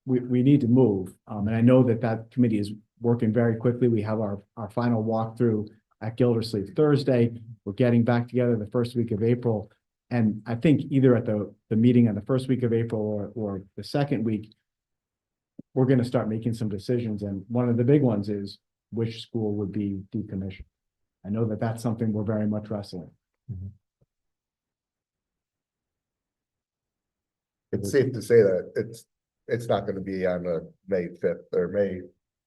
We need to move. And I know that committee is working very quickly. We have our final walkthrough at Gildersleeve Thursday. We're getting back together the first week of April. And I think either at the meeting on the first week of April or the second week, we're going to start making some decisions. And one of the big ones is which school would be decommissioned. I know that that's something we're very much wrestling. It's safe to say that it's not gonna be on the May 5th or May.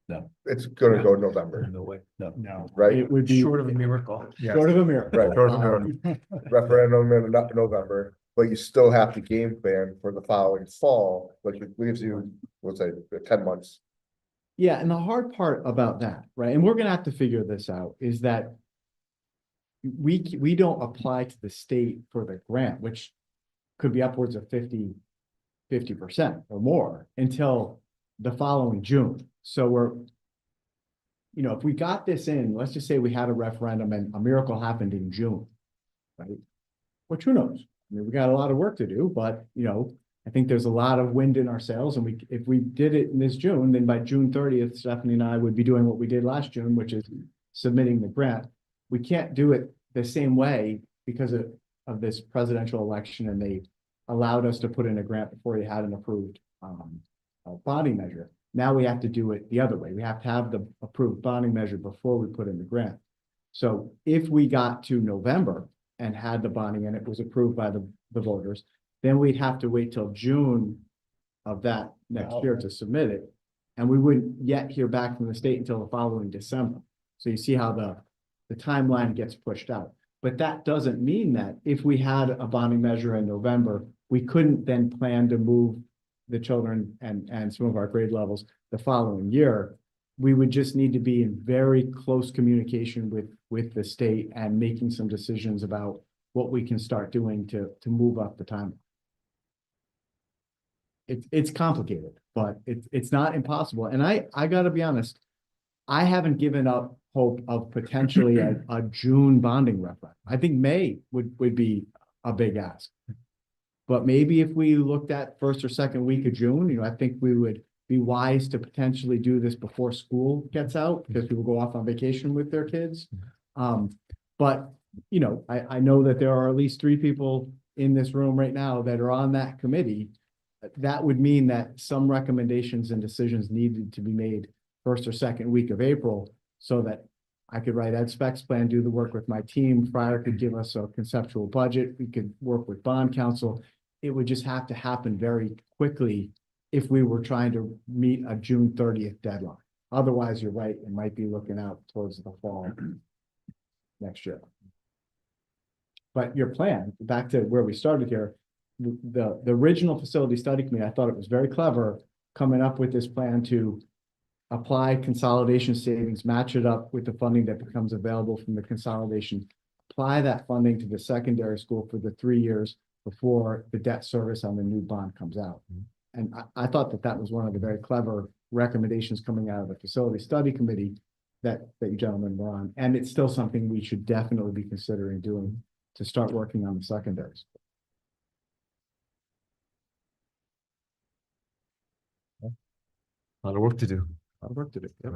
No. It's gonna go November, No way. No. right? It would be Short of a miracle. short of a miracle. Right, short of a miracle. Referendum in November, but you still have to game plan for the following fall, which leaves you, let's say, 10 months. Yeah, and the hard part about that, right, and we're gonna have to figure this out, is that we don't apply to the state for the grant, which could be upwards of 50% or more until the following June. So if we got this in, let's just say we had a referendum and a miracle happened in June, right? Which, who knows? We got a lot of work to do, but I think there's a lot of wind in our sails, and if we did it in this June, then by June 30th, Stephanie and I would be doing what we did last June, which is submitting the grant. We can't do it the same way because of this presidential election, and they allowed us to put in a grant before you had an approved bonding measure. Now we have to do it the other way. We have to have the approved bonding measure before we put in the grant. So if we got to November and had the bonding and it was approved by the voters, then we'd have to wait till June of that next year to submit it. And we wouldn't yet hear back from the state until the following December. So you see how the timeline gets pushed out. But that doesn't mean that if we had a bonding measure in November, we couldn't then plan to move the children and some of our grade levels the following year. We would just need to be in very close communication with the state and making some decisions about what we can start doing to move up the timeline. It's complicated, but it's not impossible. And I gotta be honest, I haven't given up hope of potentially a June bonding referendum. I think May would be a big ask. But maybe if we looked at first or second week of June, you know, I think we would be wise to potentially do this before school gets out, because people go off on vacation with their kids. But, you know, I know that there are at least 3 people in this room right now that are on that committee. That would mean that some recommendations and decisions needed to be made first or second week of April, so that I could write Ed specs plan, do the work with my team. Fryer could give us a conceptual budget. We could work with bond counsel. It would just have to happen very quickly if we were trying to meet a June 30th deadline. Otherwise, you're right, it might be looking out towards the fall next year. But your plan, back to where we started here, the original facility study committee, I thought it was very clever coming up with this plan to apply consolidation savings, match it up with the funding that becomes available from the consolidation, apply that funding to the secondary school for the 3 years before the debt service on the new bond comes out. And I thought that was one of the very clever recommendations coming out of the facility study committee that you gentlemen were on. And it's still something we should definitely be considering doing to start working on the secondaries. A lot of work to do. A lot of work to do. Yeah.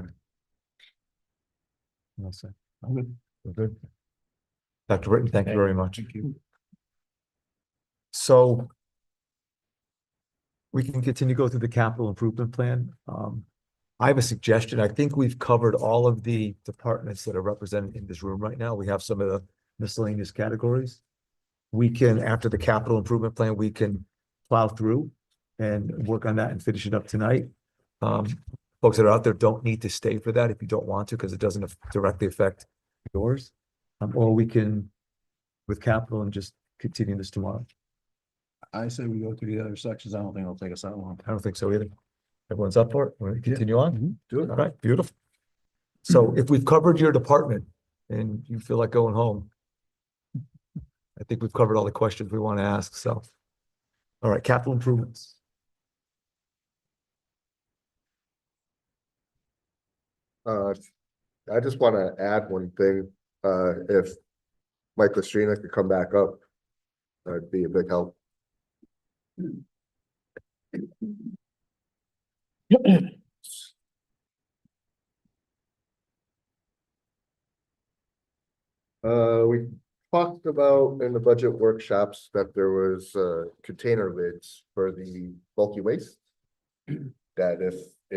Well said. I'm good. We're good. Dr. Britton, thank you very much. Thank you. So we can continue to go through the capital improvement plan. I have a suggestion. I think we've covered all of the departments that are represented in this room right now. We have some of the miscellaneous categories. We can, after the capital improvement plan, we can plow through and work on that and finish it up tonight. Folks that are out there don't need to stay for that if you don't want to, because it doesn't directly affect yours. Or we can, with capital, and just continue this tomorrow. I say we go through the other sections. I don't think it'll take us that long. I don't think so either. Everyone's up for it? Want to continue on? Do it. All right, beautiful. So if we've covered your department and you feel like going home, I think we've covered all the questions we want to ask, so. All right, capital improvements. I just want to add one thing. If Mike Lestrina could come back up, that'd be a big help. We talked about in the budget workshops that there was container lids for the bulky waste. That if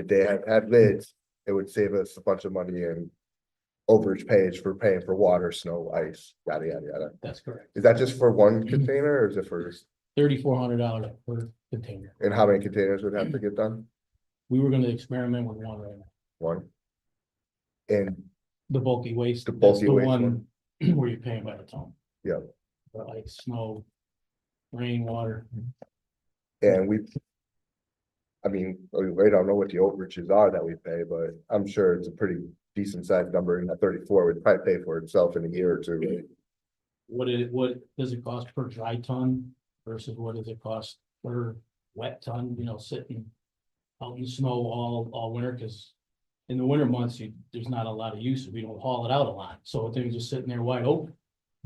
they had lids, it would save us a bunch of money in overage page for paying for water, snow, ice, yada, yada, yada. That's correct. Is that just for one container or is it for, $3,400 per container. and how many containers would have to get done? We were gonna experiment with one right now. One. And The bulky waste. The that's bulky waste one where you're paying by the ton. yeah, For like snow, rain, water. and I mean, I don't know what the overages are that we pay, but I'm sure it's a pretty decent sized number, and that 34 would probably pay for itself in a year or two, right? What does it cost per dry ton versus what does it cost per wet ton, you know, sitting out in snow all winter, because in the winter months, there's not a lot of use, we don't haul it out a lot, so things just sitting there wide open.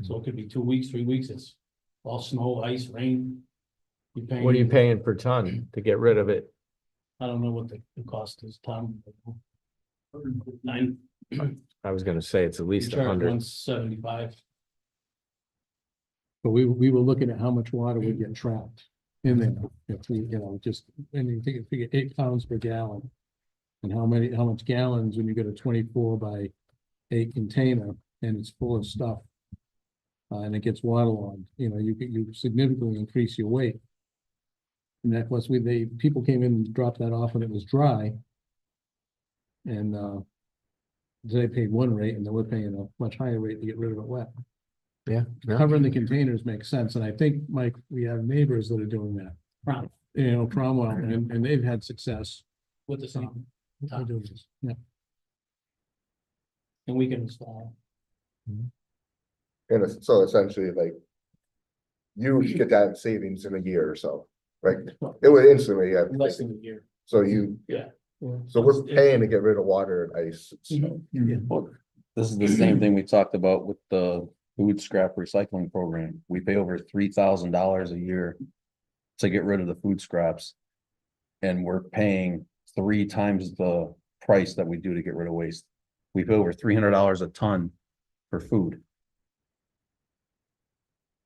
So it could be 2 weeks, 3 weeks, it's all snow, ice, rain. What are you paying per ton to get rid of it? I don't know what the cost is, Tom. Nine. I was gonna say it's at least Charge 100. 175. But we were looking at how much water would get trapped in there. If we, you know, just, and you figure 8 pounds per gallon. And how much gallons when you get a 24 by 8 container and it's full of stuff. And it gets waterlogged, you know, you significantly increase your weight. And that was people came in and dropped that off when it was dry. And they paid one rate and then we're paying a much higher rate to get rid of it wet. Yeah. Covering the containers makes sense, and I think, Mike, we have neighbors that are doing that. Right. You know, Cromwell, and they've had success. With the same, with doing this. Yeah. and we can install. And so essentially like. You would get that in savings in a year or so, right? It would instantly, yeah. Less than a year. So you, Yeah. so we're paying to get rid of water and ice. So, Well, this is the same thing we talked about with the food scrap recycling program. We pay over $3,000 a year to get rid of the food scraps. And we're paying 3 times the price that we do to get rid of waste. We pay over $300 a ton for food.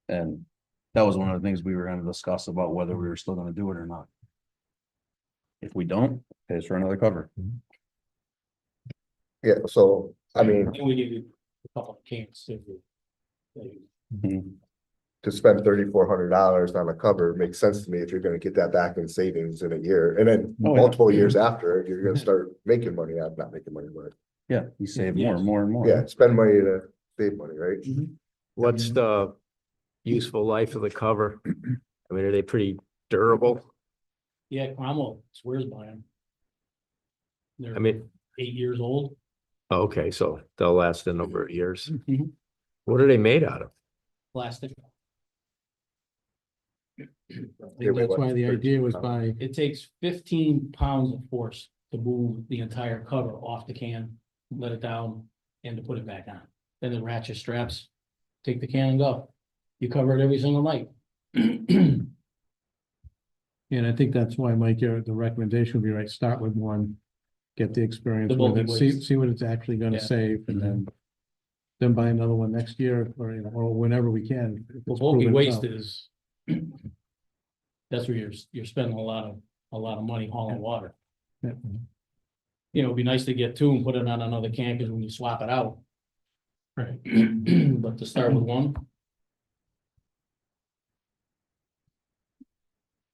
And that was one of the things we were gonna discuss about whether we were still gonna do it or not. If we don't, pay us for another cover. yeah, so, I mean, And we give you a couple of cans too. to spend $3,400 on a cover makes sense to me if you're gonna get that back in savings in a year. And then Oh, yeah. multiple years after, you're gonna start making money. I'm not making money, but Yeah, you save more and more and more. yeah, spend money to save money, right? What's the useful life of the cover? I mean, are they pretty durable? Yeah, Cromwell swears by them. They're I mean, 8 years old. okay, so they'll last a number of years. Mhm. What are they made out of? Plastic. I think that's why the idea was It takes 15 pounds of force to move the entire cover off the can, let it down, and to put it back on. Then the ratchet straps, take the can and go. You cover it every single night. And I think that's why, Mike, the recommendation would be right, start with one. Get the experience The with it, see, multi-waste. see what it's actually gonna Yeah. save, and then buy another one next year, or, you know, or whenever we can. if Well, it's bulky proven waste out. is. That's where you're spending a lot of money hauling water. Yeah. You know, it'd be nice to get two and put it on another can, because when you swap it out. Right. But to start with one.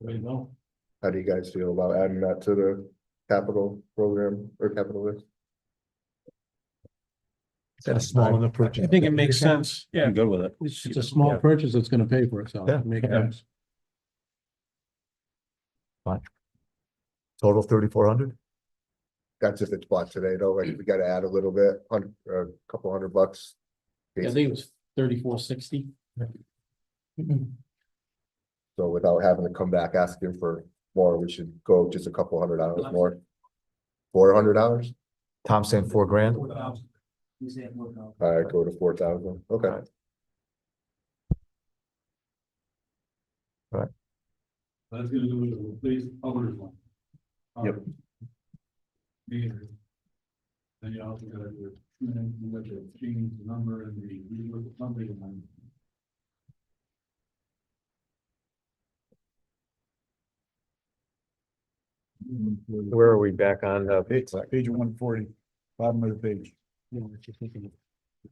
There you go. How do you guys feel about adding that to the capital program or capital list? Is that a small enough purchase? I think it makes sense. Yeah. I'm good with it. It's a small purchase that's gonna pay for itself. Yeah. Make Yeah. sense. Total 3,400? That's if it's bought today, though, like we gotta add a little bit, a couple $100. Yeah, I think it was 34.60. So without having to come back asking for more, we should go just a couple $100 more. $400? Tom saying 4 grand? All right, go to 4,000, okay. That's gonna do it, replace others one. Yep. Then you also gotta do, you got to change the number and the number and Where are we back on the? Page 140, bottom of the page. You know what you're thinking.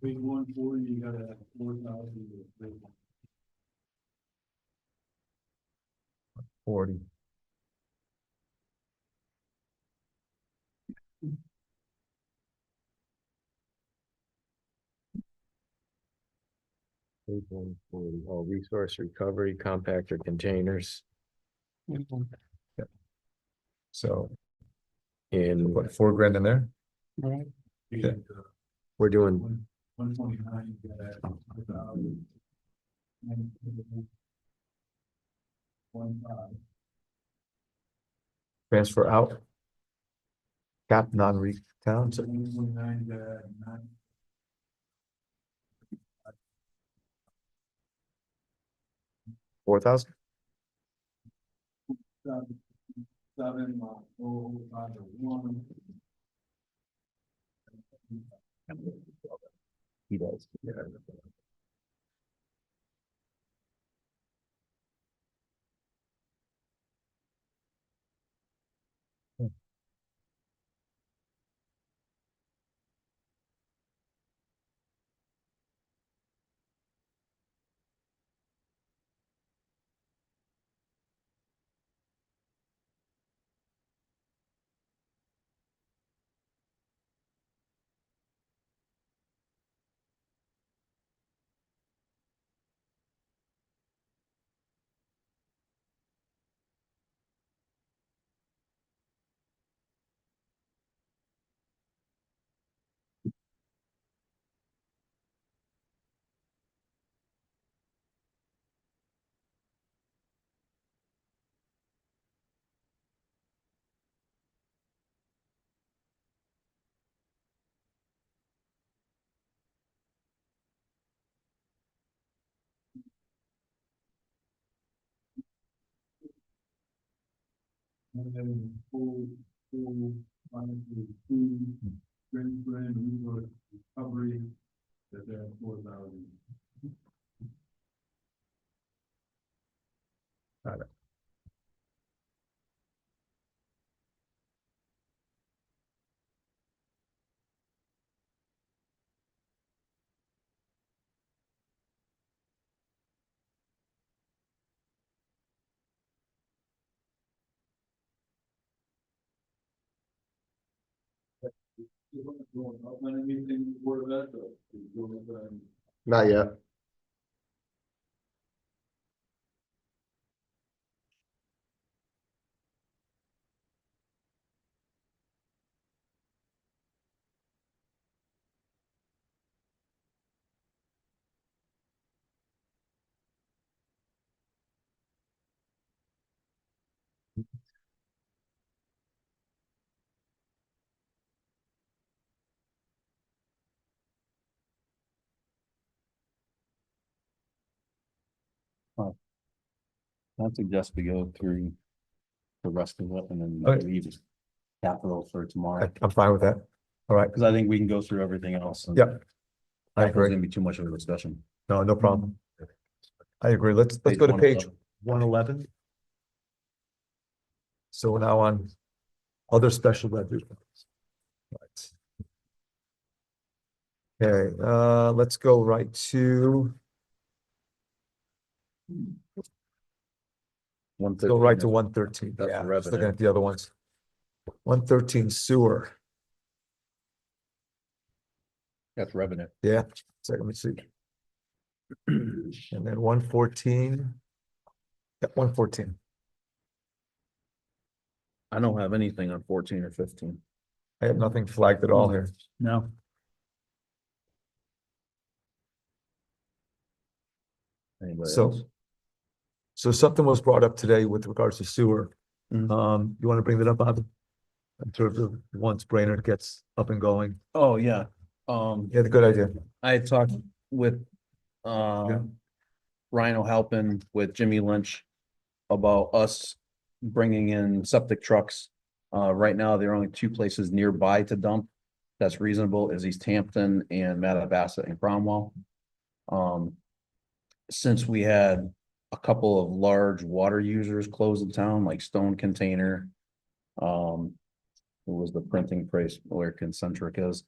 page 140, you gotta have 4,000. 40. Oh, resource recovery, compactor containers. So And what, 4 grand in there? Right. Yeah. we're doing, 129, you gotta add 4,000. 1,500. Transfer out. Cap non-re towns. 129, you gotta add 9. 4,000? 7, 1. He does. Yeah. And then recovery, that they're 4,000. Not yet. I suggest we go through the rest of it and then Okay. leave capital for tomorrow, I'm fine with that. All right, because I think we can go through everything else. and Yep. I Capital's agree. gonna be too much of a discussion. No, no problem. I agree. Let's go to page 111. So we're now on other special revenue. Right. Okay, let's go right to, go right to 113. That's Yeah, just revenue. looking at the other ones. 113 sewer. That's revenue. Yeah, so let me see. And then 114. Yep, 114. I don't have anything on 14 or 15. I have nothing flagged at all here. No. Anybody So, else? so something was brought up today with regards to sewer. Mhm. You want to bring that up, Bob? In terms of once Brainerd gets up and going. Oh, yeah. Yeah, the good idea. I had talked with, Yeah. Ryan O'Halpin with Jimmy Lynch about us bringing in septic trucks. Right now, there are only two places nearby to dump. That's reasonable is East Hampton and Mattabesset and Cromwell. Since we had a couple of large water users close in town, like Stone Container. Who was the printing place where Concentric is,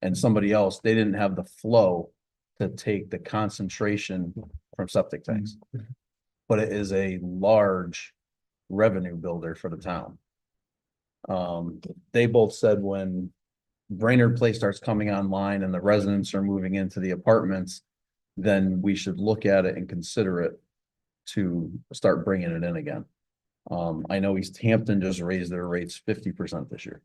and somebody else, they didn't have the flow to take the concentration from septic tanks. But it is a large revenue builder for the town. They both said when Brainerd Place starts coming online and the residents are moving into the apartments, then we should look at it and consider it to start bringing it in again. I know East Hampton just raised their rates 50% this year.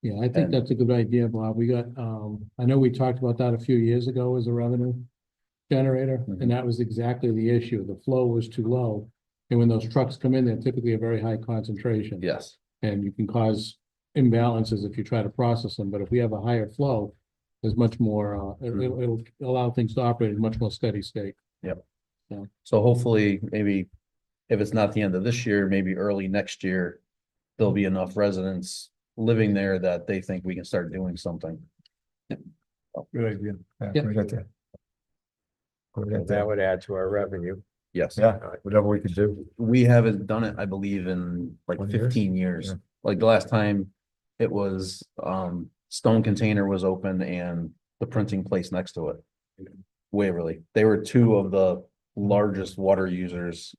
Yeah, I think And- that's a good idea, Bob. We got, I know we talked about that a few years ago as a revenue generator, and that was exactly the issue. The flow was too low. And when those trucks come in, they're typically a very high concentration. Yes, And you can cause imbalances if you try to process them, but if we have a higher flow, there's much more, it'll allow things to operate in much more steady state. so hopefully, maybe if it's not the end of this year, maybe early next year, there'll be enough residents living there that they think we can start doing something. Good idea. Yeah, Yep. great idea. Great So idea. that would add to our revenue. Yes. Yeah, whatever we can do. We haven't done it, I believe, in like 20 years? 15 years. Yeah. Like the last time it was, Stone Container was open and the printing place next to it. Waverly, they were two of the largest water users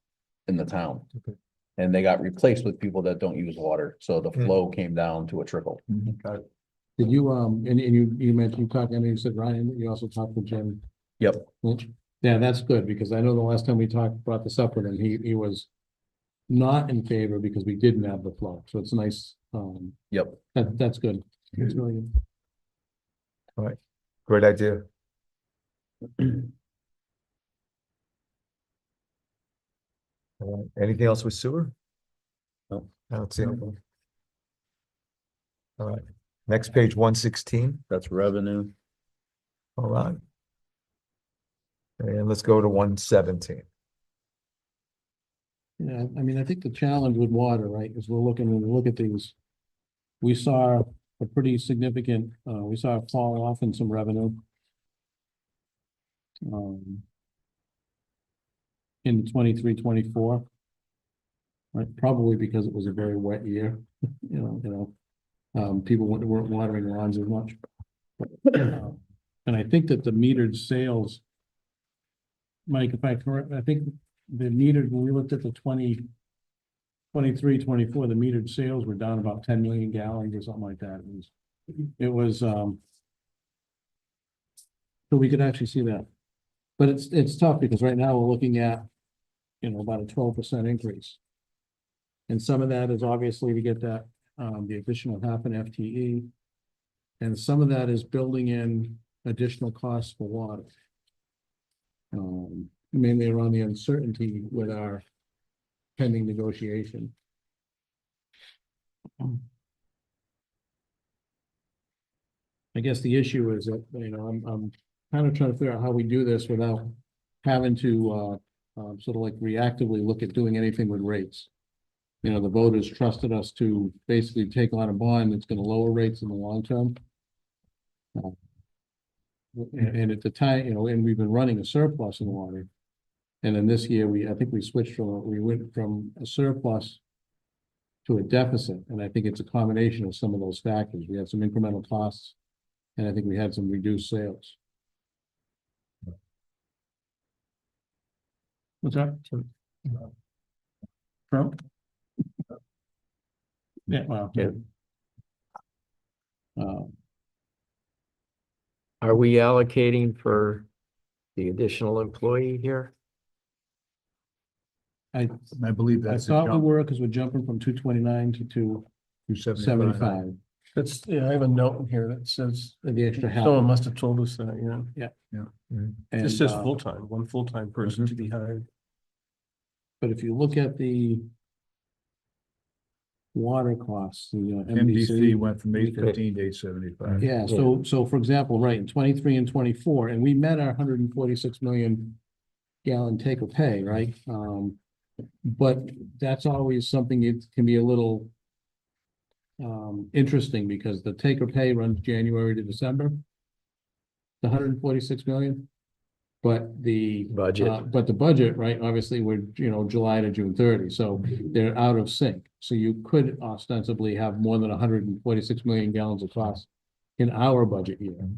in the town. Okay. And they got replaced with people that don't use water, so the Mm. flow came down to a trickle. Got it. Did you, and you mentioned, you talked, I know you said Ryan, you also talked with Jim Yep, Lynch. Yeah, that's good, because I know the last time we talked, brought this up with him, he was not in favor because we didn't have the flow, so it's nice, yep. that's good. It's really good. All right, great idea. All right, anything else with sewer? No. I don't see anything. All right, next page 116. That's revenue. All right. And let's go to 117. Yeah, I mean, I think the challenge with water, right, is when we look at these, we saw a pretty significant, we saw a fall off in some revenue. In 23-24. Right, probably because it was a very wet year, people weren't watering lawns as much. And I think that the metered sales, Mike, if I correct, I think the metered, when we looked at the 23-24, the metered sales were down about 10 million gallons or something like that. It was, so we could actually see that. But it's tough because right now we're looking at, about a 12% increase. And some of that is obviously to get that, the additional half an FTE. And some of that is building in additional costs for water. Mainly around the uncertainty with our pending negotiation. I guess the issue is that, I'm kind of trying to figure out how we do this without having to, sort of like reactively look at doing anything with rates. The voters trusted us to basically take on a bond that's going to lower rates in the long term. And at the time, and we've been running a surplus in water. And then this year, I think we went from a surplus to a deficit. And I think it's a combination of some of those factors. We had some incremental costs, and I think we had some reduced sales. What's that? Trump? Yeah, well. Yeah. Are we allocating for the additional employee here? I believe I that's. thought we were, because we're jumping from 229 to 275. That's, yeah, I have a note in here that says, The extra half. someone must have told us that, Yeah. Yeah. This says And, full-time, one full-time person to be hired. but if you look at the water costs, the MDC went from we could- 815 to 875. Yeah, so for example, right, in 23 and 24, and we met our 146 million gallon take or pay, right? But that's always something it can be a little interesting because the take or pay runs January to December. The 146 million. But the budget, right, obviously we're, July to June 30, so they're out of sync. So you could ostensibly have more than 146 million gallons of cost in our budget year.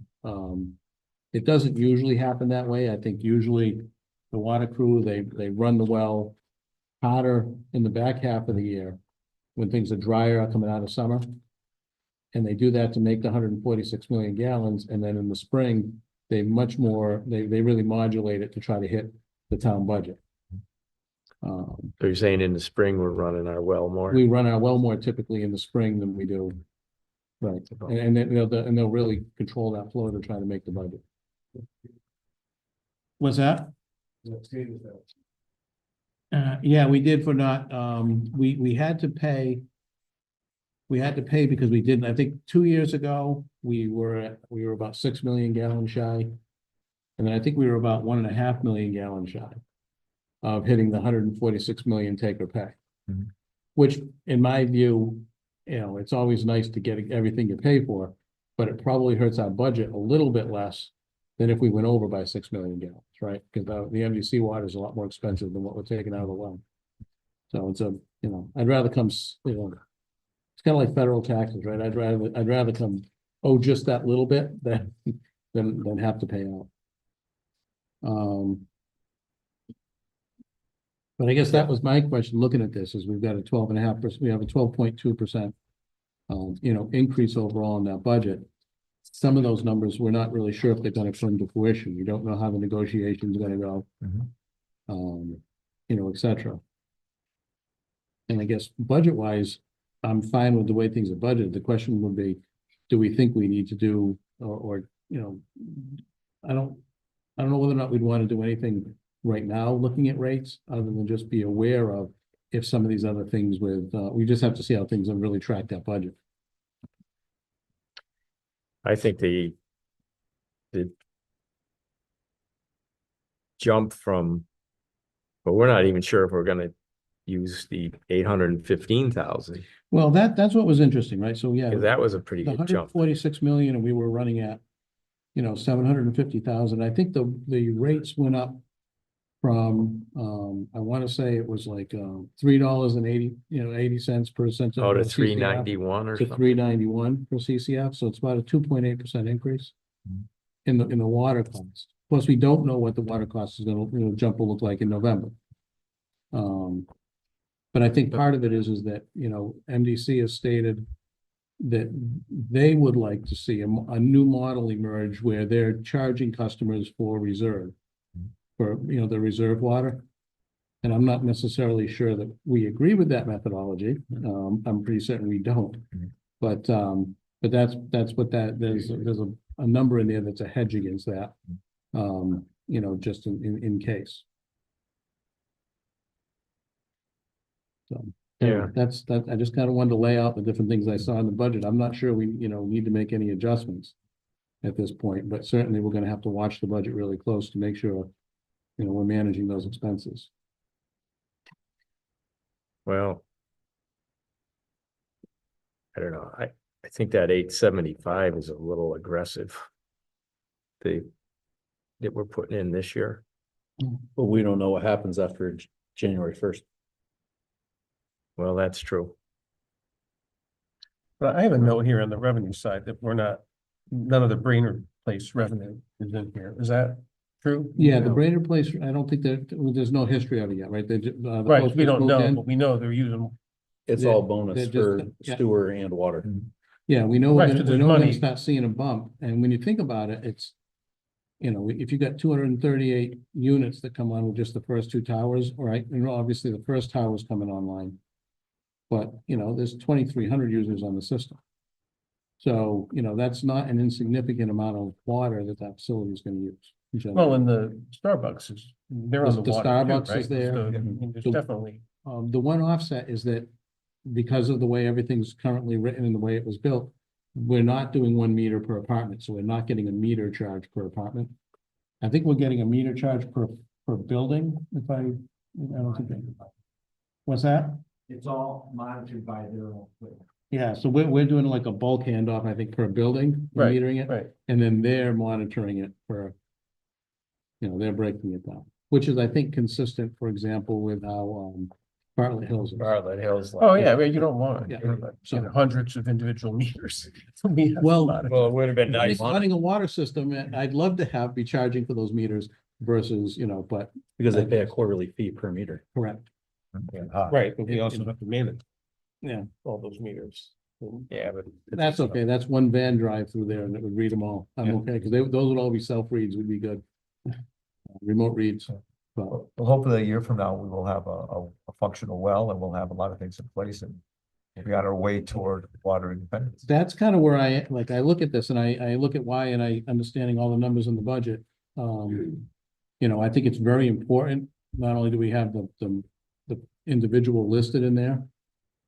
It doesn't usually happen that way. I think usually the water crew, they run the well hotter in the back half of the year when things are drier coming out of summer. And they do that to make the 146 million gallons. And then in the spring, they really modulate it to try to hit the town budget. So you're saying in the spring, we're running our well more? We run our well more typically in the spring than we do. Right, and then they'll really control that flow to try to make the budget. What's that? Yeah, we did for not, we had to pay. We had to pay because we didn't, I think 2 years ago, we were about 6 million gallons shy. And then I think we were about 1.5 million gallons shy of hitting the 146 million take or pay. Which in my view, it's always nice to get everything you pay for, but it probably hurts our budget a little bit less than if we went over by 6 million gallons, right? Because the MDC water is a lot more expensive than what we're taking out of the well. So it's I'd rather come, it's kind of like federal taxes, right? I'd rather come, just that little bit than have to pay out. But I guess that was my question, looking at this, is we've got a 12.5%, we have a 12.2%, increase overall in that budget. Some of those numbers, we're not really sure if they're gonna come to fruition. We don't know how the negotiations are gonna go. Et cetera. And I guess budget-wise, I'm fine with the way things are budgeted. The question would be, do we think we need to do, or I don't know whether or not we'd want to do anything right now, looking at rates, other than just be aware of if some of these other things we just have to see how things have really tracked that budget. I think the jump from, but we're not even sure if we're gonna use the 815,000. Well, that's what was interesting, right? So, yeah. That was a pretty The good hundred jump. 46 million and we were running at, 750,000. I think the rates went up from, I want to say it was like, $3.80, 80 cents per cent. Oh, to CCF 391 or To something. 391 for CCF. So it's about a 2.8% increase in the water cost. Plus, we don't know what the water cost is gonna, jump will look like in November. But I think part of it is that, MDC has stated that they would like to see a new model emerge where they're charging customers for reserve. For, the reserve water. And I'm not necessarily sure that we agree with that methodology. I'm pretty certain we don't. But that's what there's a number in there that's a hedge against that. Just in case. So. Yeah. That's I just kind of wanted to lay out the different things I saw in the budget. I'm not sure we, need to make any adjustments at this point, but certainly we're gonna have to watch the budget really close to make sure, we're managing those expenses. Well, I don't know. I think that 875 is a little aggressive. That we're putting in this year. But we don't know what happens after January 1st. Well, that's true. But I have a note here on the revenue side that none of the Brainerd Place revenue is in here. Is that true? Yeah, the Brainerd Place, I don't think there's no history of it yet, right? Right, we don't know, but we know they're using. It's Yeah, all bonus they're just- for yeah. sewer and water. Yeah, we know we're Right, gonna, so we there's know we're gonna money. start seeing a bump, and when you think about it, it's. If you got 238 units that come on with just the first two towers, right, and obviously the first tower is coming online. But, there's 2,300 users on the system. So, that's not an insignificant amount of water that facility is gonna use. in general. Well, and the Starbucks they're on the The water. too, Starbucks right? is there. So, I mean, there's So- definitely. The one offset is that because of the way everything's currently written and the way it was built, we're not doing 1 meter per apartment, so we're not getting a meter charge per apartment. I think we're getting a meter charge per building, I don't think. What's that? It's all monitored by their own. Yeah, so we're doing like a bulk handoff, I think, per building, we're Right, metering it, Right. and then they're monitoring it for. They're breaking it down, which is, I think, consistent, for example, with how Bartlett Hills is. Bartlett Hills. Oh, yeah, well, you don't want Yeah. hundreds of individual meters. We have a Well- lot of- Well, it would have been nice. Running a water system, I'd love to be charging for those meters versus, but Because they pay a quarterly fee per meter. correct. Right, but we also have to manage Yeah, all those meters. Yeah, but. that's okay. That's one van drive through there and it would read them all. I'm Yeah. okay, because those would all be self-reads, would be good. Remote reads. So, Well, hopefully a year from now, we will have a functional well and we'll have a lot of things in place and we got our way toward water independence. that's kind of where I look at this and I look at why and I understanding all the numbers in the budget. I think it's very important, not only do we have the individual listed in there.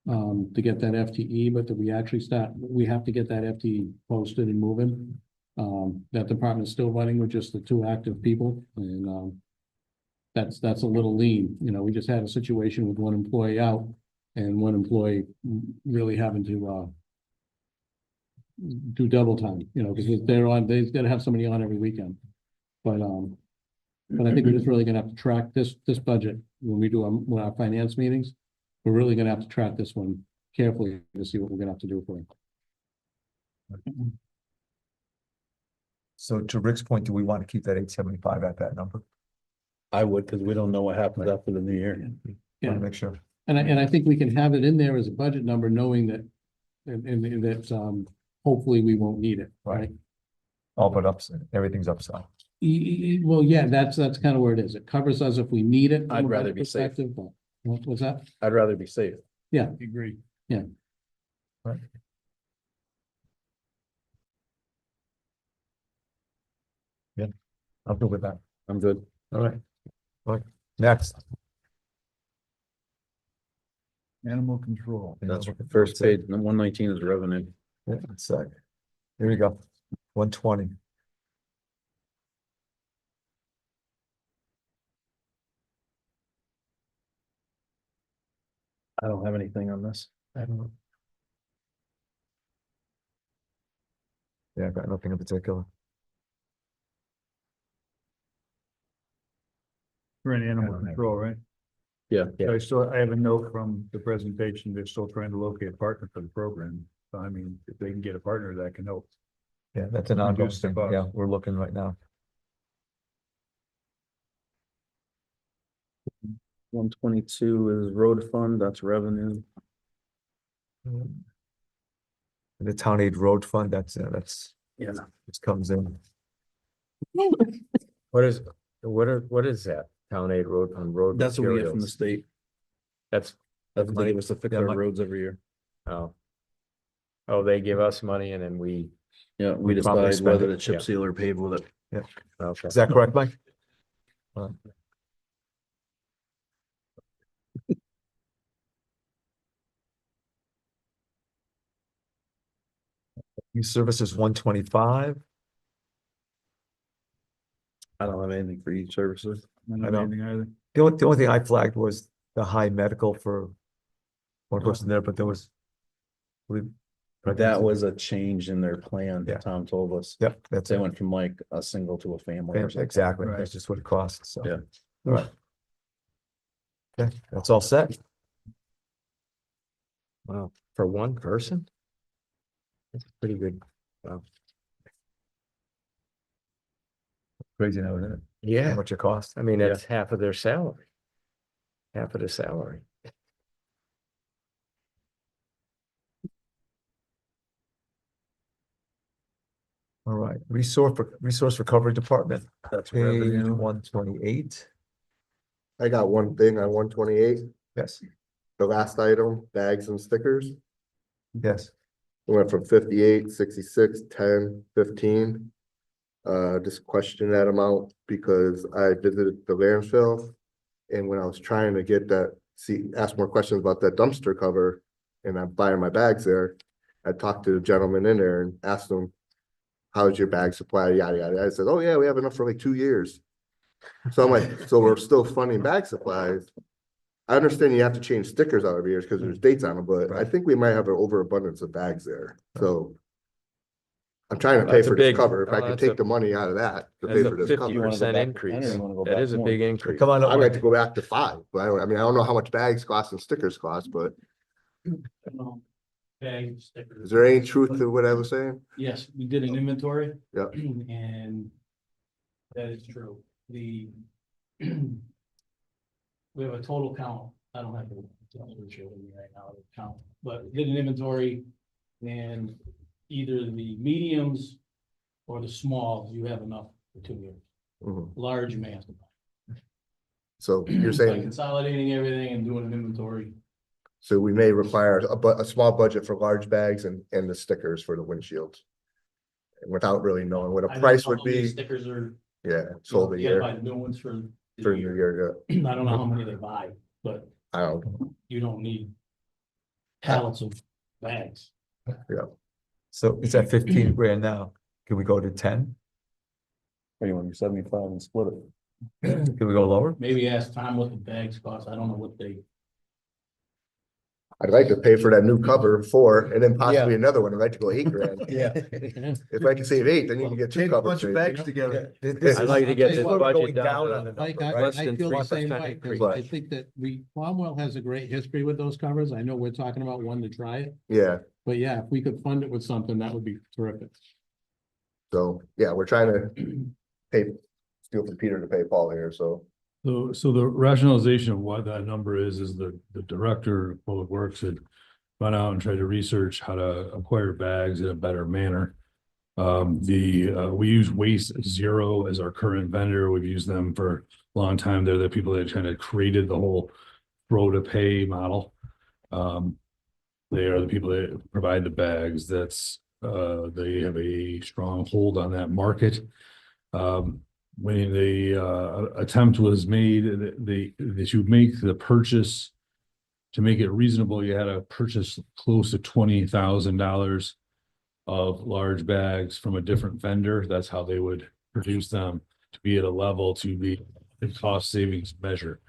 To get that FTE, but that we have to get that FTE posted and moving. That department is still running with just the 2 active people and, that's a little lean, we just had a situation with 1 employee out and 1 employee really having to, do double time, because they've got to have somebody on every weekend. But I think we're just really gonna have to track this budget when we do our finance meetings. We're really gonna have to track this one carefully to see what we're gonna have to do for it. So to Rick's point, do we want to keep that 875 at that number? I would, because we don't know what happens after the new year. Want Yeah. to make sure. And I think we can have it in there as a budget number, knowing that, and that, hopefully we won't need it, right? All but upside, everything's upside. Well, yeah, that's kind of where it is. It covers us if we need it. from I'd a rather budget be safe. perspective, but what's that? I'd rather be safe. Yeah, Agree. I'm good with that. I'm good. All right. Next. Animal control. That's the first page, 119 is revenue. Yeah, it's here we go. 120. I don't have anything on this. I don't know. Yeah, I've got nothing in particular. We're in I animal don't have- control, right? Yeah. So I have a note from the presentation, they're still trying to locate a partner for the program. So I mean, if they can get a partner, that can help. Yeah, that's an ongoing Reduce the thing. cost. Yeah, we're looking right now. 122 is road fund, that's revenue. The town aid road fund, that's, Yeah. just comes in. What is that? Town aid road on road That's what we get from the materials? state. That's, That's what they money- give us to fix yeah, our money- roads every year. oh. Oh, they give us money and then we, Yeah, we We probably decide spend whether it, to chip yeah. seal or pave with it. okay. Is that correct, Mike? Youth services 125. I don't have anything for youth services. I don't I have know. anything either. The only thing I flagged was the high medical for one person there, but there was. That was a change in their plan, Yeah. Tom told us. Yep, that's They it. went from like a single to a family or something. Exactly. Right. That's just what it costs. So. Yeah. All right. Okay, that's all set. Wow, for one person? That's pretty good. Wow. Crazy now, isn't it? How Yeah, much it costs? I mean, that's half of their salary. Half of the salary. All right, resource recovery department, That's page revenue. 128. I got one thing on 128, Yes, the last item, bags and stickers. yes. It went from 58, 66, 10, 15. Just question that amount because I visited the landfill. And when I was trying to get that, ask more questions about that dumpster cover, and I'm buying my bags there. I talked to the gentleman in there and asked him, how's your bag supply, yada, yada. I said, oh yeah, we have enough for like 2 years. So I'm like, so we're still funding bag supplies. I understand you have to change stickers out every year because there's dates on them, but I think we might have an overabundance of bags there, so. I'm trying to pay That's a for this big- cover. If I could that's take a- the money out of that to That's pay a for this 50% cover. increase. wanna go That back is a more. big increase. Come on I'd like up, to go back to 5, but I mean, I don't know how much bags cost and stickers cost, but Bag stickers. is there any truth to what I was saying? Yes, we did an inventory. Yeah. And that is true. We have a total count. I don't have the show with me right now, the count, but we did an inventory and either the mediums or the smalls, you have enough for 2 years. Mhm. Large, you may have to buy. So you're By saying, consolidating everything and doing an inventory. so we may require a small budget for large bags and the stickers for the windshields. Without really knowing what I a don't price know would how many be, Stickers are. yeah, sold a You gotta year, buy the new ones for. the for a year. year, I don't know how many they buy, but I don't, you don't need pallets of bags. So it's at 15 grand now. Can we go to 10? Or you want to do 75 and split it? Can we go lower? Maybe ask Tom what the bags cost. I don't know what they. I'd like to pay for that new cover 4, and then possibly another one, I'd like to go 8 grand. Yeah. If I can save 8, then you can get 2 covers. together. I'd like to get this We're budget going down on to the Mike, number, I, right? I than feel the same 3% way, 'cause increase. I think that Cromwell has a great history with those covers. I know we're talking about one to try it, Yeah, but yeah, if we could fund it with something, that would be terrific. so, yeah, we're trying to steal from Peter to pay Paul here, so. So the rationalization of what that number is the director of Public Works had gone out and tried to research how to acquire bags in a better manner. We use Waste Zero as our current vendor. We've used them for a long time. They're the people that kind of created the whole throw to pay model. They are the people that provide the bags. They have a strong hold on that market. When the attempt was made, that you make the purchase to make it reasonable, you had to purchase close to $20,000 of large bags from a different vendor. That's how they would produce them to be at a level to be a cost savings measure.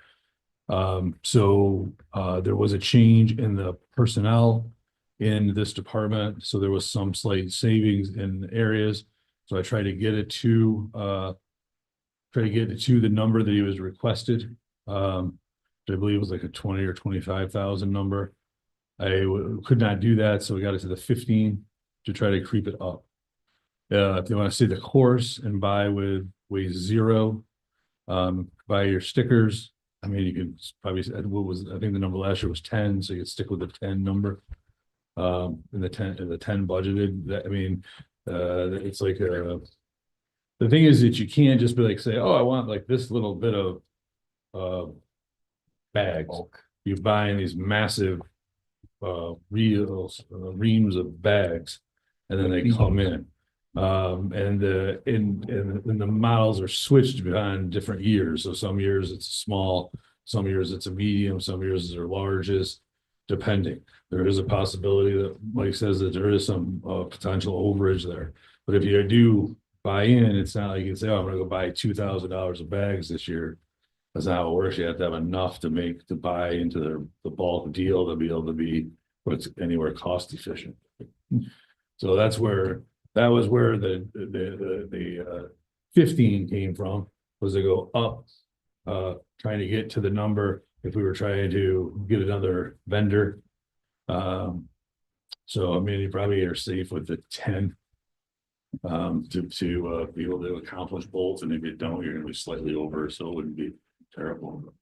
There was a change in the personnel in this department, so there was some slight savings in areas. So I tried to get it to, the number that he was requested. Which I believe was like a 20 or 25,000 number. Could not do that, so we got it to the 15 to try to creep it up. If you want to see the course and buy with weight 0, buy your stickers. I mean, you can probably, I think the number last year was 10, so you could stick with the 10 number. In the 10 budgeted, that, I mean, it's like, the thing is that you can't just be like, say, oh, I want like this little bit of, bags. You're buying these massive, reams of bags, and then they come in. And the models are switched on different years. So some years it's small, some years it's a medium, some years they're largest, depending. There is a possibility that Mike says that there is some potential overage there. But if you do buy in, it's not like you can say, oh, I'm gonna go buy $2,000 of bags this year. That's not how it works. You have to have enough to buy into the bulk deal to be able to be what's anywhere cost efficient. So that was where the 15 came from, was to go up, trying to get to the number if we were trying to get another vendor. So I mean, you probably are safe with the 10 to be able to accomplish both, and if you don't, you're gonna be slightly over, so it wouldn't be terrible.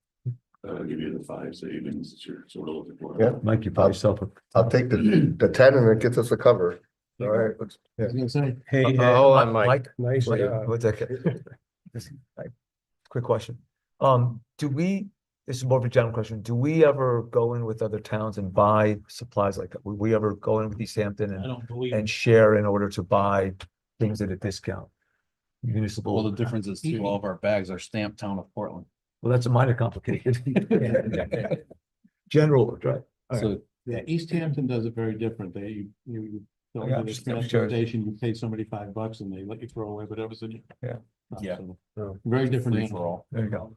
I'll give you the 5 savings that you're sort of looking for. Yeah. Mike, you bought yourself a. I'll take the 10 and it gets us a cover. All right, let's, I was gonna say, Hey, hold on, Mike. Nice. Wait, job. what's that? Quick question. This is more of a general question. Do we ever go in with other towns and buy supplies like that? Would we ever go in with East Hampton I don't believe. and share in order to buy things at a discount? Municipal. Well, the difference is too, all of our bags are stamped town of Portland. Well, that's a minor complication. General, right? So, yeah, East Hampton does it very different. You go Yeah, to the I'm transfer sure. station, you pay somebody $5 and they let you throw away whatever's in it. Yeah. Yeah. Very different. Free animal. for all. There you go.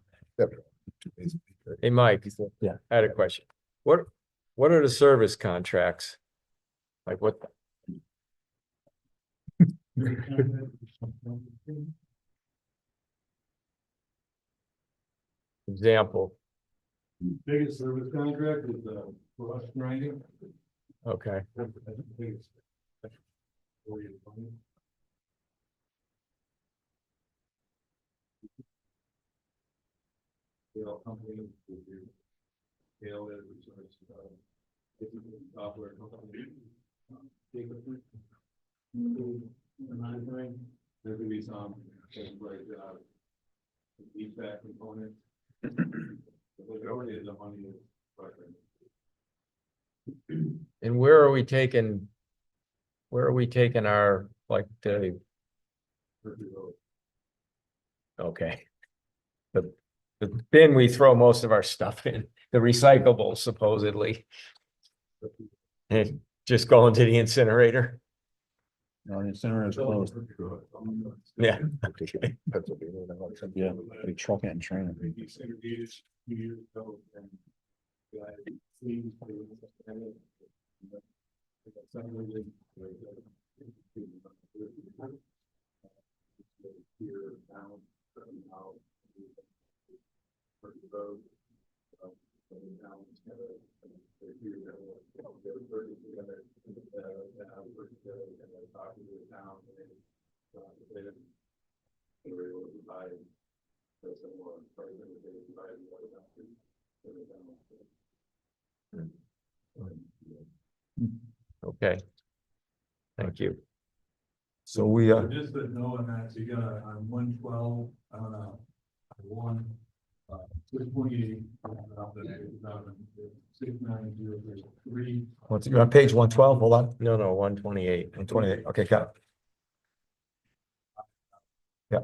Hey, Mike. Yeah. I had a question. What are the service contracts? Like what? Example, Biggest service contract is the brush grinding. okay. That's the biggest. Company, scale it, software company. There could be some things like HVAC components. The majority of the money is. And where are we taking our, like, okay. The bin we throw most of our stuff in, the recyclables supposedly. And just going to the incinerator. No, the incinerator is closed. Yeah. Pennsylvania. Yeah, they truck it and train it. Okay. Thank you. So we, Just that knowing that you got on 112, one, 628, 69003. you're on page 112, hold on, No, 128. 128, okay, got it. Yeah.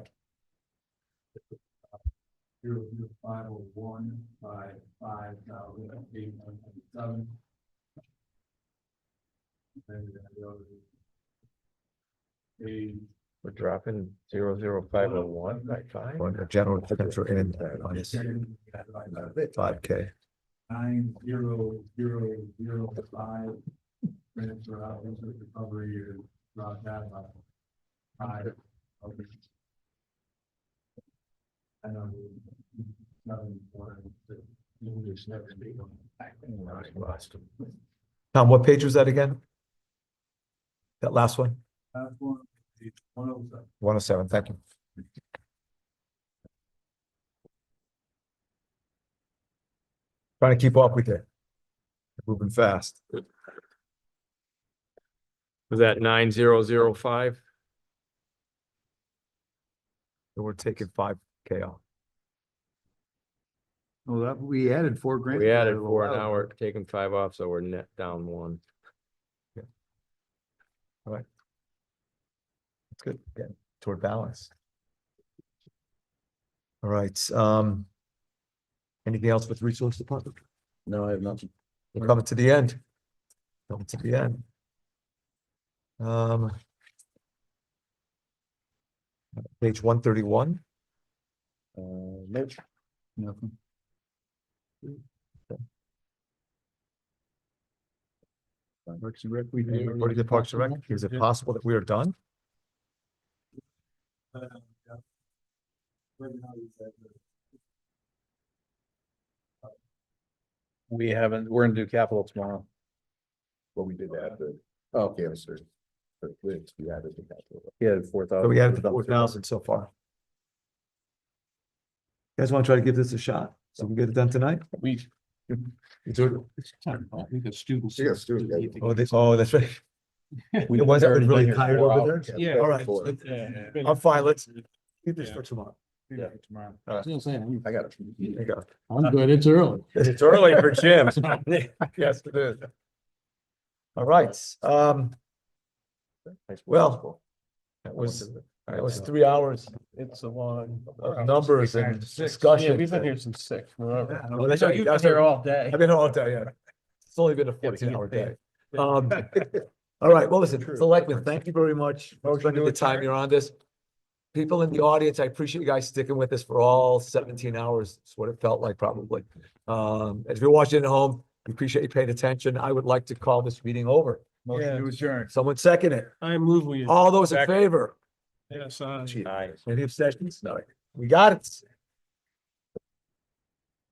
501 by 5,807. Then you're gonna go to page We're dropping 00501 by five. On the general expenditure and minus 5K. 9,005. Transfer out into recovery and drop that by 5. I know. Tom, what page was that again? That last one? 107. 107, thank you. Trying to keep up with it. Moving fast. Was that 9005? So we're taking 5K off. Well, that, we added 4 grand. We to that added a little 4, while now we're ago. taking 5 off, so we're net down 1. That's good. Getting toward balance. All right, anything else with resource department? No, I have nothing. We're coming to the end. Coming to the end. Page 131. Nope. Nothing. Parks and Rec, What is the Parks and Rec? Is it possible that we are done? We haven't, we're gonna do capital tomorrow. But we did add the Oh, cancer. But we added the capital. yeah, 4,000. So we added 4,000 so far. You guys want to try to give this a shot? So we can get it done tonight? We. Do We got students. You got students, yeah. it. Oh, that's right. The ones that were really tired over there? Yeah. All right. I'm fine. Let's keep this for tomorrow. Yeah. Tomorrow. I got it. There you go. I'm good, it's early. It's early for Jim. Yes, it is. All right, well, that was 3 hours It's a long. of numbers and Yeah, discussion. we've been here since 6. Whatever. Oh, that's right. You've That's been here right. all day. I've been here all day, yeah. It's only been a 14-hour day. All right, well, listen, Selectmen, thank you very much for spending the time you're on this. People in the audience, I appreciate you guys sticking with us for all 17 hours. It's what it felt like probably. If you're watching at home, we appreciate you paying attention. I would like to call this meeting over. Motion to adjourn. Someone second it. I move we. All those in favor? Yes, Aye. Any abstentions? No. We got it.